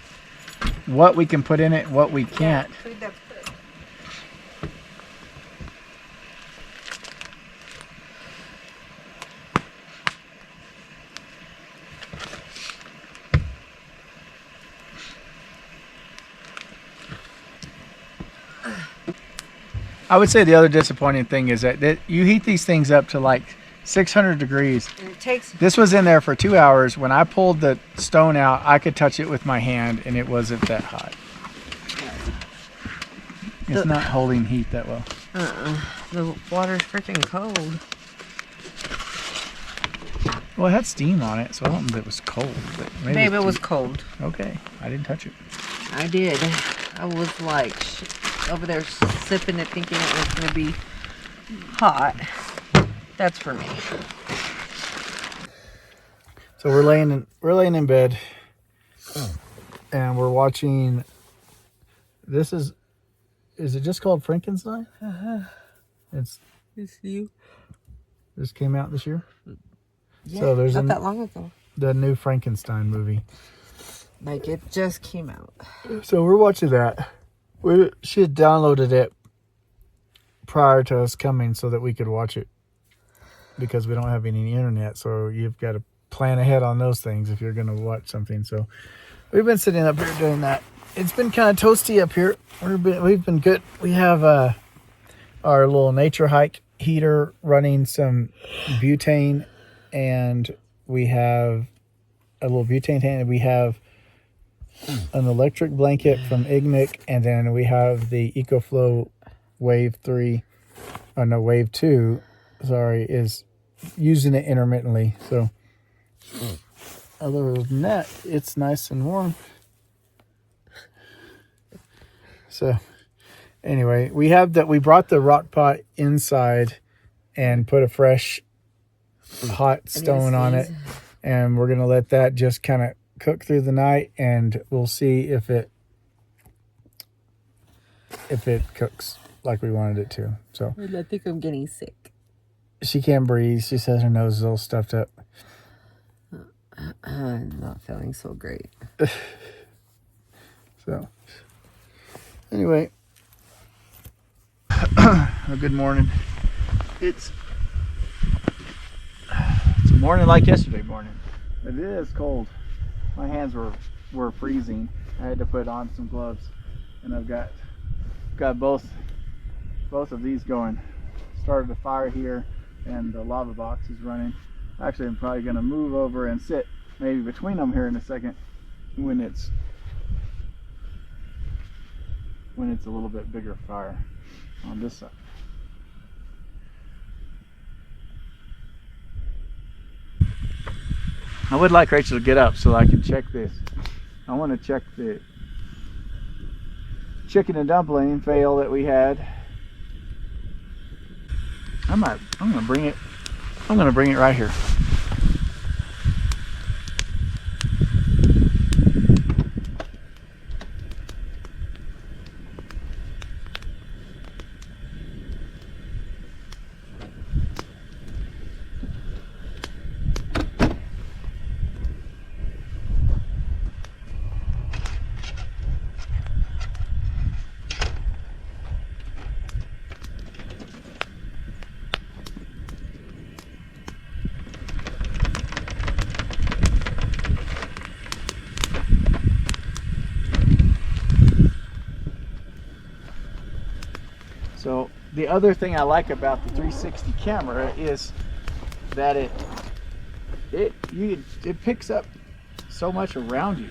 Speaker 1: what we can put in it, what we can't. I would say the other disappointing thing is that you heat these things up to like 600 degrees.
Speaker 6: And it takes.
Speaker 1: This was in there for 2 hours. When I pulled the stone out, I could touch it with my hand and it wasn't that hot. It's not holding heat that well.
Speaker 2: The water's freaking cold.
Speaker 1: Well, it had steam on it, so I don't know if it was cold. But maybe
Speaker 2: Babe, it was cold.
Speaker 1: Okay, I didn't touch it.
Speaker 2: I did. I was like over there sipping it, thinking it was gonna be hot. That's for me.
Speaker 1: So we're laying in bed, and we're watching. This is it just called Frankenstein? It's
Speaker 2: you.
Speaker 1: This came out this year.
Speaker 2: Yeah,
Speaker 1: So there's
Speaker 2: not that long ago.
Speaker 1: The new Frankenstein movie.
Speaker 2: Like it just came out.
Speaker 1: So we're watching that. She had downloaded it prior to us coming so that we could watch it, because we don't have any internet. So you've got to plan ahead on those things if you're going to watch something. So we've been sitting up here doing that. It's been kind of toasty up here. We've been good. We have our little nature hike heater running some butane, and we have a little butane tank. We have an electric blanket from Ignic, and then we have the EcoFlow Wave 2, is using it intermittently. So other than that, it's nice and warm. So anyway, we brought the RockPot inside and put a fresh hot stone on it, and we're gonna let that just kind of cook through the night, and we'll see if it cooks like we wanted it to. So
Speaker 2: I think I'm getting sick.
Speaker 1: she can't breathe. She says her nose is all stuffed up.
Speaker 2: I'm not feeling so great.
Speaker 1: So anyway, good morning. It's a morning like yesterday morning. It is cold. My hands were freezing. I had to put on some gloves, and I've got both of these going. Started a fire here, and the lava box is running. Actually, I'm probably going to move over and sit maybe between them here in a second when it's a little bit bigger fire on this side. I would like Rachel to get up so I can check this. I want to check the chicken and dumpling fail that we had. I'm gonna bring it right here. So the other thing I like about the 360 camera is that it picks up so much around you.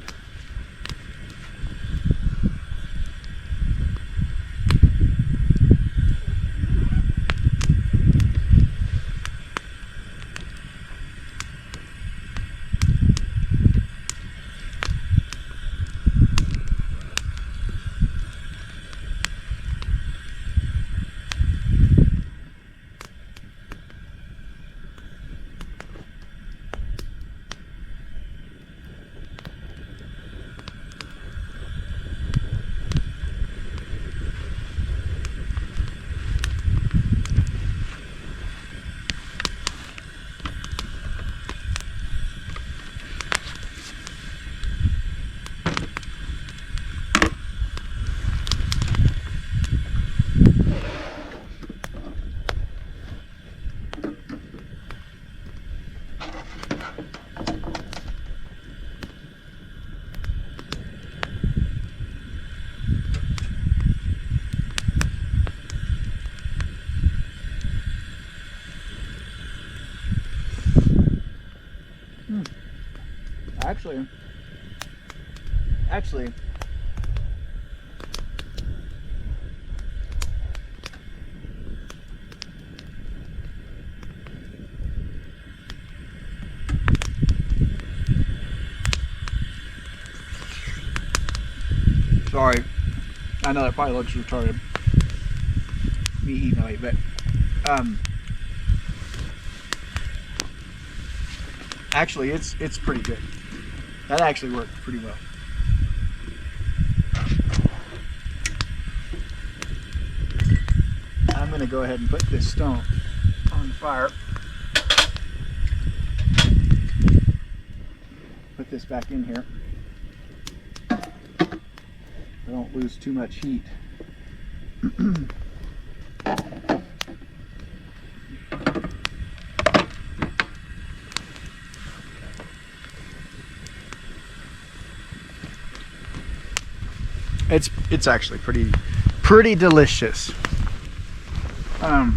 Speaker 1: Actually, sorry, I know that probably looks retarded, me eating late, but actually it's pretty good. That actually worked pretty well. I'm going to go ahead and put this stone on the fire. Put this back in here. I don't lose too much heat. It's actually pretty delicious. I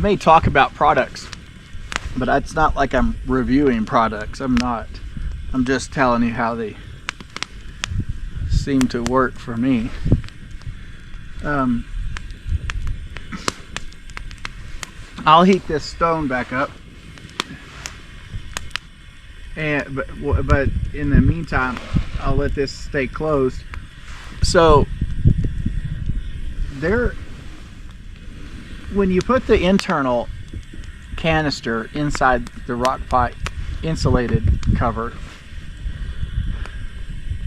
Speaker 1: may talk about products, but it's not like I'm reviewing products. I'm not. I'm just telling you how they seem to work for me. I'll heat this stone back up, but in the meantime, I'll let this stay closed. So when you put the internal canister inside the RockPot insulated cover,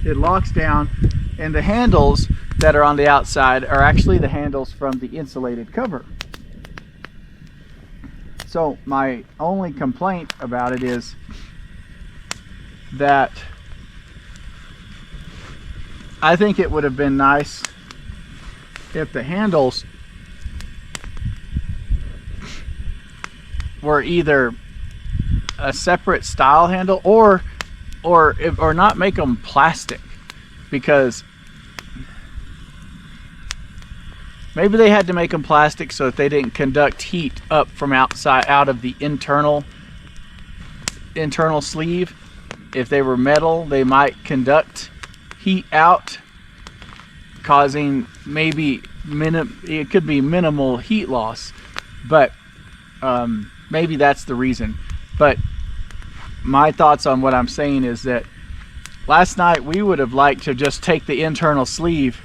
Speaker 1: it locks down, and the handles that are on the outside are actually the handles from the insulated cover. So my only complaint about it is that I think it would have been nice if the handles were either a separate style handle or not make them plastic, because maybe they had to make them plastic so that they didn't conduct heat up from outside out of the internal sleeve. If they were metal, they might conduct heat out, causing maybe it could be minimal heat loss, but maybe that's the reason. But my thoughts on what I'm saying is that last night we would have liked to just take the internal sleeve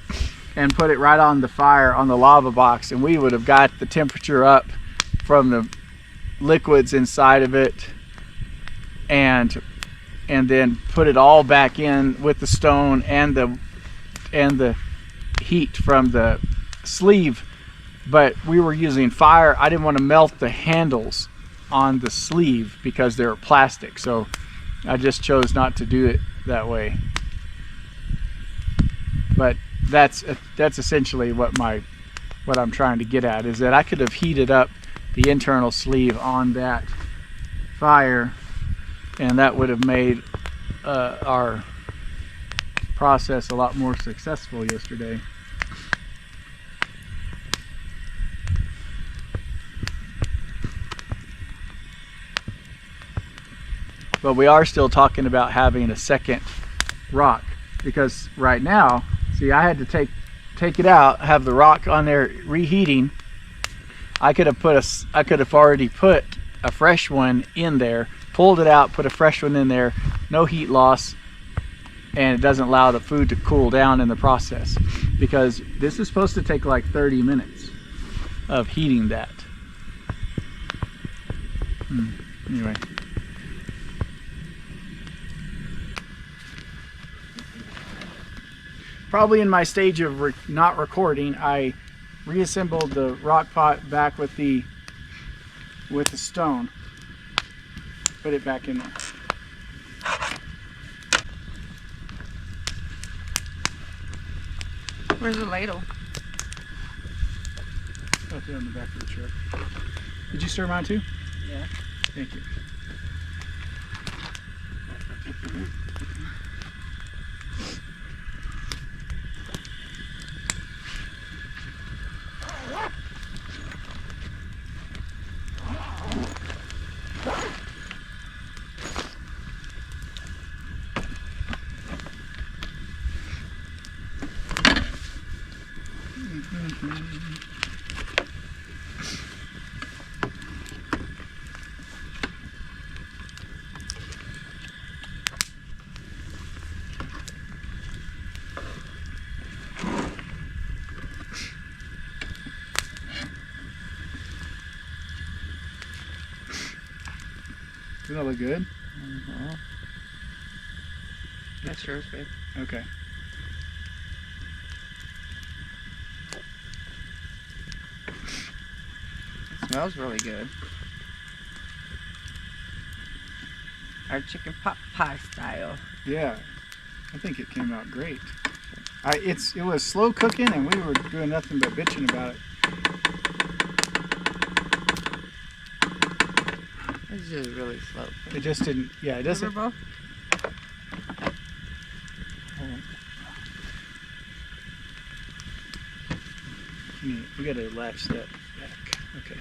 Speaker 1: and put it right on the fire on the lava box, and we would have got the temperature up from the liquids inside of it, and then put it all back in with the stone and the heat from the sleeve. But we were using fire. I didn't want to melt the handles on the sleeve because they're plastic, so I just chose not to do it that way. But that's essentially what I'm trying to get at, is that I could have heated up the internal sleeve on that fire, and that would have made our process a lot more successful yesterday. But we are still talking about having a second rock, because right now, see, I had to take it out, have the rock on there reheating. I could have already put a fresh one in there, pulled it out, put a fresh one in there, no heat loss, and it doesn't allow the food to cool down in the process, because this is supposed to take like 30 minutes of heating that. Anyway. Probably in my stage of not recording, I reassembled the RockPot back with the stone. Put it back in there.
Speaker 2: Where's the ladle?
Speaker 1: Up there on the back of the truck. Did you stir mine too?
Speaker 6: Yeah.
Speaker 1: Thank you. Doesn't it look good?
Speaker 2: That sure is good.
Speaker 1: Okay.
Speaker 2: It smells really good. Our chicken pot pie style.
Speaker 1: Yeah, I think it came out great. It was slow cooking, and we were doing nothing but bitching about it.
Speaker 2: It's just really slow.
Speaker 1: It just didn't. Yeah, it doesn't.
Speaker 2: Riverboat?
Speaker 1: We gotta latch that back. Okay.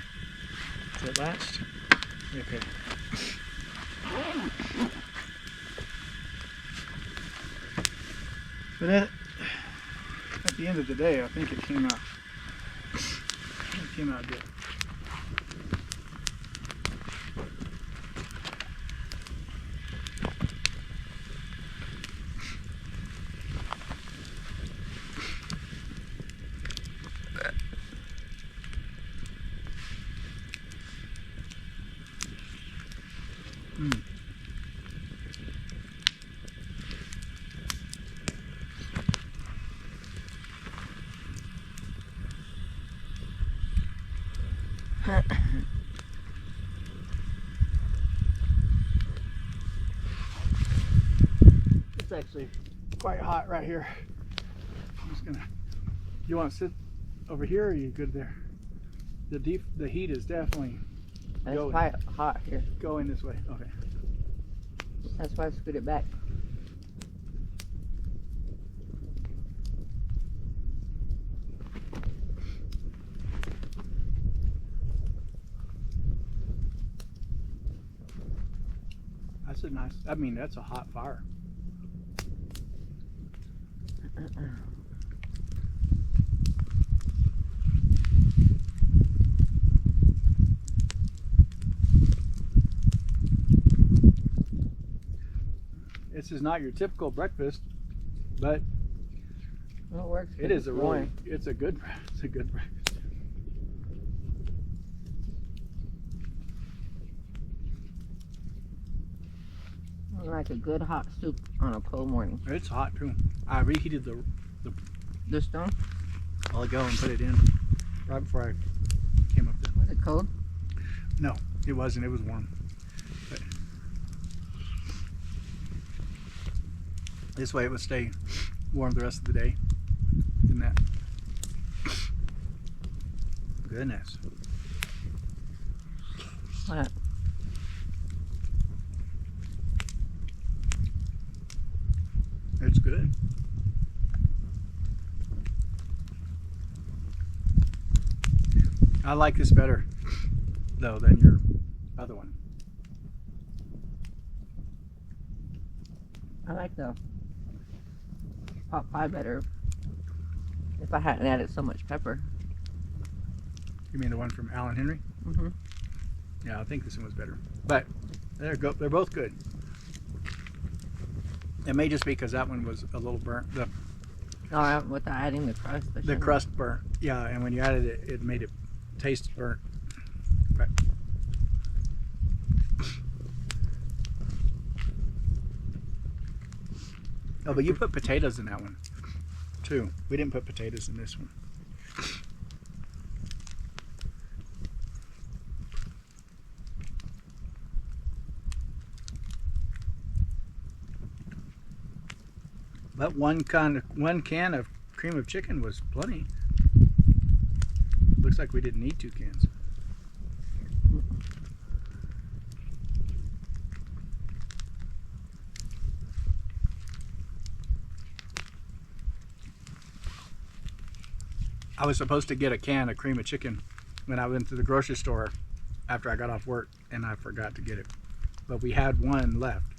Speaker 1: Is that latched? Okay. But at the end of the day, I think it came out. It came out good. It's actually quite hot right here. I'm just gonna. You want to sit over here, or are you good there? The heat is definitely
Speaker 2: It's
Speaker 1: going.
Speaker 2: quite hot here.
Speaker 1: Going this way. Okay.
Speaker 2: That's why I scoot it back.
Speaker 1: That's a nice. I mean, that's a hot fire. This is not your typical breakfast, but
Speaker 2: Well, it works.
Speaker 1: it is a really. It's a good breakfast.
Speaker 2: Like a good hot soup on a cold morning.
Speaker 1: It's hot too. I reheated
Speaker 2: The stone?
Speaker 1: I'll go and put it in right before I came up there.
Speaker 2: Was it cold?
Speaker 1: No, it wasn't. It was warm. But this way it would stay warm the rest of the day. Isn't that? Goodness.
Speaker 2: What?
Speaker 1: It's good. I like this better, though, than your other one.
Speaker 2: I like the pot pie better if I hadn't added so much pepper.
Speaker 1: You mean the one from Alan Henry?
Speaker 2: Mm-hmm.
Speaker 1: Yeah, I think this one was better. But they're both good. It may just be because that one was a little burnt.
Speaker 2: Oh, without adding the crust.
Speaker 1: The crust burnt. Yeah, and when you added it, it made it taste burnt. But oh, but you put potatoes in that one too. We didn't put potatoes in this one. But one can of cream of chicken was plenty. Looks like we didn't need 2 cans. I was supposed to get a can of cream of chicken when I went to the grocery store after I got off work, and I forgot to get it. But we had one left,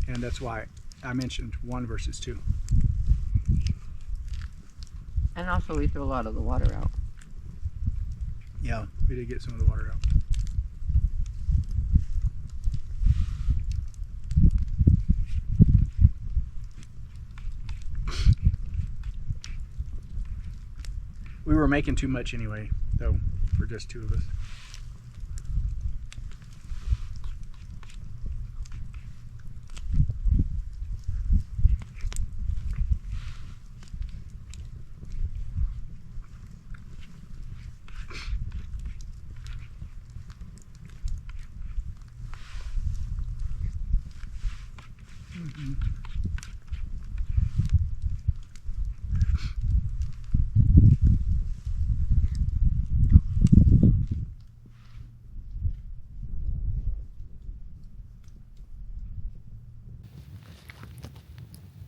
Speaker 1: and that's why I mentioned 1 versus 2.
Speaker 2: And also we threw a lot of the water out.
Speaker 1: Yeah, we did get some of the water out. We were making too much anyway, though, for just 2 of us.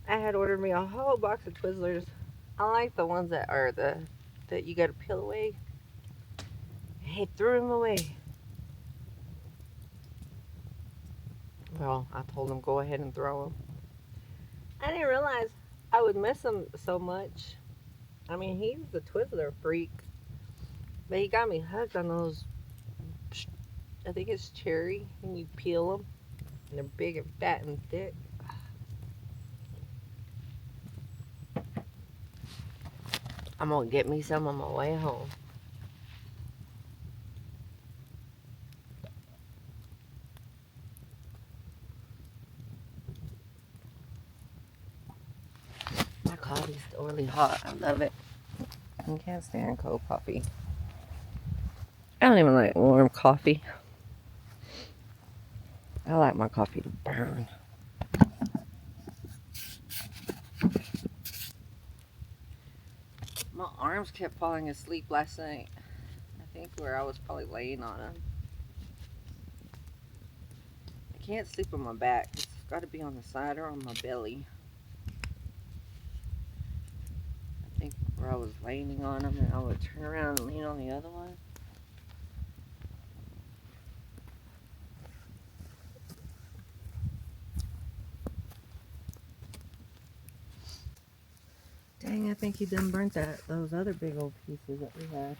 Speaker 2: I had ordered me a whole box of Twizzlers. I like the ones that are that you gotta peel away. I threw them away. Well, I told him go ahead and throw them. I didn't realize I would miss him so much. I mean, he's the Twizzler freak. But he got me hooked on those, I think it's cherry, and you peel them. And they're big and fat and thick. I'm gonna get me some on my way home. My coffee's still really hot. I love it. I can't stand cold coffee. I don't even like warm coffee. I like my coffee to burn. My arms kept falling asleep last night. I think where I was probably laying on them. I can't sleep on my back. It's got to be on the side or on my belly. I think where I was laying on them, and I would turn around and lean on the other one. Dang, I think he done burnt those other big old pieces that we had.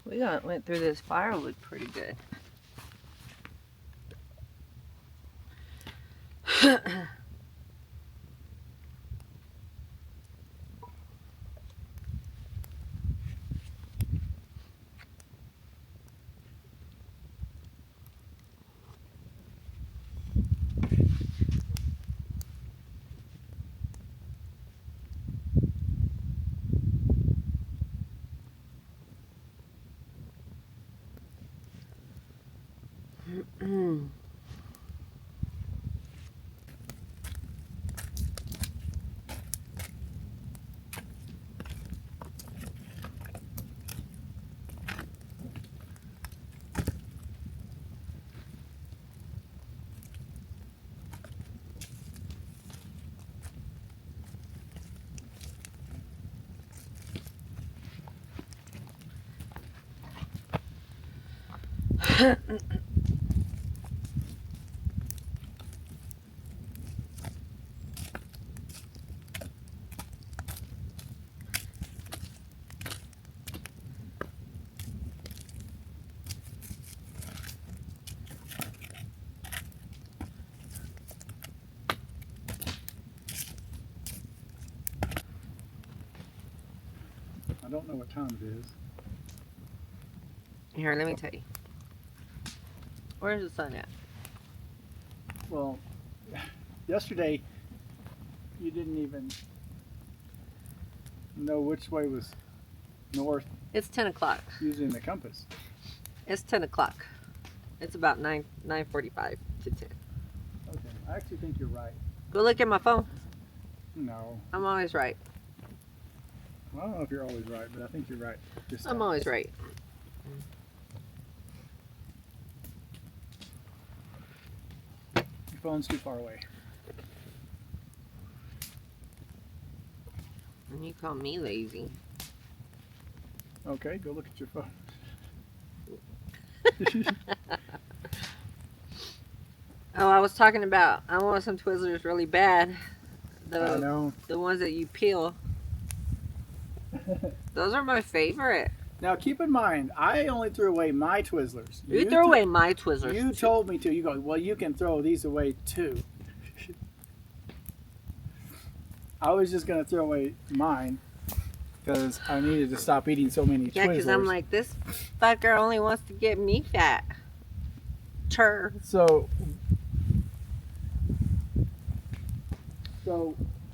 Speaker 2: We went through this firewood pretty good.
Speaker 1: I don't know what time it is.
Speaker 2: Here, let me tell you. Where's the sun at?
Speaker 1: Well, yesterday you didn't even know which way was north
Speaker 2: It's 10 o'clock.
Speaker 1: using the compass.
Speaker 2: It's 10 o'clock. It's about 9:45 to 10.
Speaker 1: Okay, I actually think you're right.
Speaker 2: Go look at my phone.
Speaker 1: No,
Speaker 2: I'm always right.
Speaker 1: well, I don't know if you're always right, but I think you're right. This
Speaker 2: I'm
Speaker 1: time.
Speaker 2: always right.
Speaker 1: Your phone's too far away.
Speaker 2: And you call me lazy.
Speaker 1: Okay, go look at your phone.
Speaker 2: Oh, I was talking about, I want some Twizzlers really bad.
Speaker 1: I know.
Speaker 2: The ones that you peel. Those are my favorite.
Speaker 1: Now keep in mind, I only threw away my Twizzlers.
Speaker 2: You threw away my Twizzlers.
Speaker 1: You told me to. You go, well, you can throw these away too. I was just going to throw away mine because I needed to stop eating so many
Speaker 2: Yeah,
Speaker 1: Twizzlers.
Speaker 2: because I'm like, this fucker only wants to get me fat. Chur.
Speaker 1: So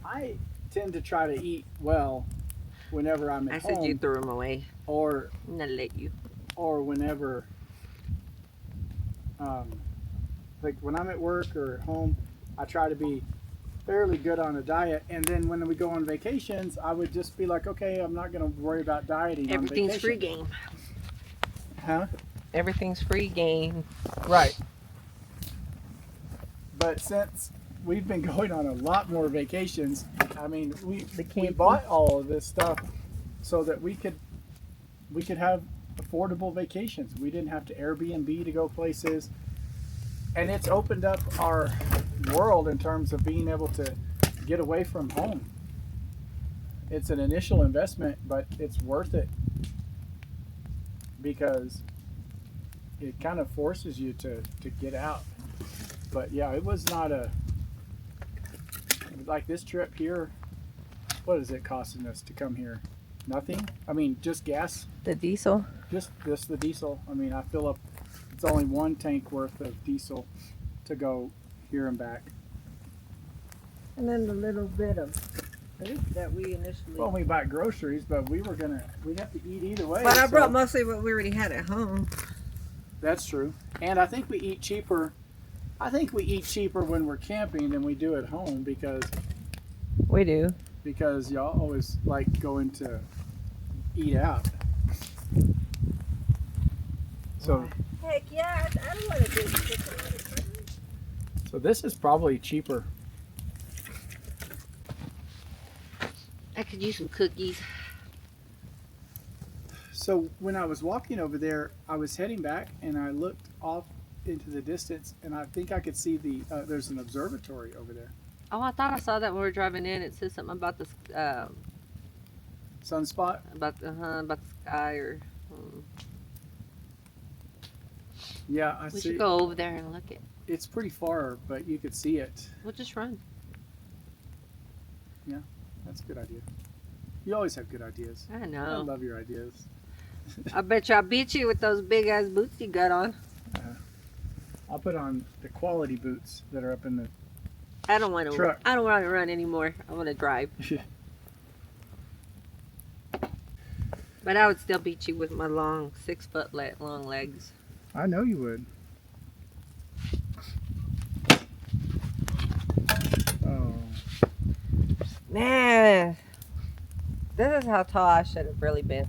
Speaker 1: I tend to try to eat well whenever I'm at
Speaker 2: I
Speaker 1: home.
Speaker 2: said you threw them away.
Speaker 1: Or
Speaker 2: I'm going to let you.
Speaker 1: or whenever Like when I'm at work or at home, I try to be fairly good on a diet. And then when we go on vacations, I would just be like, okay, I'm not going to worry about dieting
Speaker 2: Everything's
Speaker 1: on
Speaker 2: free
Speaker 1: vacation.
Speaker 2: game.
Speaker 1: Huh?
Speaker 2: Everything's free game.
Speaker 1: Right. But since we've been going on a lot more vacations, I mean, we bought all of this stuff so that we could have affordable vacations. We didn't have to Airbnb to go places. And it's opened up our world in terms of being able to get away from home. It's an initial investment, but it's worth it because it kind of forces you to get out. But yeah, it was not like this trip here. What is it costing us to come here? Nothing. I mean, just gas.
Speaker 2: The diesel.
Speaker 1: Just the diesel. I mean, I fill up. It's only 1 tank worth of diesel to go here and back.
Speaker 6: And then the little bit of food that we initially.
Speaker 1: Well, we buy groceries, but we'd have to eat either way.
Speaker 6: But I
Speaker 1: so-
Speaker 6: brought mostly what we already had at home.
Speaker 1: That's true. And I think we eat cheaper. I think we eat cheaper when we're camping than we do at home because
Speaker 2: We do.
Speaker 1: y'all always like going to eat out. So
Speaker 6: Heck yeah, I don't want to do chicken.
Speaker 1: so this is probably cheaper.
Speaker 2: I could use some cookies.
Speaker 1: So when I was walking over there, I was heading back and I looked off into the distance and I think I could see there's an observatory over there.
Speaker 2: Oh, I thought I saw that when we were driving in. It said something about the
Speaker 1: Sunspot?
Speaker 2: about the sky or.
Speaker 1: Yeah, I
Speaker 2: We
Speaker 1: see.
Speaker 2: should go over there and look at.
Speaker 1: It's pretty far, but you could see it.
Speaker 2: We'll just run.
Speaker 1: That's a good idea. You always have good ideas.
Speaker 2: I
Speaker 1: I
Speaker 2: know.
Speaker 1: love your ideas.
Speaker 2: I bet you I beat you with those big ass boots you got on.
Speaker 1: I'll put on the quality boots that are up in the
Speaker 2: I don't want to.
Speaker 1: Truck.
Speaker 2: I don't want to run anymore. I want to drive. But I would still beat you with my long 6 foot long legs.
Speaker 1: I know you would. Oh,
Speaker 2: Man, this is how tall I should have really been.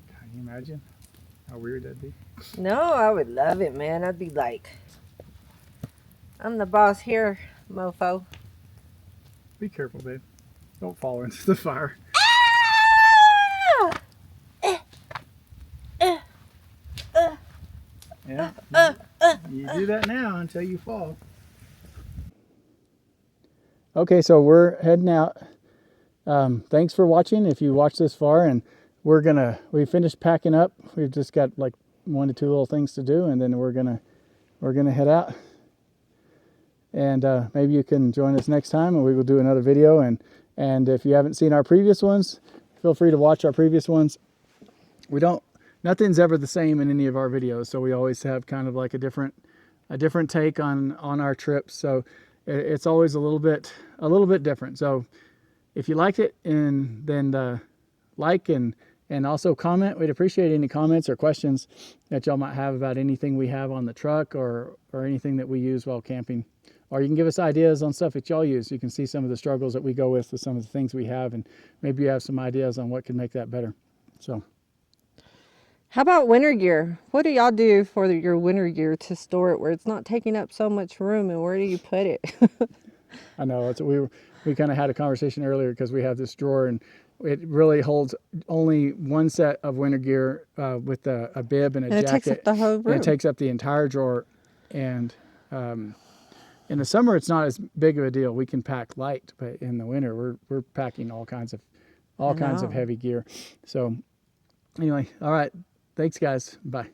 Speaker 1: can you imagine how weird that'd be?
Speaker 2: No, I would love it, man. I'd be like, I'm the boss here, mofo.
Speaker 1: Be careful, babe. Don't fall into the fire. Yeah. You do that now until you fall. Okay, so we're heading out. Thanks for watching. If you watched this far, and we finished packing up. We've just got like 1 to 2 little things to do, and then we're gonna head out. And maybe you can join us next time, and we will do another video. And if you haven't seen our previous ones, feel free to watch our previous ones. Nothing's ever the same in any of our videos, so we always have kind of like a different take on our trips. So it's always a little bit different. So if you liked it, and then like and also comment. We'd appreciate any comments or questions that y'all might have about anything we have on the truck or anything that we use while camping. Or you can give us ideas on stuff that y'all use. You can see some of the struggles that we go with some of the things we have, and maybe you have some ideas on what could make that better. So.
Speaker 2: How about winter gear? What do y'all do for your winter gear to store it where it's not taking up so much room, and where do you put it?
Speaker 1: I know we kind of had a conversation earlier because we have this drawer and it really holds only one set of winter gear with a bib and a jacket.
Speaker 2: It takes up the whole room.
Speaker 1: And it takes up the entire drawer. And in the summer, it's not as big of a deal. We can pack light, but in the winter, we're packing all kinds of heavy gear. So anyway, all right. Thanks, guys. Bye.